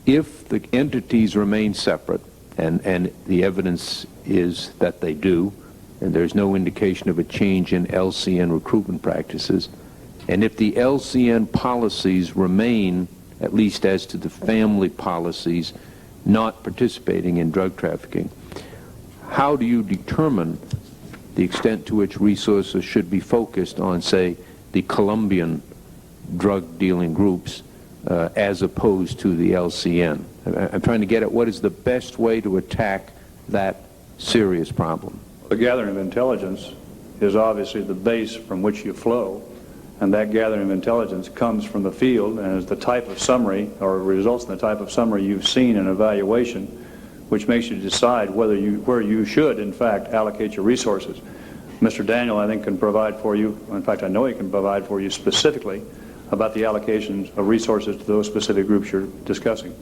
if the entities remain separate, and the evidence is that they do, and there's no indication of a change in LCN recruitment practices, and if the LCN policies remain, at least as to the family policies, not participating in drug trafficking, how do you determine the extent to which resources should be focused on, say, the Colombian drug dealing groups as opposed to the LCN? I'm trying to get at what is the best way to attack that serious problem. The gathering of intelligence is obviously the base from which you flow, and that gathering of intelligence comes from the field and is the type of summary, or results in the type of summary you've seen in evaluation, which makes you decide where you should, in fact, allocate your resources. Mr. Daniel, I think, can provide for you, in fact, I know he can provide for you specifically about the allocations of resources to those specific groups you're discussing.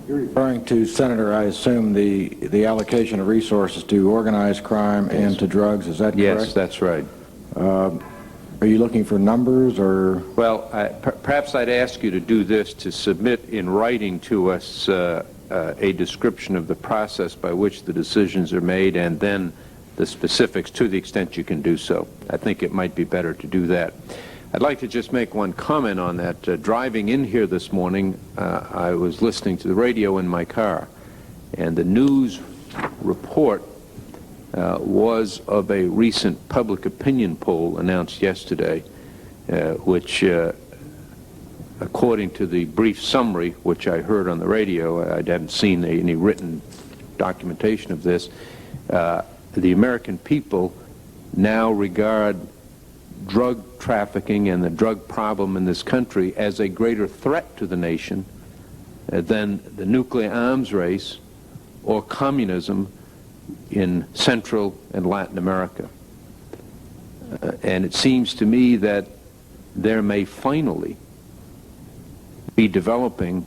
You're referring to, Senator, I assume, the allocation of resources to organized crime and to drugs, is that correct? Yes, that's right. Are you looking for numbers, or? Well, perhaps I'd ask you to do this, to submit in writing to us a description of the process by which the decisions are made, and then the specifics to the extent you can do so. I think it might be better to do that. I'd like to just make one comment on that. Driving in here this morning, I was listening to the radio in my car, and the news report was of a recent public opinion poll announced yesterday, which, according to the brief summary which I heard on the radio, I haven't seen any written documentation of this, the American people now regard drug trafficking and the drug problem in this country as a greater threat to the nation than the nuclear arms race or communism in Central and Latin America. And it seems to me that there may finally be developing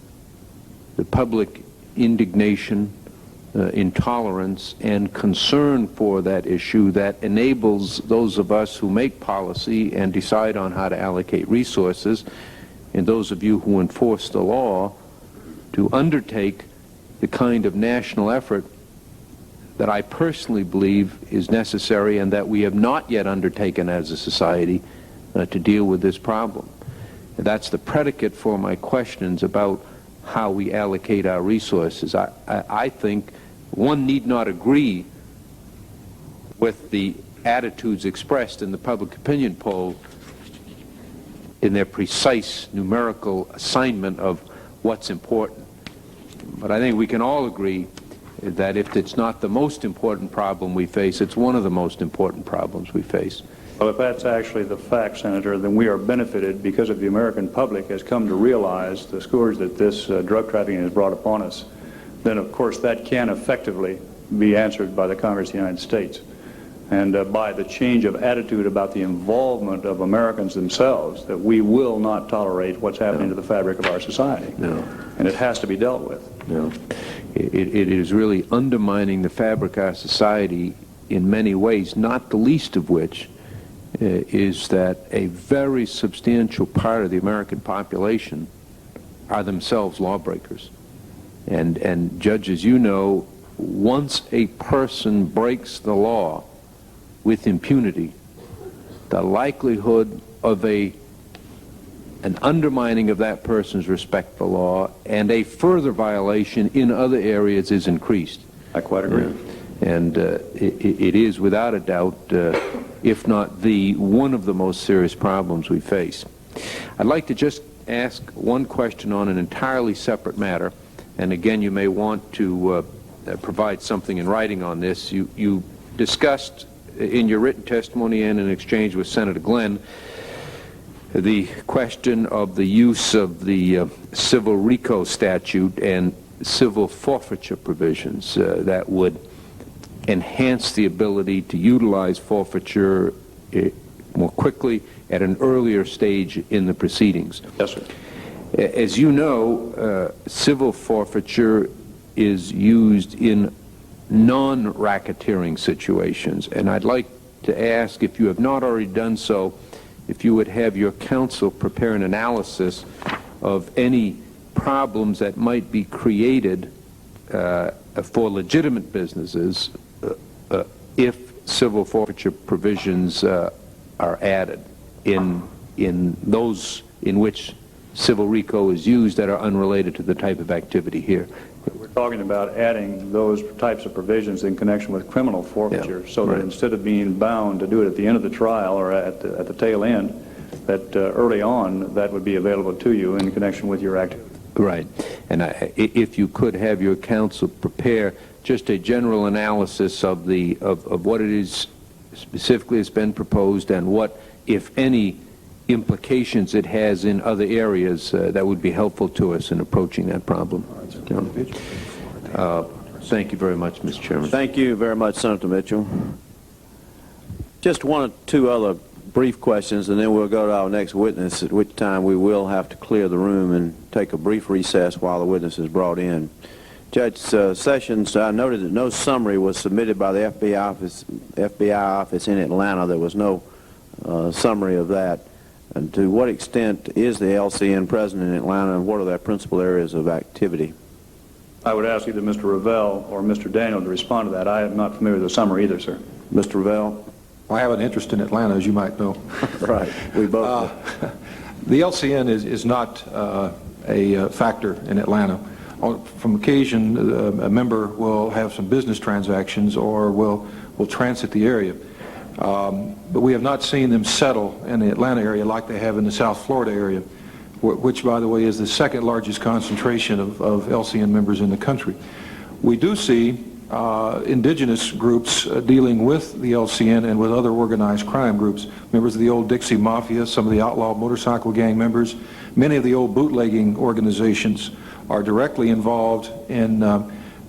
the public indignation, intolerance, and concern for that issue that enables those of us who make policy and decide on how to allocate resources, and those of you who enforce the law, to undertake the kind of national effort that I personally believe is necessary and that we have not yet undertaken as a society to deal with this problem. And that's the predicate for my questions about how we allocate our resources. I think one need not agree with the attitudes expressed in the public opinion poll in their precise numerical assignment of what's important. But I think we can all agree that if it's not the most important problem we face, it's one of the most important problems we face. Well, if that's actually the fact, Senator, then we are benefited because of the American public has come to realize the scourge that this drug trafficking has brought upon us. Then, of course, that can effectively be answered by the Congress of the United States. And by the change of attitude about the involvement of Americans themselves, that we will not tolerate what's happening to the fabric of our society. No. And it has to be dealt with. No. It is really undermining the fabric of our society in many ways, not the least of which is that a very substantial part of the American population are themselves lawbreakers. And judges, you know, once a person breaks the law with impunity, the likelihood of an undermining of that person's respect for law and a further violation in other areas is increased. I quite agree. And it is without a doubt, if not one of the most serious problems we face. I'd like to just ask one question on an entirely separate matter, and again you may want to provide something in writing on this. You discussed in your written testimony and in exchange with Senator Glenn the question of the use of the civil RICO statute and civil forfeiture provisions that would enhance the ability to utilize forfeiture more quickly at an earlier stage in the proceedings. Yes, sir. As you know, civil forfeiture is used in non-racketeering situations, and I'd like to ask, if you have not already done so, if you would have your counsel prepare an analysis of any problems that might be created for legitimate businesses if civil forfeiture provisions are added in those in which civil RICO is used that are unrelated to the type of activity here. We're talking about adding those types of provisions in connection with criminal forfeiture, so that instead of being bound to do it at the end of the trial or at the tail end, that early on that would be available to you in connection with your activity. Right. And if you could have your counsel prepare just a general analysis of what it is specifically has been proposed and what, if any, implications it has in other areas, that would be helpful to us in approaching that problem. Thank you very much, Mr. Chairman. Thank you very much, Senator Mitchell. Just one or two other brief questions, and then we'll go to our next witness, at which time we will have to clear the room and take a brief recess while the witness is brought in. Judge Sessions, I noted that no summary was submitted by the FBI office in Atlanta. There was no summary of that. And to what extent is the LCN present in Atlanta, and what are their principal areas of activity? I would ask either Mr. Revelle or Mr. Daniel to respond to that. I am not familiar with the summary either, sir. Mr. Revelle? I have an interest in Atlanta, as you might know. Right. We both The LCN is not a factor in Atlanta. From occasion, a member will have some business transactions or will transit the area. But we have not seen them settle in the Atlanta area like they have in the South Florida area, which, by the way, is the second largest concentration of LCN members in the country. We do see indigenous groups dealing with the LCN and with other organized crime groups, members of the old Dixie Mafia, some of the outlaw motorcycle gang members. Many of the old bootlegging organizations are directly involved in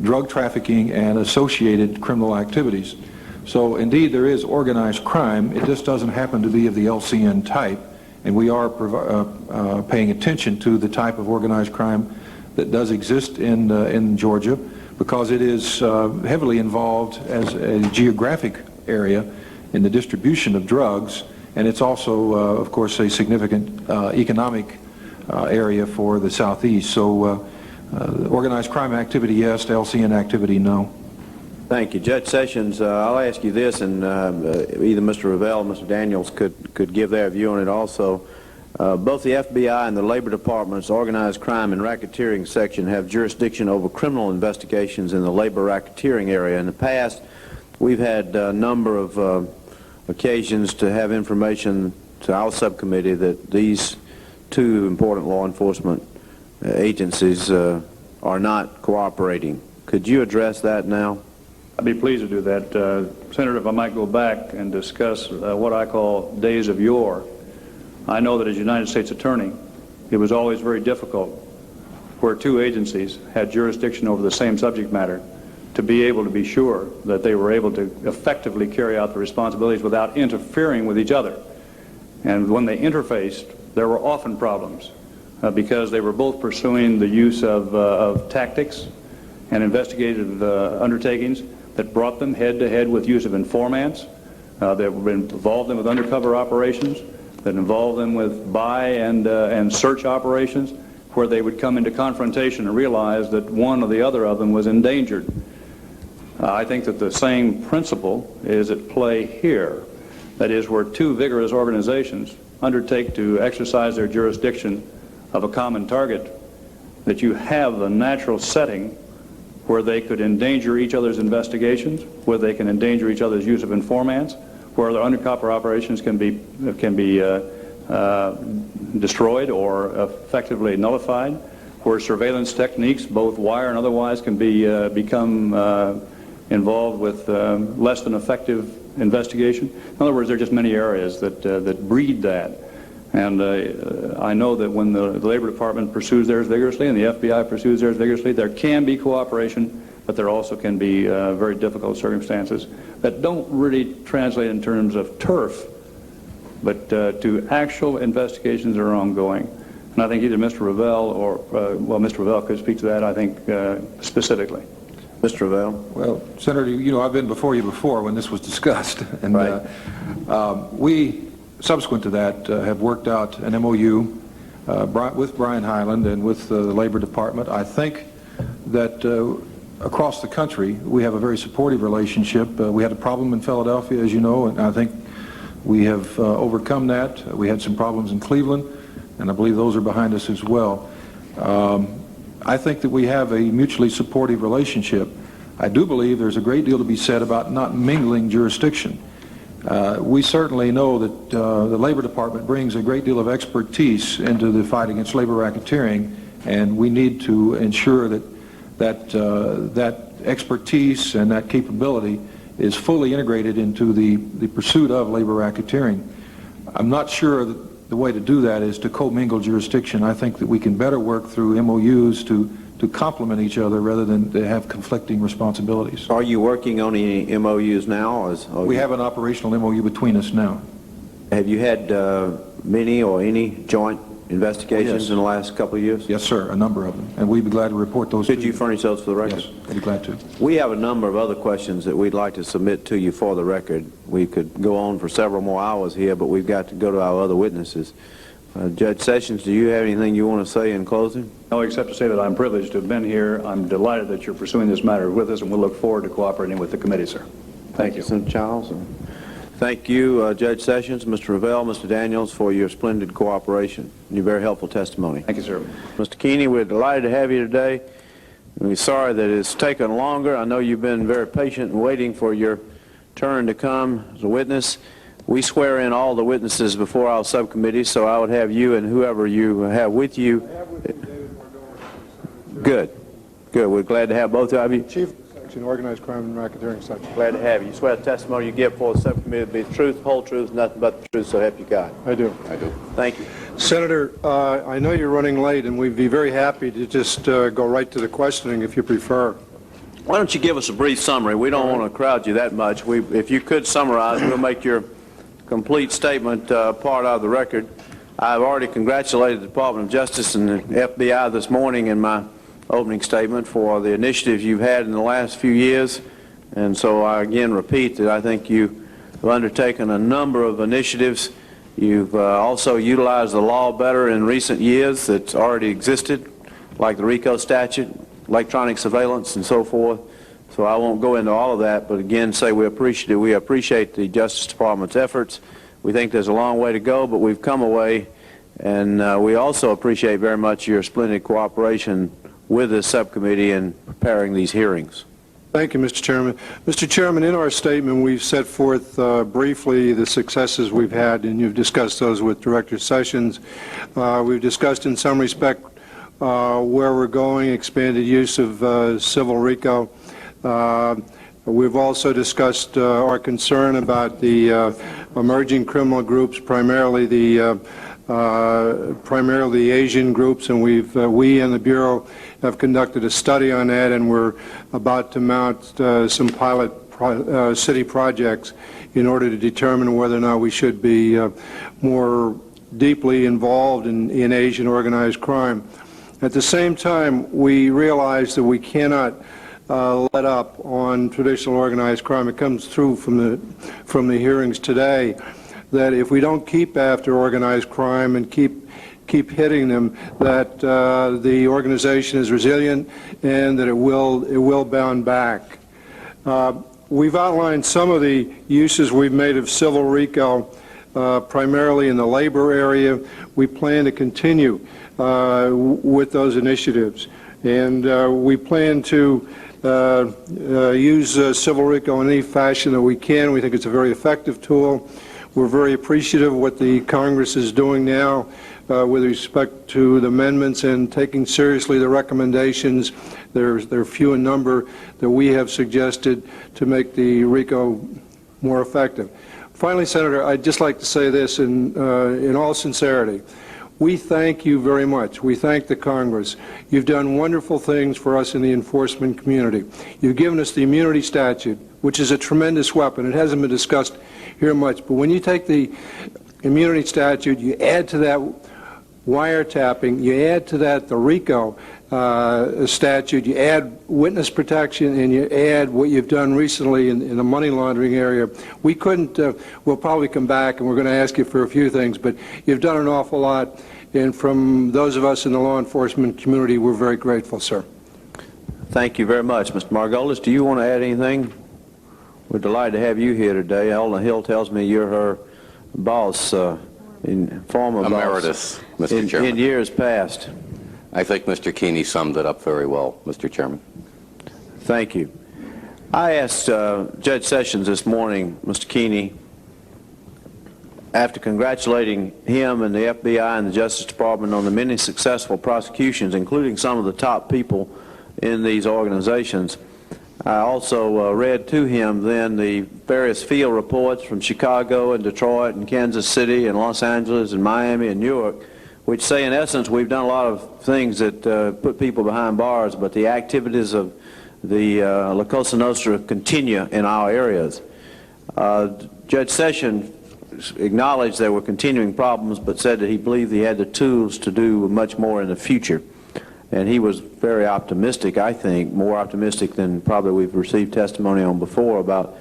drug trafficking and associated criminal activities. So indeed there is organized crime. It just doesn't happen to be of the LCN type, and we are paying attention to the type of organized crime that does exist in Georgia, because it is heavily involved as a geographic area in the distribution of drugs, and it's also, of course, a significant economic area for the Southeast. So organized crime activity, yes. LCN activity, no. Thank you. Judge Sessions, I'll ask you this, and either Mr. Revelle or Mr. Daniels could give their view on it also. Both the FBI and the Labor Department's Organized Crime and Racketeering section have jurisdiction over criminal investigations in the labor racketeering area. In the past, we've had a number of occasions to have information to our subcommittee that these two important law enforcement agencies are not cooperating. Could you address that now? I'd be pleased to do that. Senator, if I might go back and discuss what I call days of yore. I know that as United States Attorney, it was always very difficult where two agencies had jurisdiction over the same subject matter to be able to be sure that they were able to effectively carry out the responsibilities without interfering with each other. And when they interfaced, there were often problems because they were both pursuing the use of tactics and investigative undertakings that brought them head-to-head with use of informants, that involved them with undercover operations, that involved them with buy and search operations, where they would come into confrontation and realize that one or the other of them was endangered. I think that the same principle is at play here. That is, where two vigorous organizations undertake to exercise their jurisdiction of a common target, that you have the natural setting where they could endanger each other's investigations, where they can endanger each other's use of informants, where their undercover operations can be destroyed or effectively nullified, where surveillance techniques, both wire and otherwise, can become involved with less than effective investigation. In other words, there are just many areas that breed that. And I know that when the Labor Department pursues theirs vigorously and the FBI pursues theirs vigorously, there can be cooperation but there also can be very difficult circumstances that don't really translate in terms of turf, but to actual investigations that are ongoing. And I think either Mr. Revelle or, well, Mr. Revelle could speak to that, I think, specifically. Mr. Revelle? Well, Senator, you know, I've been before you before when this was discussed, and Right. we, subsequent to that, have worked out an MOU with Brian Highland and with the Labor Department. I think that across the country we have a very supportive relationship. We had a problem in Philadelphia, as you know, and I think we have overcome that. We had some problems in Cleveland, and I believe those are behind us as well. I think that we have a mutually supportive relationship. I do believe there's a great deal to be said about not mingling jurisdiction. We certainly know that the Labor Department brings a great deal of expertise into the fight against labor racketeering, and we need to ensure that expertise and that capability is fully integrated into the pursuit of labor racketeering. I'm not sure that the way to do that is to commingle jurisdiction. I think that we can better work through MOUs to complement each other rather than to have conflicting responsibilities. Are you working on any MOUs now? We have an operational MOU between us now. Have you had many or any joint investigations Yes. in the last couple of years? Yes, sir, a number of them, and we'd be glad to report those Could to you furnish those for the record? Yes, I'd be glad to. We have a number of other questions that we'd like to submit to you for the record. We could go on for several more hours here, but we've got to go to our other witnesses. Judge Sessions, do you have anything you want to say in closing? No, except to say that I'm privileged to have been here. I'm delighted that you're pursuing this matter with us, and we'll look forward to cooperating with the committee, sir. Thank you. Senator Childs. Thank you, Judge Sessions, Mr. Revelle, Mr. Daniels, for your splendid cooperation and your very helpful testimony. Thank you, sir. Mr. Keeney, we're delighted to have you today. We're sorry that it's taken longer. I know you've been very patient and waiting for your turn to come as a witness. We swear in all the witnesses before our subcommittee, so I would have you and whoever you have with you. Good. Good. We're glad to have both of you. Chief of the Section, Organized Crime and Racketeering Section. Glad to have you. You swear the testimony you give before the subcommittee to be the truth, whole truth, nothing but the truth, so help you God. I do. Thank you. Senator, I know you're running late, and we'd be very happy to just go right to the questioning if you prefer. Why don't you give us a brief summary? We don't want to crowd you that much. If you could summarize, we'll make your complete statement part of the record. I've already congratulated the Department of Justice and the FBI this morning in my opening statement for the initiatives you've had in the last few years. And so I again repeat that I think you have undertaken a number of initiatives. You've also utilized the law better in recent years that's already existed, like the RICO statute, electronic surveillance, and so forth. So I won't go into all of that, but again say we appreciate the Justice Department's efforts. We think there's a long way to go, but we've come away, and we also appreciate very much your splendid cooperation with this subcommittee in preparing these hearings. Thank you, Mr. Chairman. Mr. Chairman, in our statement, we've set forth briefly the successes we've had, and you've discussed those with Director Sessions. We've discussed in some respect where we're going, expanded use of civil RICO. We've also discussed our concern about the emerging criminal groups, primarily the Asian groups, and we and the Bureau have conducted a study on that, and we're about to mount some pilot city projects in order to determine whether or not we should be more deeply involved in Asian organized crime. At the same time, we realize that we cannot let up on traditional organized crime. It comes through from the hearings today that if we don't keep after organized crime and keep hitting them, that the organization is resilient and that it will bounce back. We've outlined some of the uses we've made of civil RICO, primarily in the labor area. We plan to continue with those initiatives, and we plan to use civil RICO in any fashion that we can. We think it's a very effective tool. We're very appreciative of what the Congress is doing now with respect to the amendments and taking seriously the recommendations. They're few in number that we have suggested to make the RICO more effective. Finally, Senator, I'd just like to say this in all sincerity. we thank you very much. We thank the Congress. You've done wonderful things for us in the enforcement community. You've given us the immunity statute, which is a tremendous weapon. It hasn't been discussed here much, but when you take the immunity statute, you add to that wiretapping, you add to that the RICO statute, you add witness protection, and you add what you've done recently in the money laundering area. We couldn't, we'll probably come back and we're going to ask you for a few things, but you've done an awful lot, and from those of us in the law enforcement community, we're very grateful, sir. Thank you very much. Mr. Margolis, do you want to add anything? We're delighted to have you here today. Elna Hill tells me you're her boss, former Emeritus, boss, Mr. Chairman. in years past. I think Mr. Keeney summed it up very well, Mr. Chairman. Thank you. I asked Judge Sessions this morning, Mr. Keeney, after congratulating him and the FBI and the Justice Department on the many successful prosecutions, including some of the top people in these organizations, I also read to him then the various field reports from Chicago and Detroit and Kansas City and Los Angeles and Miami and Newark, which say, in essence, we've done a lot of things that put people behind bars, but the activities of the La Cosa Nostra continue in our areas. Judge Sessions acknowledged there were continuing problems, but said that he believed he had the tools to do much more in the future. And he was very optimistic, I think, more optimistic than probably we've received testimony on before about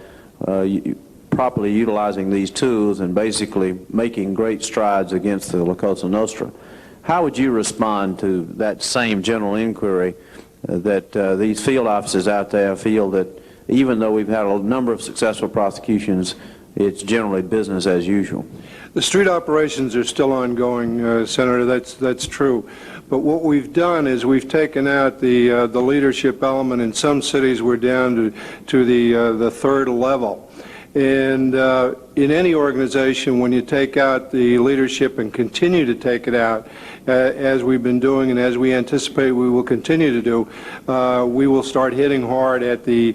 properly utilizing these tools and basically making great strides against the La Cosa Nostra. How would you respond to that same general inquiry that these field officers out there feel that even though we've had a number of successful prosecutions, it's generally business as usual? The street operations are still ongoing, Senator. That's true. But what we've done is we've taken out the leadership element. In some cities, we're down to the third level. And in any organization, when you take out the leadership and continue to take it out, as we've been doing and as we anticipate we will continue to do, we will start hitting hard at the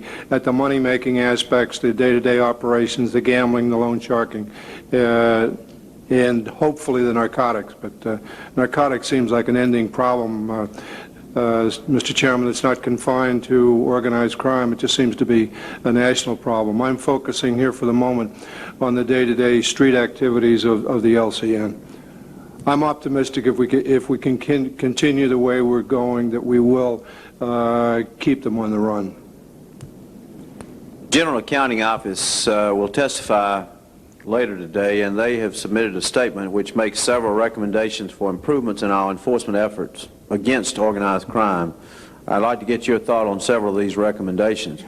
money-making aspects, the day-to-day operations, the gambling, the loan sharking, and hopefully the narcotics. But narcotics seems like an ending problem. Mr. Chairman, it's not confined to organized crime. It just seems to be a national problem. I'm focusing here for the moment on the day-to-day street activities of the LCN. I'm optimistic if we can continue the way we're going that we will keep them on the run. General Accounting Office will testify later today, and they have submitted a statement which makes several recommendations for improvements in our enforcement efforts against organized crime. I'd like to get your thought on several of these recommendations.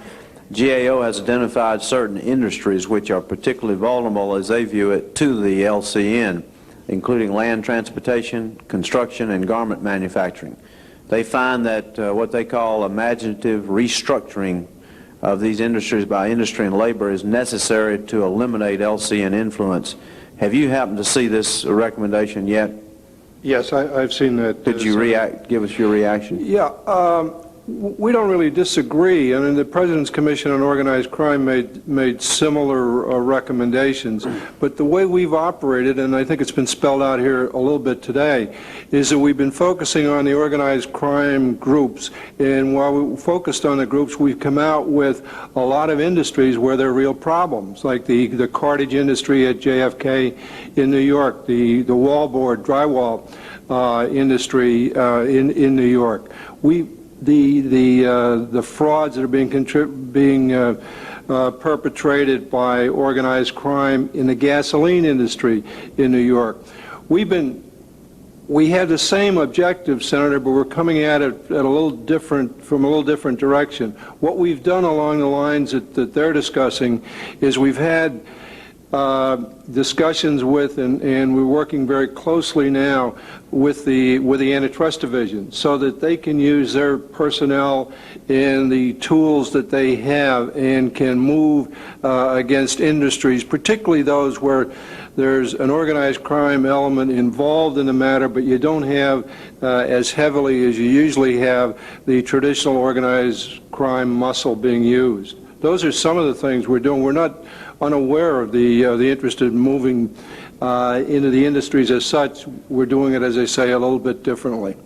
GAO has identified certain industries which are particularly vulnerable as they view it to the LCN, including land transportation, construction, and garment manufacturing. They find that what they call imaginative restructuring of these industries by industry and labor is necessary to eliminate LCN influence. Have you happened to see this recommendation yet? Yes, I've seen that. Did you give us your reaction? Yeah, we don't really disagree. I mean, the President's Commission on Organized Crime made similar recommendations, but the way we've operated, and I think it's been spelled out here a little bit today, is that we've been focusing on the organized crime groups, and while we focused on the groups, we've come out with a lot of industries where there are real problems, like the cartage industry at JFK in New York, the wallboard, drywall industry in New York. The frauds that are being perpetrated by organized crime in the gasoline industry in New York. We had the same objective, Senator, but we're coming at it from a little different direction. What we've done along the lines that they're discussing is we've had discussions with, and we're working very closely now with the antitrust division so that they can use their personnel and the tools that they have and can move against industries, particularly those where there's an organized crime element involved in the matter, but you don't have as heavily as you usually have the traditional organized crime muscle being used. those are some of the things we're doing. We're not unaware of the interest in moving into the industries as such. We're doing it, as I say, a little bit differently.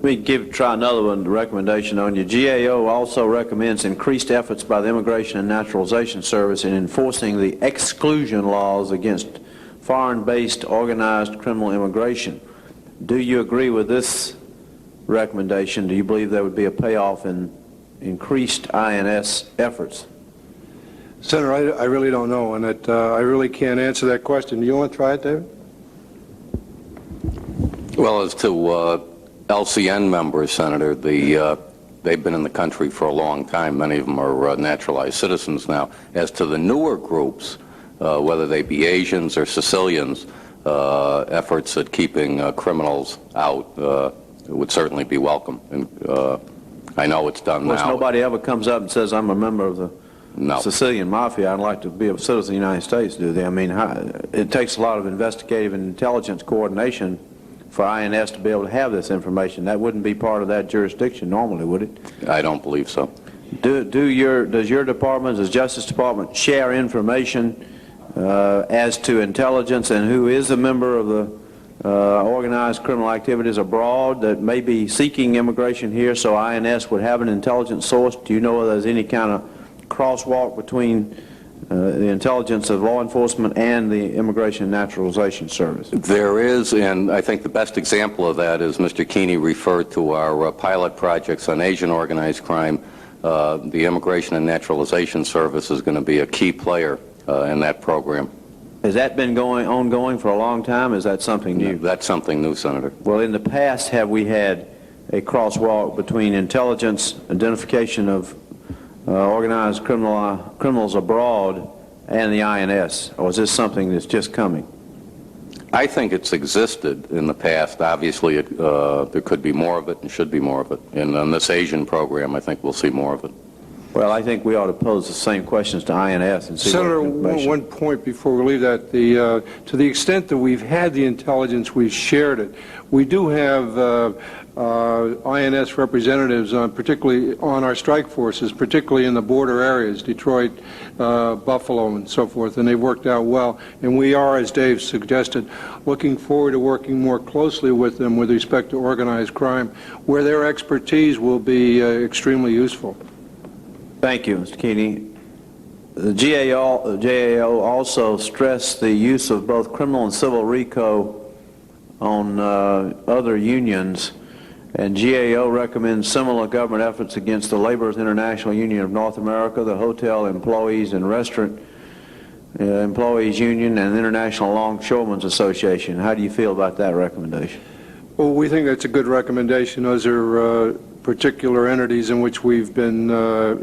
Let me try another one, recommendation on you. GAO also recommends increased efforts by the Immigration and Naturalization Service in enforcing the exclusion laws against foreign-based organized criminal immigration. Do you agree with this recommendation? Do you believe there would be a payoff in increased INS efforts? Senator, I really don't know, and I really can't answer that question. Do you want to try it, David? Well, as to LCN members, Senator, they've been in the country for a long time. Many of them are naturalized citizens now. As to the newer groups, whether they be Asians or Sicilians, efforts at keeping criminals out would certainly be welcome. And I know it's done now. Of course, nobody ever comes up and says, I'm a member of the Sicilian Mafia. I'd like to be a citizen of the United States, do they? I mean, it takes a lot of investigative and intelligence coordination for INS to be able to have this information. That wouldn't be part of that jurisdiction normally, would it? I don't believe so. Does your department, does Justice Department, share information as to intelligence and who is a member of the organized criminal activities abroad that may be seeking immigration here, so INS would have an intelligence source? Do you know whether there's any kind of crosswalk between the intelligence of law enforcement and the Immigration and Naturalization Service? There is, and I think the best example of that is Mr. Keeney referred to our pilot projects on Asian organized crime. The Immigration and Naturalization Service is going to be a key player in that program. Has that been ongoing for a long time? Is that something new? That's something new, Senator. Well, in the past, have we had a crosswalk between intelligence, identification of organized criminals abroad, and the INS, or is this something that's just coming? I think it's existed in the past. Obviously, there could be more of it and should be more of it. And on this Asian program, I think we'll see more of it. Well, I think we ought to pose the same questions to INS and see. Senator, one point before we leave that. To the extent that we've had the intelligence, we've shared it. We do have INS representatives, particularly on our strike forces, particularly in the border areas, Detroit, Buffalo, and so forth, and they've worked out well. And we are, as Dave suggested, looking forward to working more closely with them with respect to organized crime, where their expertise will be extremely useful. Thank you, Mr. Keeney. The GAO also stressed the use of both criminal and civil RICO on other unions, and GAO recommends similar government efforts against the Laborers International Union of North America, the Hotel Employees and Restaurant Employees Union, and the International Longshoremen's Association. How do you feel about that recommendation? Well, we think that's a good recommendation. Those are particular entities in which we've been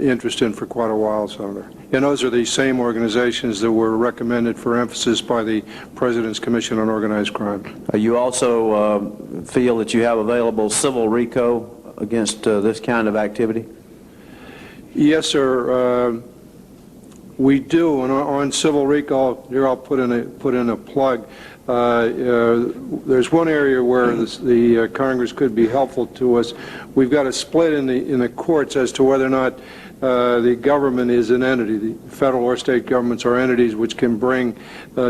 interested in for quite a while, Senator. And those are the same organizations that were recommended for emphasis by the President's Commission on Organized Crime. You also feel that you have available civil RICO against this kind of activity? Yes, sir. We do. And on civil RICO, here I'll put in a plug. There's one area where the Congress could be helpful to us. We've got a split in the courts as to whether or not the government is an entity. The federal or state governments are entities which can bring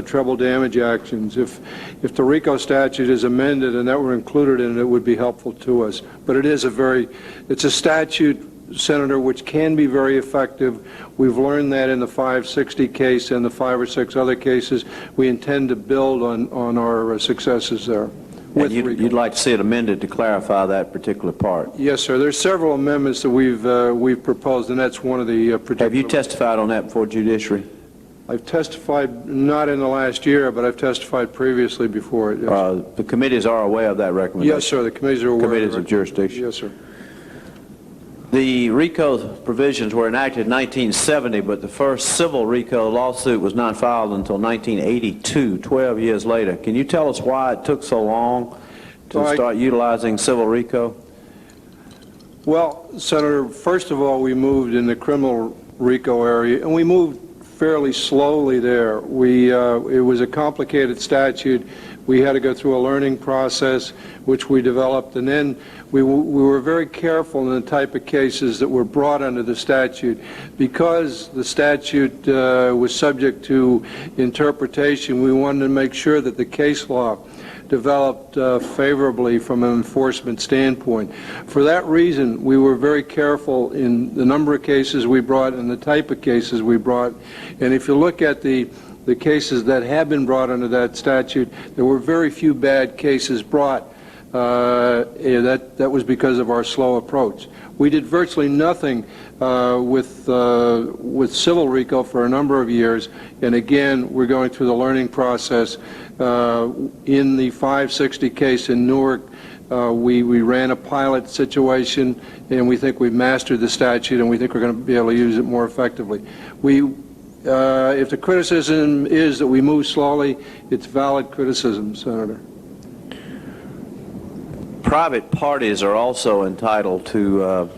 treble damage actions. If the RICO statute is amended and that were included in it, it would be helpful to us. But it's a statute, Senator, which can be very effective. We've learned that in the 560 case and the 5 or 6 other cases. We intend to build on our successes there. And you'd like to see it amended to clarify that particular part? Yes, sir. There's several amendments that we've proposed, and that's one of the particular. Have you testified on that before judiciary? I've testified not in the last year, but I've testified previously before it. Yes. The committees are aware of that recommendation? Yes, sir. The committees are aware. Committees of jurisdiction? Yes, sir. The RICO provisions were enacted in 1970, but the first civil RICO lawsuit was not filed until 1982, 12 years later. Can you tell us why it took so long to start utilizing civil RICO? Well, Senator, first of all, we moved in the criminal RICO area, and we moved fairly slowly there. It was a complicated statute. We had to go through a learning process, which we developed, and then we were very careful in the type of cases that were brought under the statute. Because the statute was subject to interpretation, we wanted to make sure that the case law developed favorably from an enforcement standpoint. For that reason, we were very careful in the number of cases we brought and the type of cases we brought. And if you look at the cases that have been brought under that statute, there were very few bad cases brought. That was because of our slow approach. We did virtually nothing with civil RICO for a number of years, and again, we're going through the learning process. In the 560 case in Newark, we ran a pilot situation, and we think we've mastered the statute, and we think we're going to be able to use it more effectively. If the criticism is that we move slowly, it's valid criticism, Senator. Private parties are also entitled to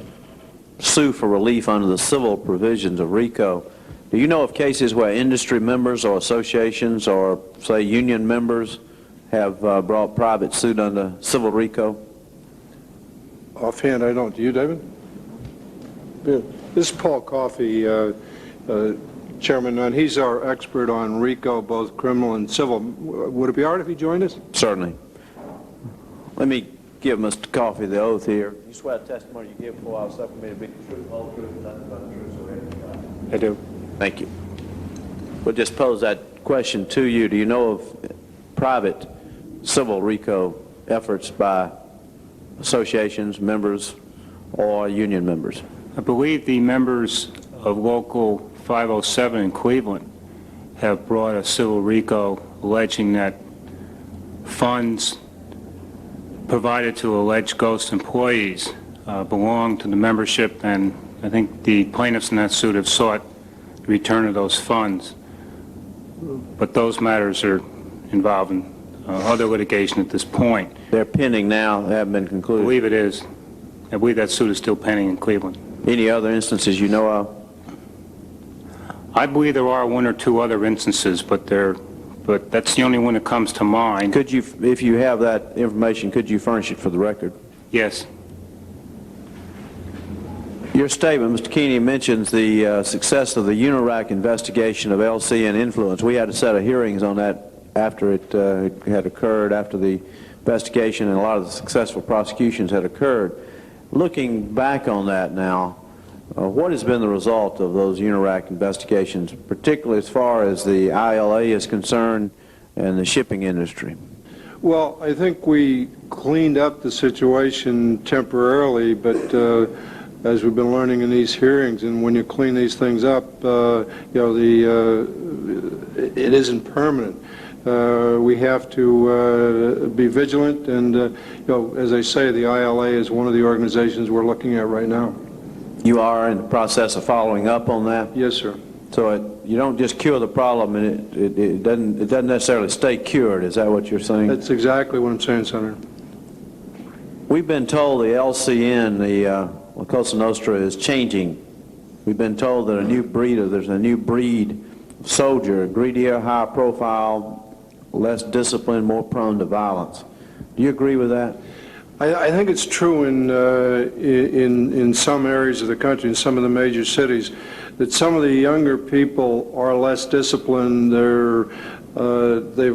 sue for relief under the civil provisions of RICO. Do you know of cases where industry members or associations or, say, union members have brought private suit under civil RICO? Offhand, I don't. Do you, David? Yeah. This is Paul Coffey, Chairman Nunn. He's our expert on RICO, both criminal and civil. Would it be all right if he joined us? Certainly. Let me give Mr. Coffey the oath here. You swear the testimony you give before our subcommittee to be the truth, whole truth, and nothing but the truth, so help you God. I do. Thank you. We'll just pose that question to you. Do you know of private civil RICO efforts by associations, members, or union members? I believe the members of Local 507 in Cleveland have brought a civil RICO alleging that funds provided to alleged ghost employees belong to the membership, and I think the plaintiffs in that suit have sought the return of those funds. But those matters are involving other litigation at this point. They're pending now, they haven't been I concluded. believe it is. I believe that suit is still pending in Cleveland. Any other instances you know of? I believe there are one or two other instances, but that's the only one that comes to mind. Could you, if you have that information, could you furnish it for the record? Yes. Your statement, Mr. Keeney, mentions the success of the UNIRAC investigation of LCN influence. We had a set of hearings on that after it had occurred, after the investigation and a lot of the successful prosecutions had occurred. Looking back on that now, what has been the result of those UNIRAC investigations, particularly as far as the ILA is concerned and the shipping industry? Well, I think we cleaned up the situation temporarily, but as we've been learning in these hearings, and when you clean these things up, it isn't permanent. We have to be vigilant, and as I say, the ILA is one of the organizations we're looking at right now. You are in the process of following up on that? Yes, sir. So you don't just cure the problem, and it doesn't necessarily stay cured. Is that what you're saying? That's exactly what I'm saying, Senator. We've been told the LCN, the La Cosa Nostra, is changing. We've been told that there's a new breed of soldier, greedier, higher profile, less disciplined, more prone to violence. Do you agree with that? I think it's true in some areas of the country, in some of the major cities, that some of the younger people are less disciplined. They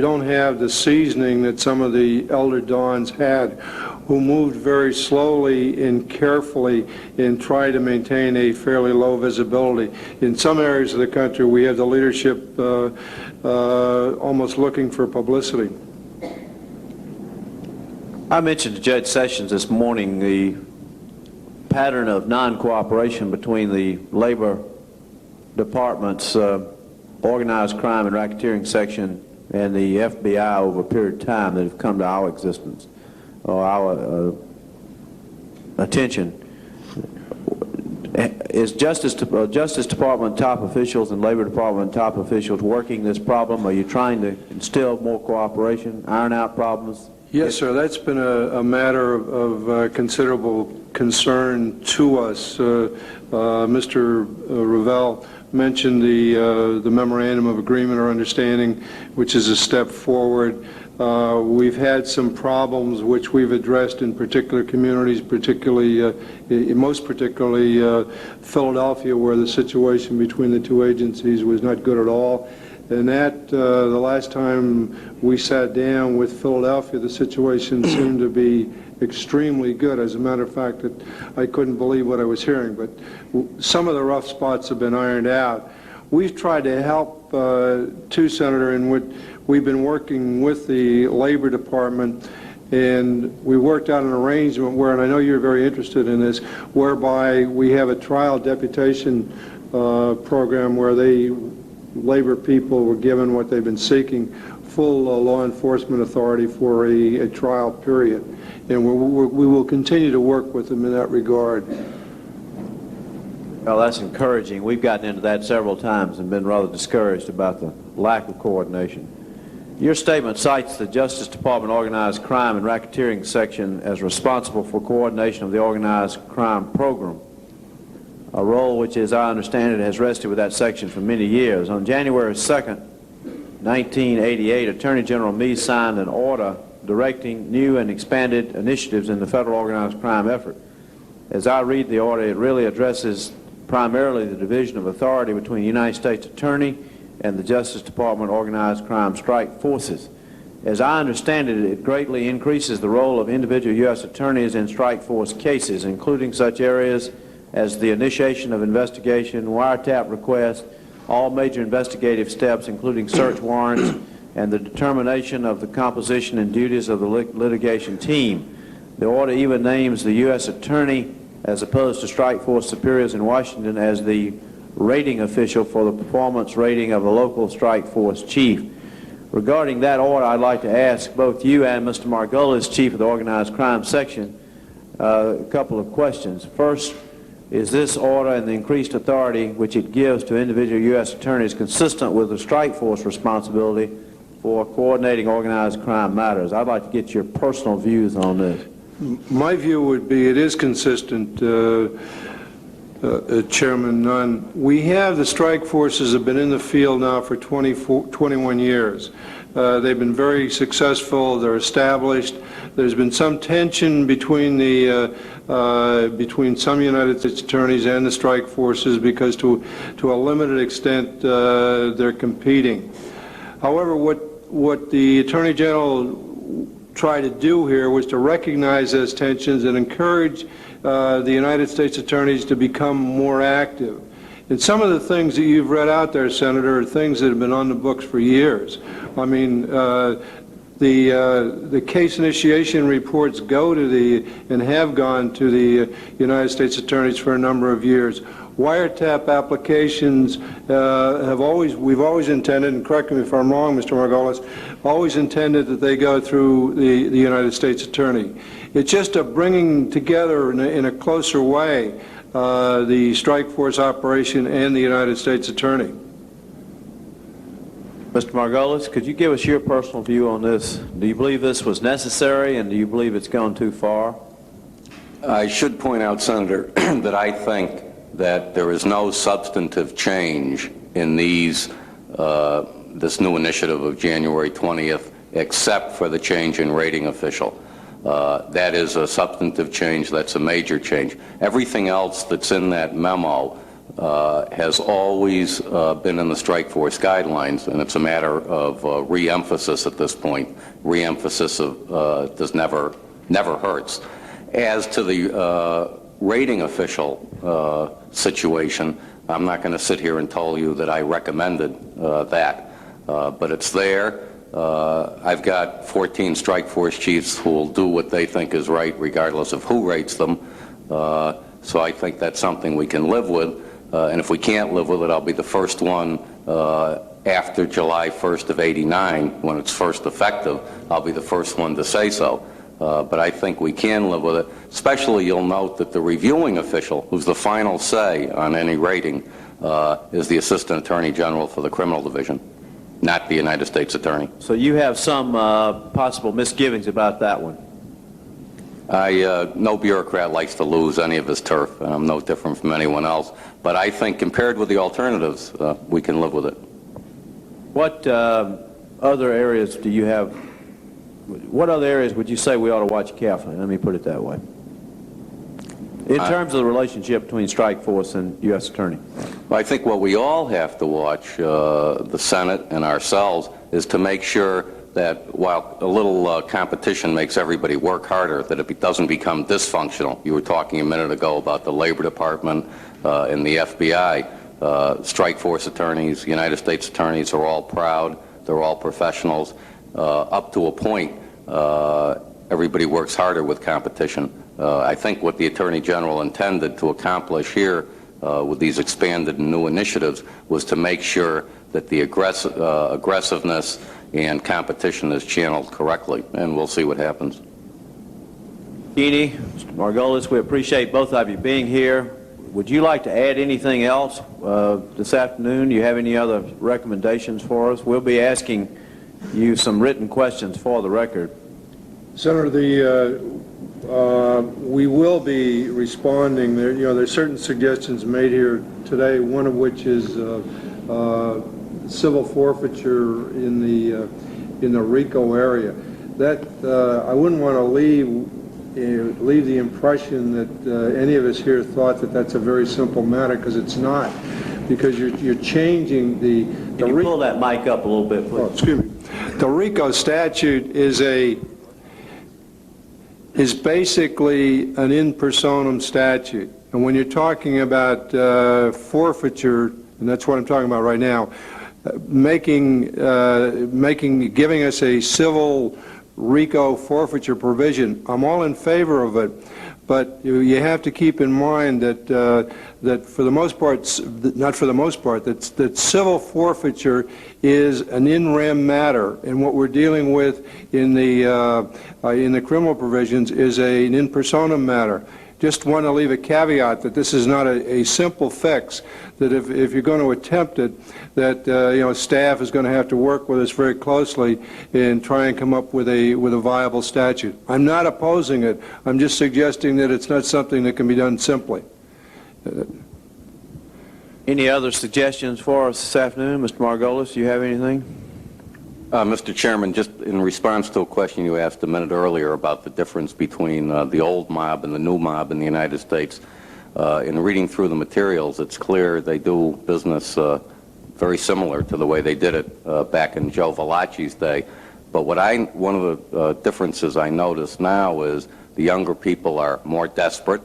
don't have the seasoning that some of the elder dons had, who moved very slowly and carefully and tried to maintain a fairly low visibility. In some areas of the country, we have the leadership almost looking for publicity. I mentioned to Judge Sessions this morning the pattern of non-cooperation between the Labor Department's Organized Crime and Racketeering Section and the FBI over a period of time that have come to our existence, or our attention. Is Justice Department top officials and Labor Department top officials working this problem? Are you trying to instill more cooperation, iron out problems? Yes, sir. That's been a matter of considerable concern to us. Mr. Revelle mentioned the memorandum of agreement or understanding, which is a step forward. We've had some problems which we've addressed in particular communities, most particularly Philadelphia, where the situation between the two agencies was not good at all. And that, the last time we sat down with Philadelphia, the situation seemed to be extremely good. As a matter of fact, I couldn't believe what I was hearing, but some of the rough spots have been ironed out. We've tried to help, too, Senator, in what we've been working with the Labor Department, and we worked out an arrangement where, and I know you're very interested in this, whereby we have a trial deputation program where labor people were given what they've been seeking, full law enforcement authority for a trial period. And we will continue to work with them in that regard. Well, that's encouraging. We've gotten into that several times and been rather discouraged about the lack of coordination. Your statement cites the Justice Department Organized Crime and Racketeering section as responsible for coordination of the organized crime program, a role which, as I understand it, has rested with that section for many years. On January 2nd, 1988, Attorney General Meade signed an order directing new and expanded initiatives in the federal organized crime effort. As I read the order, it really addresses primarily the division of authority between the United States Attorney and the Justice Department Organized Crime Strike Forces. As I understand it, it greatly increases the role of individual U.S. attorneys in strike force cases, including such areas as the initiation of investigation, wiretap requests, all major investigative steps, including search warrants, and the determination of the composition and duties of the litigation team. The order even names the U.S. Attorney, as opposed to strike force superiors in Washington, as the rating official for the performance rating of the local strike force chief. Regarding that order, I'd like to ask both you and Mr. Margolis, Chief of the Organized Crime Section, a couple of questions. First, is this order and the increased authority which it gives to individual U.S. attorneys consistent with the strike force responsibility for coordinating organized crime matters? I'd like to get your personal views on this. My view would be it is consistent, Chairman Nunn. We have the strike forces have been in the field now for 21 years. They've been very successful. They're established. There's been some tension between between some United States attorneys and the strike forces because to a limited extent they're competing. However, what the Attorney General tried to do here was to recognize those tensions and encourage the United States attorneys to become more active. And some of the things that you've read out there, Senator, are things that have been on the books for years. I mean, the case initiation reports go to and have gone to the United States attorneys for a number of years. Wiretap applications we've always intended, and correct me if I'm wrong, Mr. Margolis, always intended that they go through the United States Attorney. It's just a bringing together in a closer way the strike force operation and the United States Attorney. Mr. Margolis, could you give us your personal view on this? Do you believe this was necessary, and do you believe it's gone too far? I should point out, Senator, that I think that there is no substantive change in this new initiative of January 20th, except for the change in rating official. That is a substantive change. That's a major change. Everything else that's in that memo has always been in the strike force guidelines, and it's a matter of re-emphasis at this point. Re-emphasis does never hurts. As to the rating official situation, I'm not going to sit here and tell you that I recommended that, but it's there. I've got 14 strike force chiefs who will do what they think is right regardless of who rates them, so I think that's something we can live with, and if we can't live with it, I'll be the first one after July 1st of '89, when it's first effective, I'll be the first one to say so. But I think we can live with it. Especially, you'll note that the reviewing official, who's the final say on any rating, is the Assistant Attorney General for the Criminal Division, not the United States Attorney. So you have some possible misgivings about that one? No bureaucrat likes to lose any of his turf, and I'm no different from anyone else. But I think compared with the alternatives, we can live with it. What other areas do you have? What other areas would you say we ought to watch carefully? Let me put it that way. In terms of the relationship between strike force and U.S. Attorney. Well, I think what we all have to watch, the Senate and ourselves, is to make sure that while a little competition makes everybody work harder, that it doesn't become dysfunctional. You were talking a minute ago about the Labor Department and the FBI. Strike force attorneys, United States attorneys are all proud. They're all professionals. Up to a point, everybody works harder with competition. I think what the Attorney General intended to accomplish here with these expanded and new initiatives was to make sure that the aggressiveness and competition is channeled correctly, and we'll see what happens. Keeney, Mr. Margolis, we appreciate both of you being here. Would you like to add anything else this afternoon? Do you have any other recommendations for us? We'll be asking you some written questions for the record. Senator, we will be responding. There's certain suggestions made here today, one of which is civil forfeiture in the RICO area. That I wouldn't want to leave the impression that any of us here thought that that's a very simple matter, because it's not. Because you're changing the. Can you pull that mic up a little bit, please? Oh, excuse me. The RICO statute is basically an in personam statute, and when you're talking about forfeiture, and that's what I'm talking about right now, giving us a civil RICO forfeiture provision, I'm all in favor of it. But you have to keep in mind that that for the most part, not for the most part, that civil forfeiture is an in rem matter, and what we're dealing with in the criminal provisions is an in personam matter. Just want to leave a caveat that this is not a simple fix. That if you're going to attempt it, that staff is going to have to work with us very closely and try and come up with a viable statute. I'm not opposing it. I'm just suggesting that it's not something that can be done simply. Any other suggestions for us this afternoon? Mr. Margolis, do you have anything? Mr. Chairman, just in response to a question you asked a minute earlier about the difference between the old mob and the new mob in the United States, in reading through the materials, it's clear they do business very similar to the way they did it back in Joe Valachi's day. But one of the differences I notice now is the younger people are more desperate.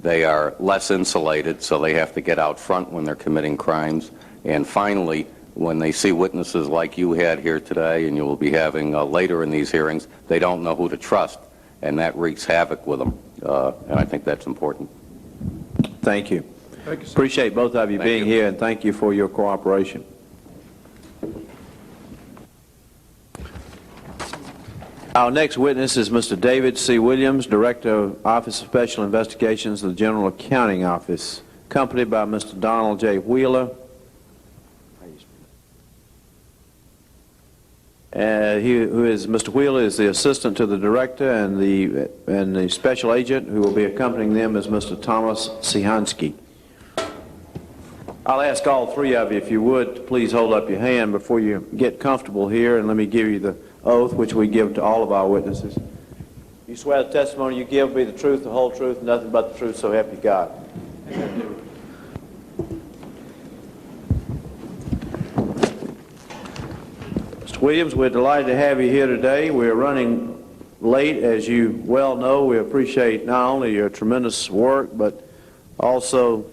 They are less insulated, so they have to get out front when they're committing crimes. And finally, when they see witnesses like you had here today, and you will be having later in these hearings, they don't know who to trust, and that wreaks havoc with them. And I think that's important. Thank you. Thank you, sir. Appreciate both of you being here, and thank you for your cooperation. Our next witness is Mr. David C. Williams, Director of Office of Special Investigations of the General Accounting Office, accompanied by Mr. Donald J. Wheeler, Mr. Wheeler is the assistant to the director, and the special agent who will be accompanying them is Mr. Thomas Sihansky. I'll ask all three of you, if you would, to please hold up your hand before you get comfortable here, and let me give you the oath which we give to all of our witnesses. You swear the testimony you give will be the truth, the whole truth, and nothing but the truth, so help you God. Mr. Williams, we're delighted to have you here today. We're running late, as you well know. We appreciate not only your tremendous work, but also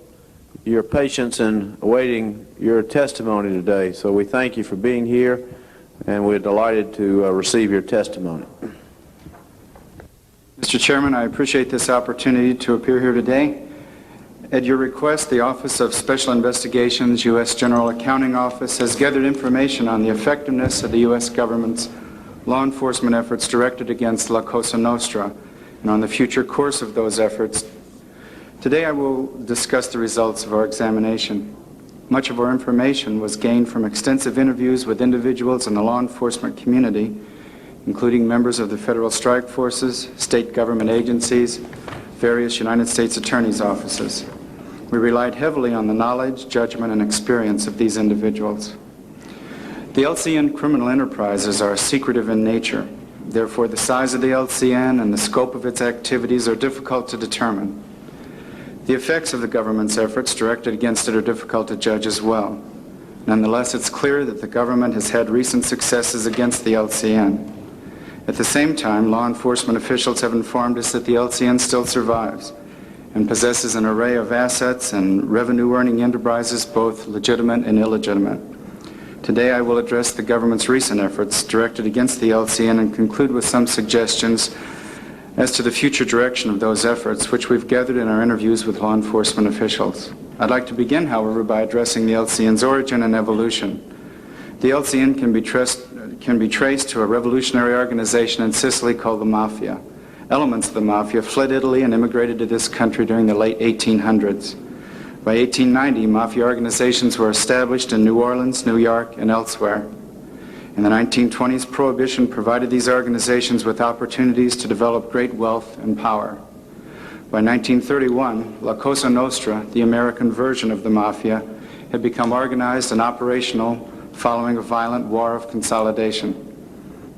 your patience in awaiting your testimony today. So we thank you for being here, and we're delighted to receive your testimony. Mr. Chairman, I appreciate this opportunity to appear here today. At your request, the Office of Special Investigations, U.S. General Accounting Office, has gathered information on the effectiveness of the U.S. government's law enforcement efforts directed against La Cosa Nostra and on the future course of those efforts. Today I will discuss the results of our examination. Much of our information was gained from extensive interviews with individuals in the law enforcement community including members of the federal strike forces, state government agencies, various United States attorneys' offices. We relied heavily on the knowledge, judgment, and experience of these individuals. The LCN criminal enterprises are secretive in nature. Therefore, the size of the LCN and the scope of its activities are difficult to determine. The effects of the government's efforts directed against it are difficult to judge as well. Nonetheless, it's clear that the government has had recent successes against the LCN. At the same time, law enforcement officials have informed us that the LCN still survives and possesses an array of assets and revenue-earning enterprises, both legitimate and illegitimate. Today, I will address the government's recent efforts directed against the LCN and conclude with some suggestions as to the future direction of those efforts, which we've gathered in our interviews with law enforcement officials. I'd like to begin, however, by addressing the LCN's origin and evolution. The LCN can be traced to a revolutionary organization in Sicily called the Mafia. Elements of the Mafia fled Italy and immigrated to this country during the late 1800s. By 1890, Mafia organizations were established in New Orleans, New York, and elsewhere. In the 1920s, Prohibition provided these organizations with opportunities to develop great wealth and power. By 1931, La Cosa Nostra, the American version of the Mafia, had become organized and operational following a violent war of consolidation.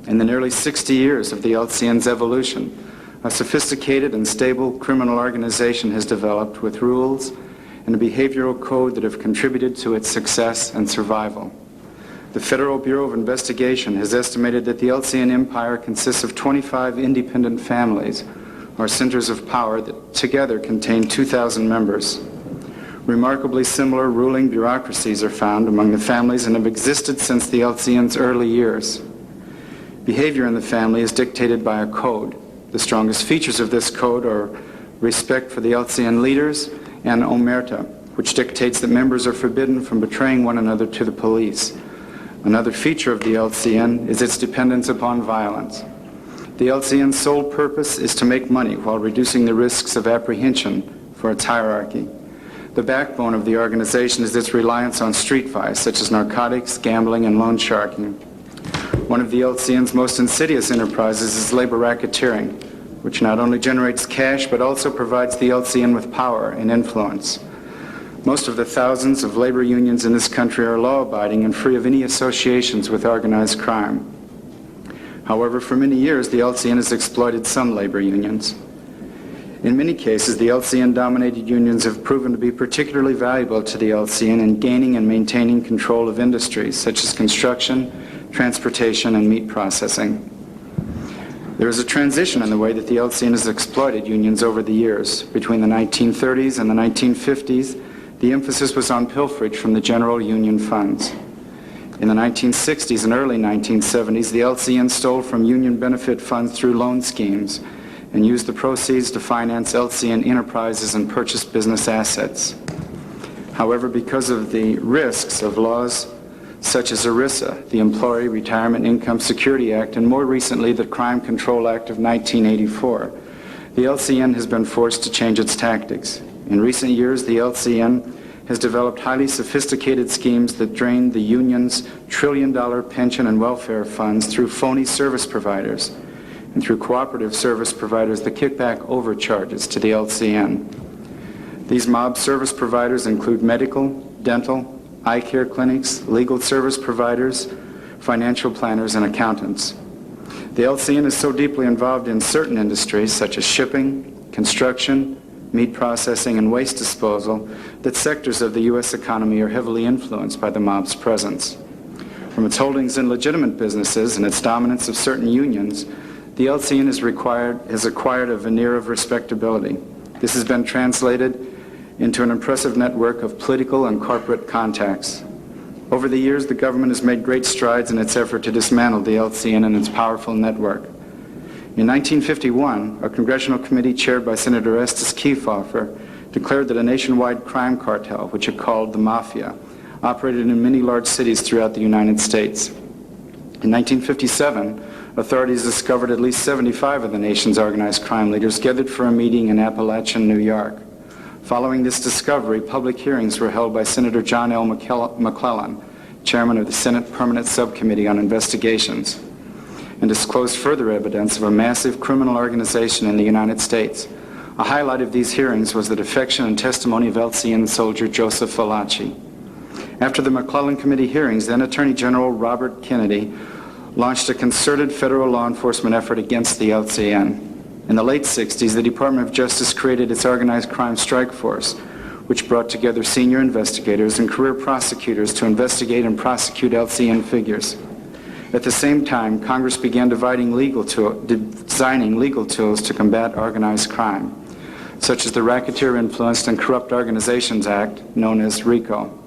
In the nearly 60 years of the LCN's evolution, a sophisticated and stable criminal organization has developed with rules and a behavioral code that have contributed to its success and survival. The Federal Bureau of Investigation has estimated that the LCN empire consists of 25 independent families, or centers of power, that together contain 2,000 members. Remarkably similar ruling bureaucracies are found among the families and have existed since the LCN's early years. Behavior in the family is dictated by a code. The strongest features of this code are respect for the LCN leaders and omerta, which dictates that members are forbidden from betraying one another to the police. Another feature of the LCN is its dependence upon violence. The LCN's sole purpose is to make money while reducing the risks of apprehension for its hierarchy. The backbone of the organization is its reliance on street vice, such as narcotics, gambling, and loan sharking. One of the LCN's most insidious enterprises is labor racketeering, which not only generates cash but also provides the LCN with power and influence. Most of the thousands of labor unions in this country are law-abiding and free of any associations with organized crime. However, for many years, the LCN has exploited some labor unions. In many cases, the LCN-dominated unions have proven to be particularly valuable to the LCN in gaining and maintaining control of industries such as construction, transportation, and meat processing. There is a transition in the way that the LCN has exploited unions over the years. Between the 1930s and the 1950s, the emphasis was on pilferage from the general union funds. In the 1960s and early 1970s, the LCN stole from union benefit funds through loan schemes and used the proceeds to finance LCN enterprises and purchase business assets. However, because of the risks of laws such as ERISA, the Employee Retirement Income Security Act, and more recently the Crime Control Act of 1984, the LCN has been forced to change its tactics. In recent years, the LCN has developed highly sophisticated schemes that drain the union's trillion-dollar pension and welfare funds through phony service providers and through cooperative service providers that kick back overcharges to the LCN. These mob service providers include medical, dental, eye care clinics, legal service providers, financial planners, and accountants. The LCN is so deeply involved in certain industries such as shipping, construction, meat processing, and waste disposal that sectors of the U.S. economy are heavily influenced by the mob's presence. From its holdings in legitimate businesses and its dominance of certain unions, the LCN has acquired a veneer of respectability. This has been translated into an impressive network of political and corporate contacts. Over the years, the government has made great strides in its effort to dismantle the LCN and its powerful network. In 1951, a congressional committee chaired by Senator Estes Kefauver declared that a nationwide crime cartel, which it called the Mafia, operated in many large cities throughout the United States. In 1957, authorities discovered at least 75 of the nation's organized crime leaders gathered for a meeting in Appalachian, New York. Following this discovery, public hearings were held by Senator John L. McClellan, chairman of the Senate Permanent Subcommittee on Investigations. and disclosed further evidence of a massive criminal organization in the United States. A highlight of these hearings was the defection and testimony of LCN soldier Joseph Valachi. After the McClellan Committee hearings, then Attorney General Robert Kennedy launched a concerted federal law enforcement effort against the LCN. In the late 60s, the Department of Justice created its Organized Crime Strike Force, which brought together senior investigators and career prosecutors to investigate and prosecute LCN figures. At the same time, Congress began designing legal tools to combat organized crime, such as the Racketeer Influenced and Corrupt Organizations Act, known as RICO.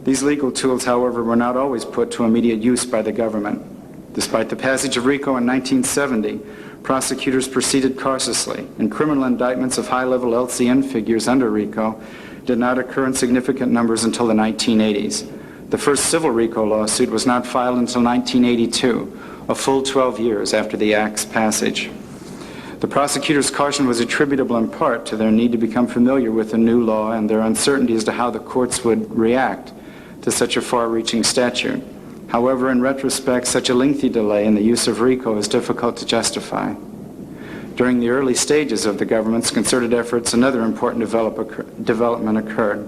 These legal tools, however, were not always put to immediate use by the government. Despite the passage of RICO in 1970, prosecutors proceeded cautiously, and criminal indictments of high-level LCN figures under RICO did not occur in significant numbers until the 1980s. The first civil RICO lawsuit was not filed until 1982, a full 12 years after the Act's passage. The prosecutors' caution was attributable in part to their need to become familiar with the new law and their uncertainty as to how the courts would react to such a far-reaching statute. However, in retrospect, such a lengthy delay in the use of RICO is difficult to justify. During the early stages of the government's concerted efforts, another important development occurred: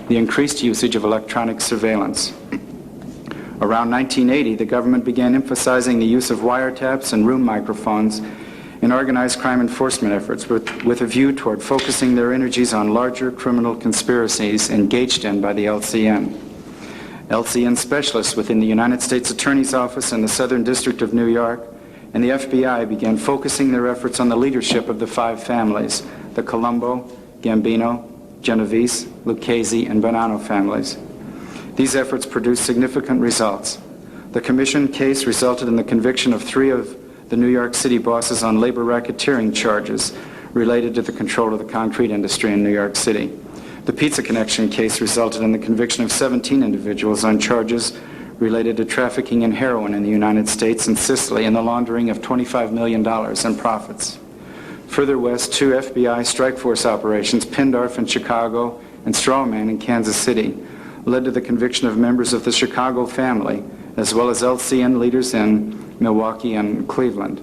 the increased usage of electronic surveillance. Around 1980, the government began emphasizing the use of wiretaps and room microphones in organized crime enforcement efforts with a view toward focusing their energies on larger criminal conspiracies engaged in by the LCN. LCN specialists within the United States Attorney's Office in the Southern District of New York and the FBI began focusing their efforts on the leadership of the five families, the Colombo, Gambino, Genovese, Lucchese, and Bonanno families. These efforts produced significant results. The commission case resulted in the conviction of 3 of the New York City bosses on labor racketeering charges related to the control of the concrete industry in New York City. The Pizza Connection case resulted in the conviction of 17 individuals on charges related to trafficking in heroin in the United States and Sicily and the laundering of $25 million in profits. Further west, 2 FBI strike force operations, Pindorf in Chicago and Strawman in Kansas City, led to the conviction of members of the Chicago family, as well as LCN leaders in Milwaukee and Cleveland.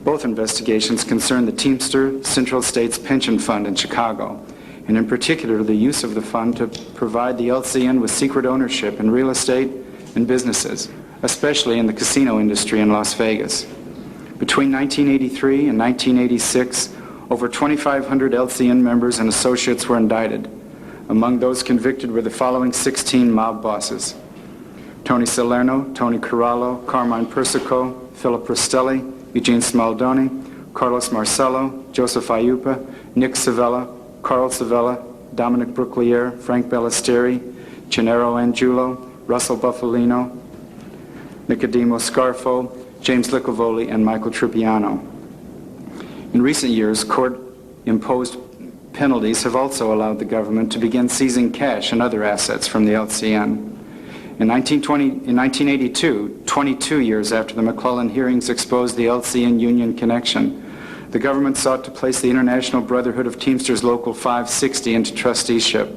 Both investigations concerned the Teamster Central States Pension Fund in Chicago, and in particular the use of the fund to provide the LCN with secret ownership in real estate and businesses, especially in the casino industry in Las Vegas. Between 1983 and 1986, over 2,500 LCN members and associates were indicted. Among those convicted were the following 16 mob bosses: Tony Salerno, Tony Corallo, Carmine Persico, Philip Rastelli, Eugene Smaldoni, Carlos Marcello, Joseph Ayupa, Nick Savella, Carl Savella, Dominic Brooklier, Frank Ballesteri, Gennaro Angiulo, Russell Buffalino, Nicodemo Scarfo, James Licavoli, and Michael Tripiano. In recent years, court-imposed penalties have also allowed the government to begin seizing cash and other assets from the LCN. In 1982, 22 years after the McClellan hearings exposed the LCN union connection, the government sought to place the International Brotherhood of Teamsters Local 560 into trusteeship.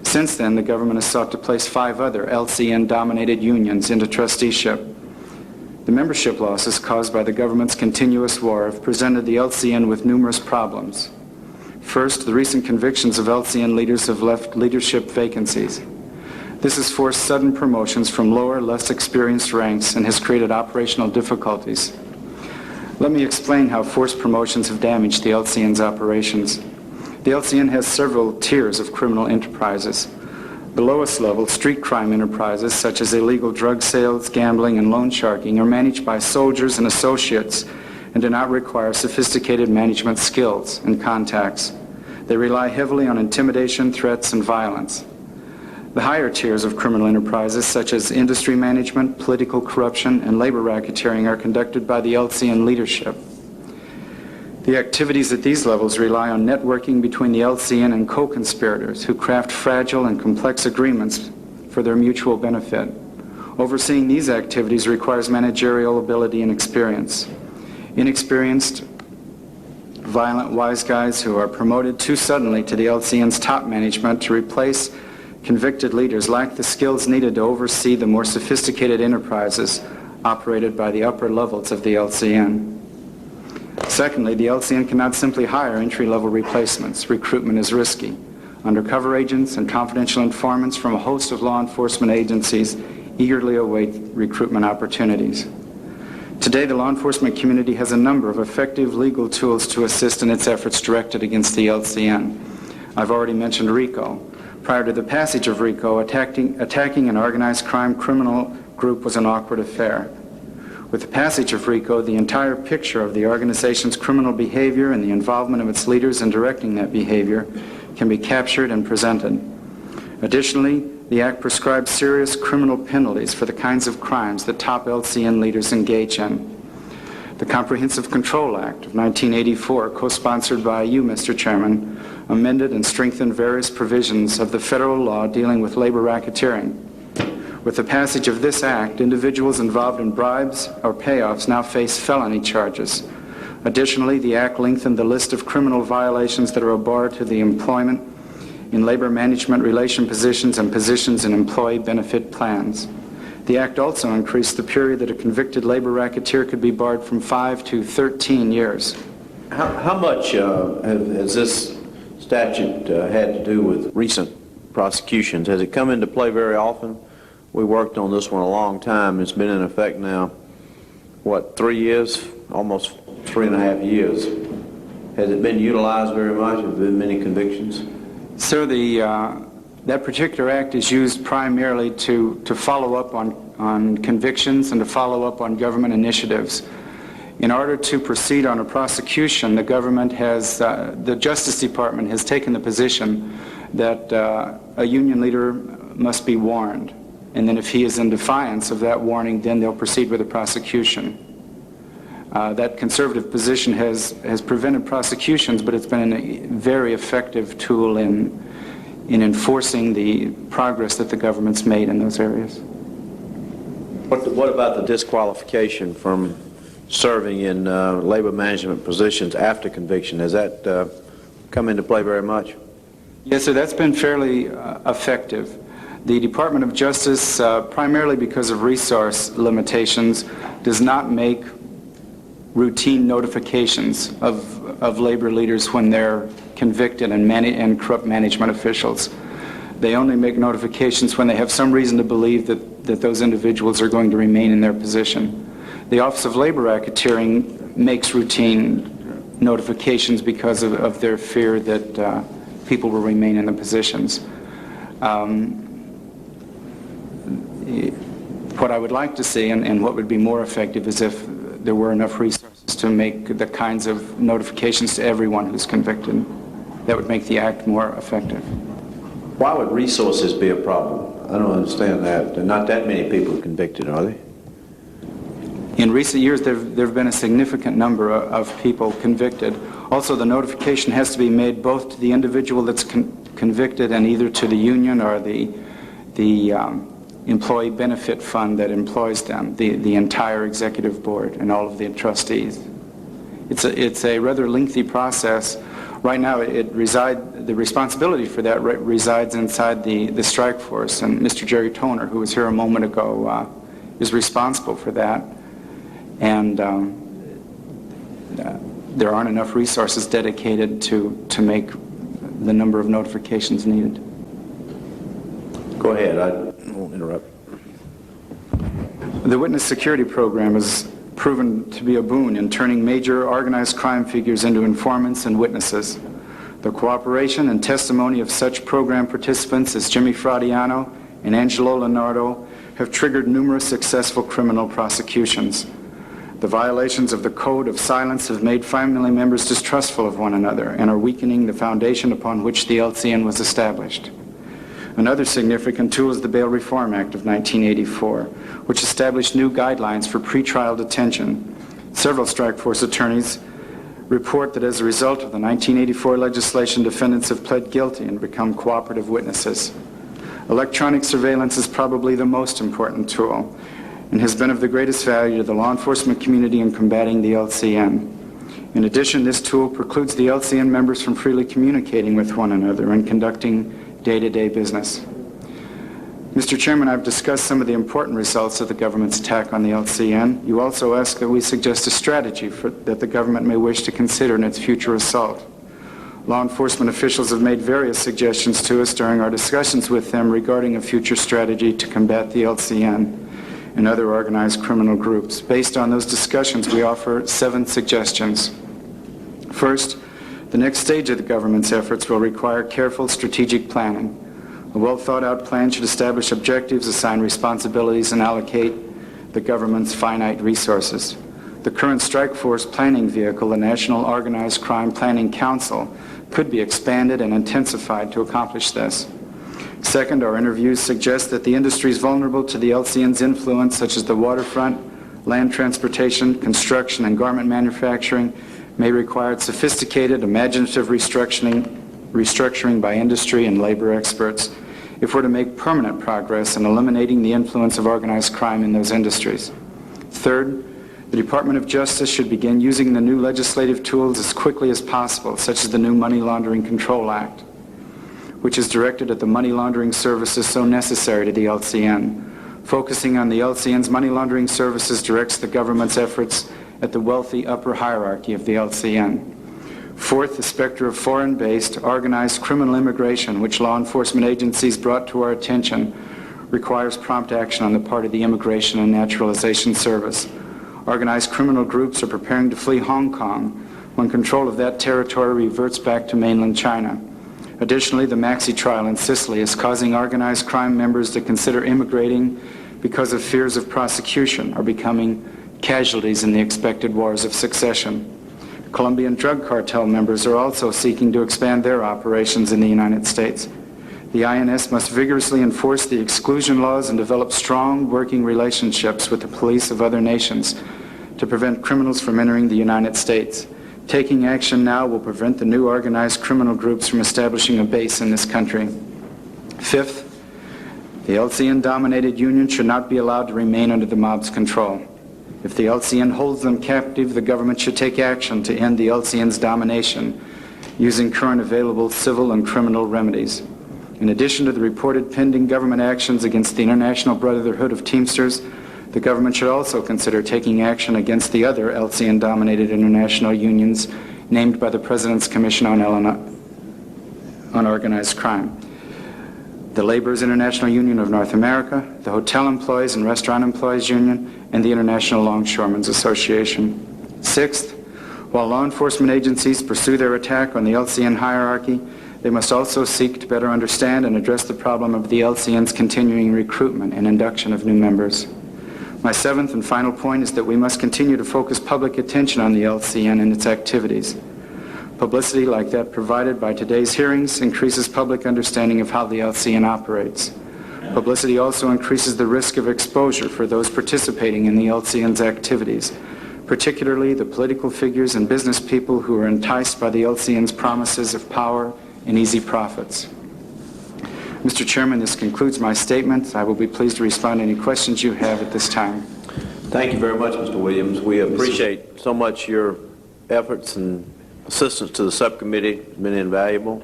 Since then, the government has sought to place 5 other LCN-dominated unions into trusteeship. The membership losses caused by the government's continuous war have presented the LCN with numerous problems. First, the recent convictions of LCN leaders have left leadership vacancies. This has forced sudden promotions from lower, less experienced ranks and has created operational difficulties. Let me explain how forced promotions have damaged the LCN's operations. The LCN has several tiers of criminal enterprises. The lowest level, street crime enterprises such as illegal drug sales, gambling, and loan sharking are managed by soldiers and associates and do not require sophisticated management skills and contacts. They rely heavily on intimidation, threats, and violence. The higher tiers of criminal enterprises, such as industry management, political corruption, and labor racketeering, are conducted by the LCN leadership. The activities at these levels rely on networking between the LCN and co-conspirators who craft fragile and complex agreements for their mutual benefit. Overseeing these activities requires managerial ability and experience. Inexperienced, violent wise guys who are promoted too suddenly to the LCN's top management to replace convicted leaders lack the skills needed to oversee the more sophisticated enterprises operated by the upper levels of the LCN. Secondly, the LCN cannot simply hire entry-level replacements. Recruitment is risky. Undercover agents and confidential informants from a host of law enforcement agencies eagerly await recruitment opportunities. Today, the law enforcement community has a number of effective legal tools to assist in its efforts directed against the LCN. I've already mentioned RICO. Prior to the passage of RICO, attacking an organized crime criminal group was an awkward affair. With the passage of RICO, the entire picture of the organization's criminal behavior and the involvement of its leaders in directing that behavior can be captured and presented. Additionally, the Act prescribes serious criminal penalties for the kinds of crimes that top LCN leaders engage in. The Comprehensive Control Act of 1984, co-sponsored by you, Mr. Chairman, amended and strengthened various provisions of the federal law dealing with labor racketeering. With the passage of this act, individuals involved in bribes or payoffs now face felony charges. Additionally, the act lengthened the list of criminal violations that are a bar to the employment in labor management relation positions and positions in employee benefit plans. The act also increased the period that a convicted labor racketeer could be barred from 5 to 13 years. How much has this statute had to do with recent prosecutions? Has it come into play very often? We worked on this one a long time. It's been in effect now, what, 3 years? Almost 3.5 years. Has it been utilized very much? Have there been many convictions? Sir, that particular act is used primarily to follow up on convictions and to follow up on government initiatives. In order to proceed on a prosecution, the government has, the Justice Department has taken the position that a union leader must be warned. And then if he is in defiance of that warning, then they'll proceed with a prosecution. That conservative position has prevented prosecutions, but it's been a very effective tool in enforcing the progress that the government's made in those areas. What about the disqualification from serving in labor management positions after conviction? Has that come into play very much? Yes, sir, that's been fairly effective. The Department of Justice, primarily because of resource limitations, does not make routine notifications of labor leaders when they're convicted and corrupt management officials. They only make notifications when they have some reason to believe that those individuals are going to remain in their position. The Office of Labor Racketeering makes routine notifications because of their fear that people will remain in the positions. What I would like to see, and what would be more effective, is if there were enough resources to make the kinds of notifications to everyone who's convicted. That would make the act more effective. Why would resources be a problem? I don't understand that. There are not that many people convicted, are they? In recent years, there have been a significant number of people convicted. Also, the notification has to be made both to the individual that's convicted and either to the union or the employee benefit fund that employs them, the entire executive board and all of the trustees. It's a rather lengthy process. Right now, the responsibility for that resides inside the strike force, and Mr. Jerry Toner, who was here a moment ago, is responsible for that. And there aren't enough resources dedicated to make the number of notifications needed. Go ahead. I won't interrupt. The witness security program has proven to be a boon in turning major organized crime figures into informants and witnesses. The cooperation and testimony of such program participants as Jimmy Fradiano and Angelo Leonardo have triggered numerous successful criminal prosecutions. The violations of the code of silence have made family members distrustful of one another and are weakening the foundation upon which the LCN was established. Another significant tool is the Bail Reform Act of 1984, which established new guidelines for pretrial detention. Several strike force attorneys report that as a result of the 1984 legislation, defendants have pled guilty and become cooperative witnesses. Electronic surveillance is probably the most important tool and has been of the greatest value to the law enforcement community in combating the LCN. In addition, this tool precludes the LCN members from freely communicating with one another and conducting day-to-day business. Mr. Chairman, I've discussed some of the important results of the government's attack on the LCN. You also ask that we suggest a strategy that the government may wish to consider in its future assault. Law enforcement officials have made various suggestions to us during our discussions with them regarding a future strategy to combat the LCN and other organized criminal groups. Based on those discussions, we offer 7 suggestions. First, the next stage of the government's efforts will require careful strategic planning. A well-thought-out plan should establish objectives, assign responsibilities, and allocate the government's finite resources. The current strike force planning vehicle, the National Organized Crime Planning Council, could be expanded and intensified to accomplish this. Second, our interviews suggest that the industries vulnerable to the LCN's influence, such as the waterfront, land transportation, construction, and garment manufacturing, may require sophisticated, imaginative restructuring by industry and labor experts if we're to make permanent progress in eliminating the influence of organized crime in those industries. Third, the Department of Justice should begin using the new legislative tools as quickly as possible, such as the new Money Laundering Control Act, which is directed at the money laundering services so necessary to the LCN. Focusing on the LCN's money laundering services directs the government's efforts at the wealthy upper hierarchy of the LCN. Fourth, the specter of foreign-based, organized criminal immigration, which law enforcement agencies brought to our attention, requires prompt action on the part of the Immigration and Naturalization Service. Organized criminal groups are preparing to flee Hong Kong when control of that territory reverts back to mainland China. Additionally, the Maxi trial in Sicily is causing organized crime members to consider immigrating because of fears of prosecution or becoming casualties in the expected wars of succession. Colombian drug cartel members are also seeking to expand their operations in the United States. The INS must vigorously enforce the exclusion laws and develop strong working relationships with the police of other nations to prevent criminals from entering the United States. Taking action now will prevent the new organized criminal groups from establishing a base in this country. Fifth, the LCN-dominated union should not be allowed to remain under the mob's control. If the LCN holds them captive, the government should take action to end the LCN's domination using current available civil and criminal remedies. In addition to the reported pending government actions against the International Brotherhood of Teamsters, the government should also consider taking action against the other LCN-dominated international unions named by the President's Commission on Organized Crime. The Laborers International Union of North America, the Hotel Employees and Restaurant Employees Union, and the International Longshoremen's Association. Sixth, while law enforcement agencies pursue their attack on the LCN hierarchy, they must also seek to better understand and address the problem of the LCN's continuing recruitment and induction of new members. My seventh and final point is that we must continue to focus public attention on the LCN and its activities. Publicity like that provided by today's hearings increases public understanding of how the LCN operates. Publicity also increases the risk of exposure for those participating in the LCN's activities, particularly the political figures and business people who are enticed by the LCN's promises of power and easy profits. Mr. Chairman, this concludes my statement. I will be pleased to respond to any questions you have at this time. Thank you very much, Mr. Williams. We appreciate so much your efforts and assistance to the subcommittee. It's been invaluable.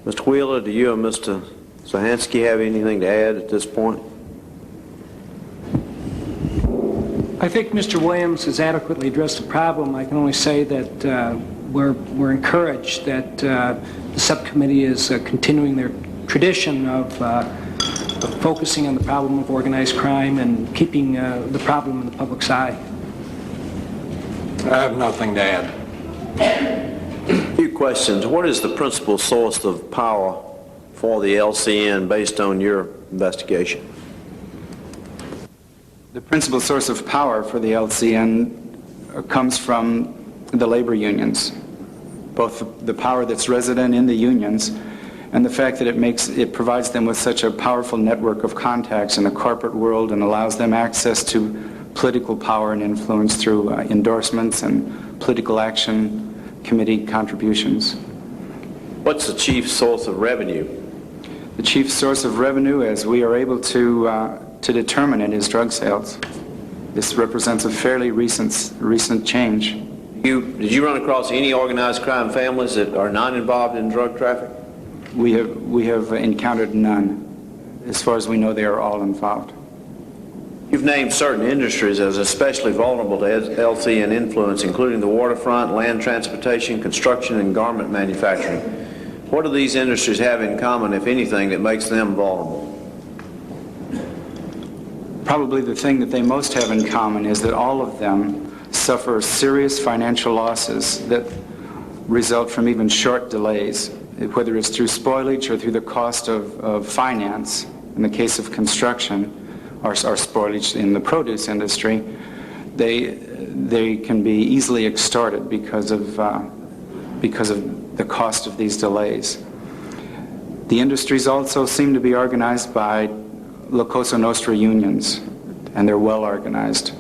Mr. Wheeler, do you and Mr. Zahansky have anything to add at this point? I think Mr. Williams has adequately addressed the problem. I can only say that we're encouraged that the subcommittee is continuing their tradition of focusing on the problem of organized crime and keeping the problem in the public's eye. I have nothing to add. A few questions. What is the principal source of power for the LCN based on your investigation? The principal source of power for the LCN comes from the labor unions, both the power that's resident in the unions and the fact that it provides them with such a powerful network of contacts in the corporate world and allows them access to political power and influence through endorsements and political action committee contributions. What's the chief source of revenue? The chief source of revenue, as we are able to determine it, is drug sales. This represents a fairly recent change. Did you run across any organized crime families that are not involved in drug traffic? We have encountered none. as far as we know, they are all involved. You've named certain industries as especially vulnerable to LCN influence, including the waterfront, land transportation, construction, and garment manufacturing. What do these industries have in common, if anything, that makes them vulnerable? Probably the thing that they most have in common is that all of them suffer serious financial losses that result from even short delays, whether it's through spoilage or through the cost of finance. In the case of construction, or spoilage in the produce industry, they can be easily extorted because of the cost of these delays. The industries also seem to be organized by La Cosa Nostra unions, and they're well organized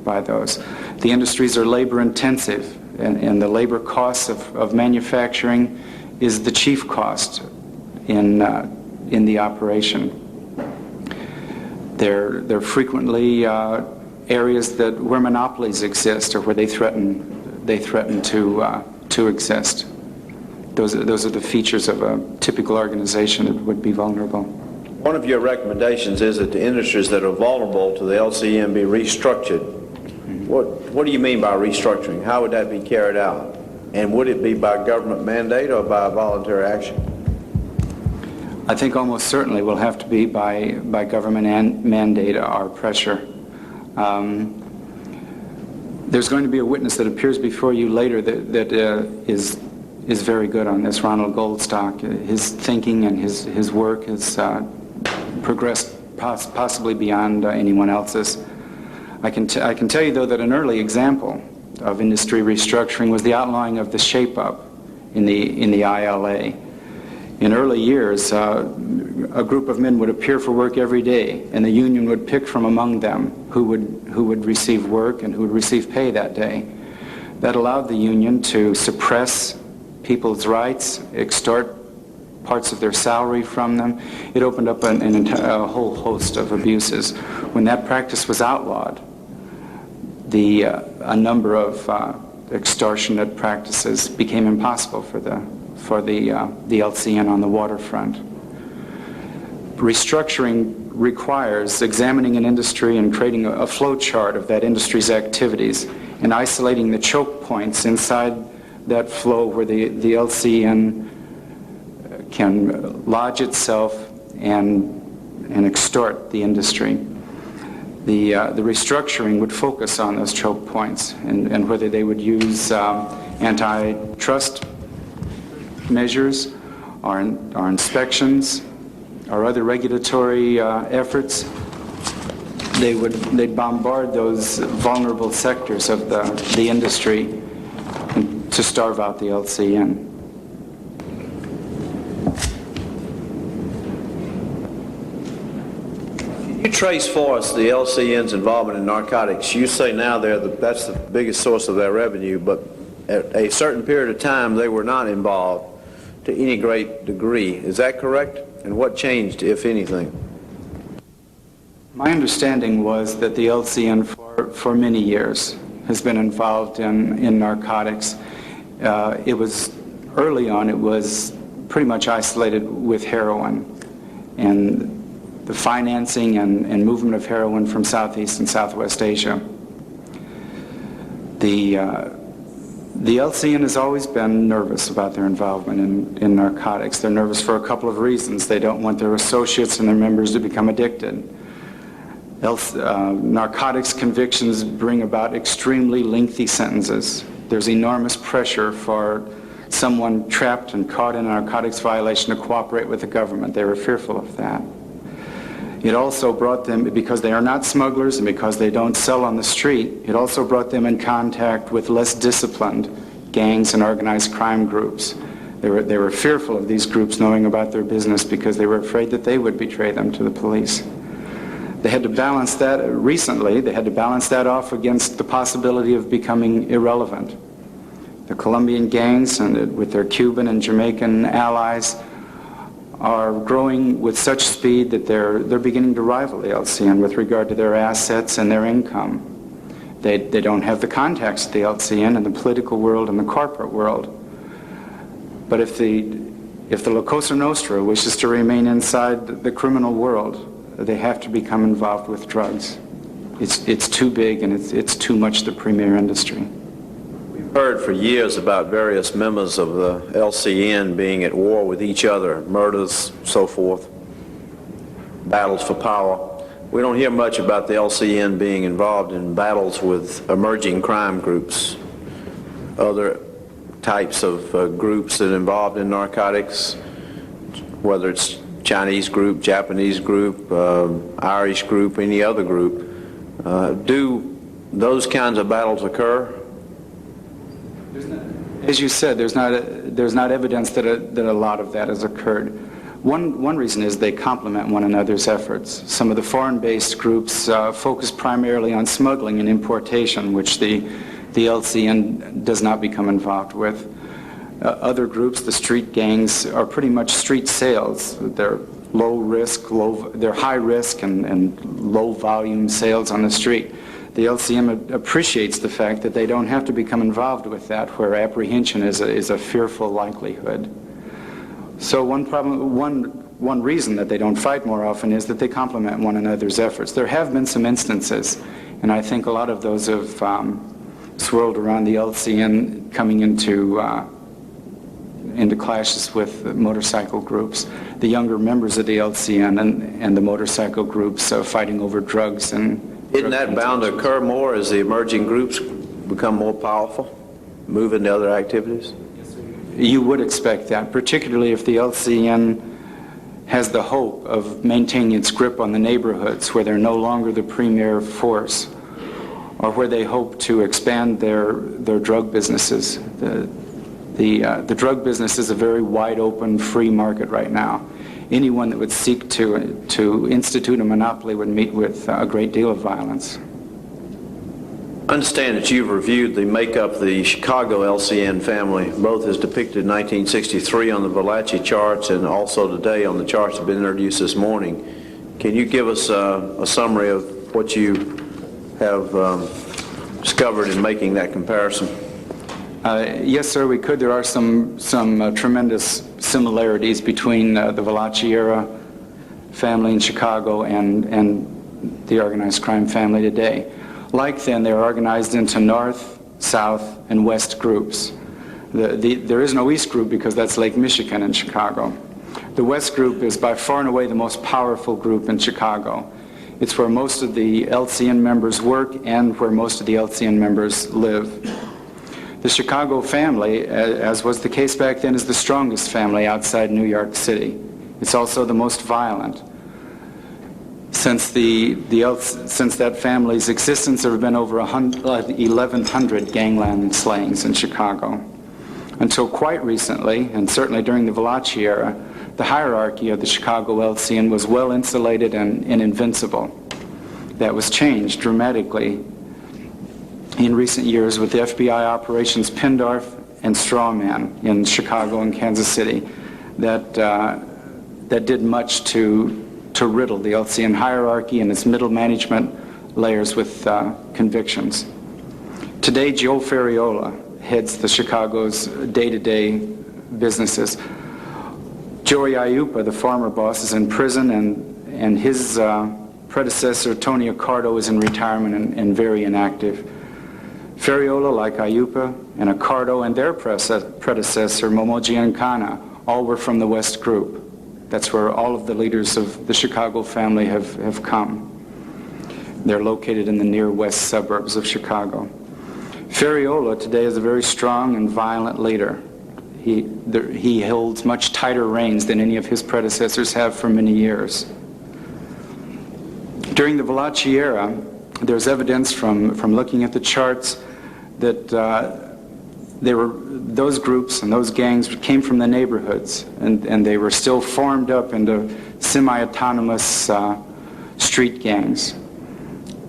by those. The industries are labor intensive, and the labor costs of manufacturing is the chief cost in the operation. They're frequently areas where monopolies exist, or where they threaten to exist. Those are the features of a typical organization that would be vulnerable. One of your recommendations is that the industries that are vulnerable to the LCN be restructured. What do you mean by restructuring? How would that be carried out? And would it be by government mandate or by voluntary action? I think almost certainly will have to be by government mandate or pressure. There's going to be a witness that appears before you later that is very good on this, Ronald Goldstock. His thinking and his work has progressed possibly beyond anyone else's. I can tell you, though, that an early example of industry restructuring was the outlawing of the shape-up in the ILA. In early years, a group of men would appear for work every day, and the union would pick from among them who would receive work and who would receive pay that day. That allowed the union to suppress people's rights, extort parts of their salary from them. It opened up a whole host of abuses. When that practice was outlawed, a number of extortionate practices became impossible for the LCN on the waterfront. Restructuring requires examining an industry and creating a flow chart of that industry's activities and isolating the choke points inside that flow where the LCN can lodge itself and extort the industry. The restructuring would focus on those choke points and whether they would use antitrust measures or inspections or other regulatory efforts. They'd bombard those vulnerable sectors of the industry to starve out the LCN. You trace for us the LCN's involvement in narcotics. You say now that's the biggest source of their revenue, but at a certain period of time they were not involved to any great degree. Is that correct? And what changed, if anything? My understanding was that the LCN for many years has been involved in narcotics. Early on it was pretty much isolated with heroin and the financing and movement of heroin from Southeast and Southwest Asia. The LCN has always been nervous about their involvement in narcotics. They're nervous for a couple of reasons. They don't want their associates and their members to become addicted. Narcotics convictions bring about extremely lengthy sentences. There's enormous pressure for someone trapped and caught in a narcotics violation to cooperate with the government. They were fearful of that. It also brought them, because they are not smugglers and because they don't sell on the street, it also brought them in contact with less disciplined gangs and organized crime groups. They were fearful of these groups knowing about their business because they were afraid that they would betray them to the police. They had to balance that recently. They had to balance that off against the possibility of becoming irrelevant. The Colombian gangs, and with their Cuban and Jamaican allies, are growing with such speed that they're beginning to rival the LCN with regard to their assets and their income. They don't have the contacts of the LCN in the political world and the corporate world. But if If the La Cosa Nostra wishes to remain inside the criminal world, they have to become involved with drugs. It's too big and it's too much the premier industry. We've heard for years about various members of the LCN being at war with each other, murders, so forth, battles for power. We don't hear much about the LCN being involved in battles with emerging crime groups, other types of groups that are involved in narcotics, whether it's Chinese group, Japanese group, Irish group, any other group. Do those kinds of battles occur? As you said, there's not evidence that a lot of that has occurred. One reason is they complement one another's efforts. Some of the foreign-based groups focus primarily on smuggling and importation, which the LCN does not become involved with. Other groups, the street gangs, are pretty much street sales. They're low risk, they're high risk and low volume sales on the street. The LCM appreciates the fact that they don't have to become involved with that, where apprehension is a fearful likelihood. So one reason that they don't fight more often is that they complement one another's efforts. There have been some instances, and I think a lot of those have swirled around the LCN coming into clashes with motorcycle groups. The younger members of the LCN and the motorcycle groups fighting over drugs and... Isn't that bound to occur more as the emerging groups become more powerful, move into other activities? You would expect that, particularly if the LCN has the hope of maintaining its grip on the neighborhoods where they're no longer the premier force, or where they hope to expand their drug businesses. The drug business is a very wide open, free market right now. Anyone that would seek to institute a monopoly would meet with a great deal of violence. I understand that you've reviewed the makeup of the Chicago LCN family, both as depicted in 1963 on the Valachi charts and also today on the charts that have been introduced this morning. Can you give us a summary of what you have discovered in making that comparison? Yes, sir, we could. There are some tremendous similarities between the Valachi era family in Chicago and the organized crime family today. Like then, they're organized into North, South, and West groups. There is no East group because that's Lake Michigan in Chicago. The West group is by far and away the most powerful group in Chicago. It's where most of the LCN members work and where most of the LCN members live. The Chicago family, as was the case back then, is the strongest family outside New York City. It's also the most violent. Since that family's existence, there have been over 1,100 gangland slayings in Chicago. Until quite recently, and certainly during the Valachi era, the hierarchy of the Chicago LCN was well insulated and invincible. That was changed dramatically in recent years with the FBI operations Pindorf and Strawman in Chicago and Kansas City that did much to riddle the LCN hierarchy and its middle management layers with convictions. Today, Joe Ferriola heads the Chicago's day-to-day businesses. Joey Ayupa, the former boss, is in prison, and his predecessor, Tony Accardo, is in retirement and very inactive. Ferriola, like Ayupa and Accardo, and their predecessor, Momoji Nkana, all were from the West Group. That's where all of the leaders of the Chicago family have come. They're located in the near west suburbs of Chicago. Ferriola today is a very strong and violent leader. He holds much tighter reins than any of his predecessors have for many years. During the Valachi era, there's evidence from looking at the charts that those groups and those gangs came from the neighborhoods, and they were still formed up into semi-autonomous street gangs.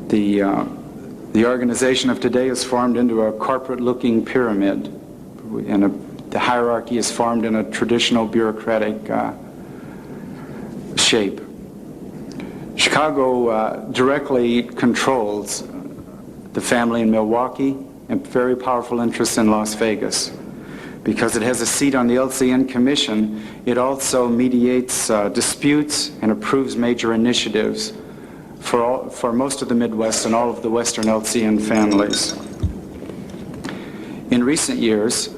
The organization of today is formed into a corporate-looking pyramid, and the hierarchy is formed in a traditional bureaucratic shape. Chicago directly controls the family in Milwaukee and very powerful interests in Las Vegas. Because it has a seat on the LCN Commission, it also mediates disputes and approves major initiatives for most of the Midwest and all of the Western LCN families. In recent years,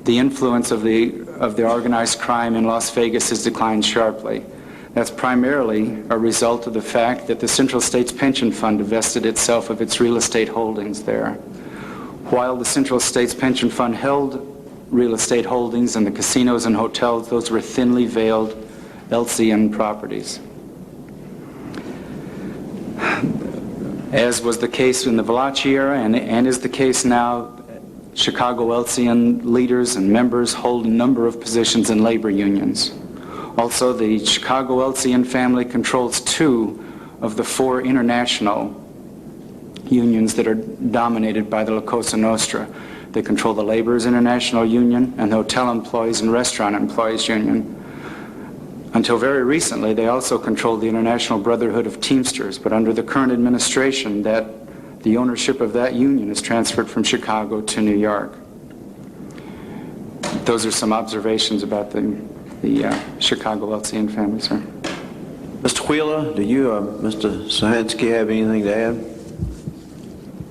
the influence of the organized crime in Las Vegas has declined sharply. That's primarily a result of the fact that the Central States Pension Fund divested itself of its real estate holdings there. While the Central States Pension Fund held real estate holdings in the casinos and hotels, those were thinly veiled LCN properties. As was the case in the Valachi era and is the case now, Chicago LCN leaders and members hold a number of positions in labor unions. Also, the Chicago LCN family controls 2 of the 4 international unions that are dominated by the La Cosa Nostra. They control the Laborers International Union and the Hotel Employees and Restaurant Employees Union. Until very recently, they also controlled the International Brotherhood of Teamsters, but under the current administration, the ownership of that union is transferred from Chicago to New York. Those are some observations about the Chicago LCN family, sir. Mr. Wheeler, do you, Mr. Sahansky, have anything to add?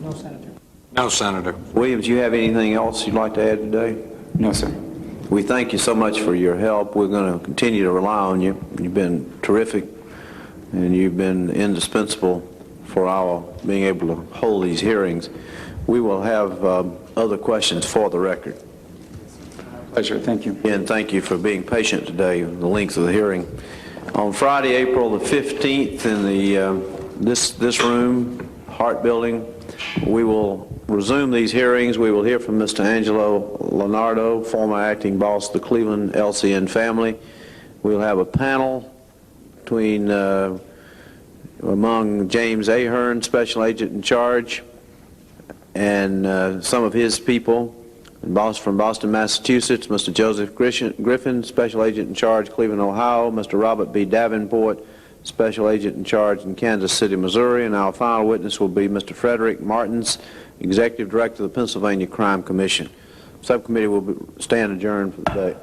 No, Senator. No, Senator. Williams, do you have anything else you'd like to add today? No, sir. We thank you so much for your help. We're going to continue to rely on you. You've been terrific, and you've been indispensable for our being able to hold these hearings. We will have other questions for the record. Pleasure. Thank you. And thank you for being patient today in the length of the hearing. On Friday, April the 15th, in this room, Hart Building, we will resume these hearings. We will hear from Mr. Angelo Leonardo, former acting boss of the Cleveland LCN family. We'll have a panel among James Ahern, special agent in charge, and some of his people from Boston, Massachusetts, Mr. Joseph Griffin, special agent in charge, Cleveland, Ohio, Mr. Robert B. Davenport, special agent in charge in Kansas City, Missouri, and our final witness will be Mr. Frederick Martins, executive director of the Pennsylvania Crime Commission. Subcommittee will stand adjourned for the day.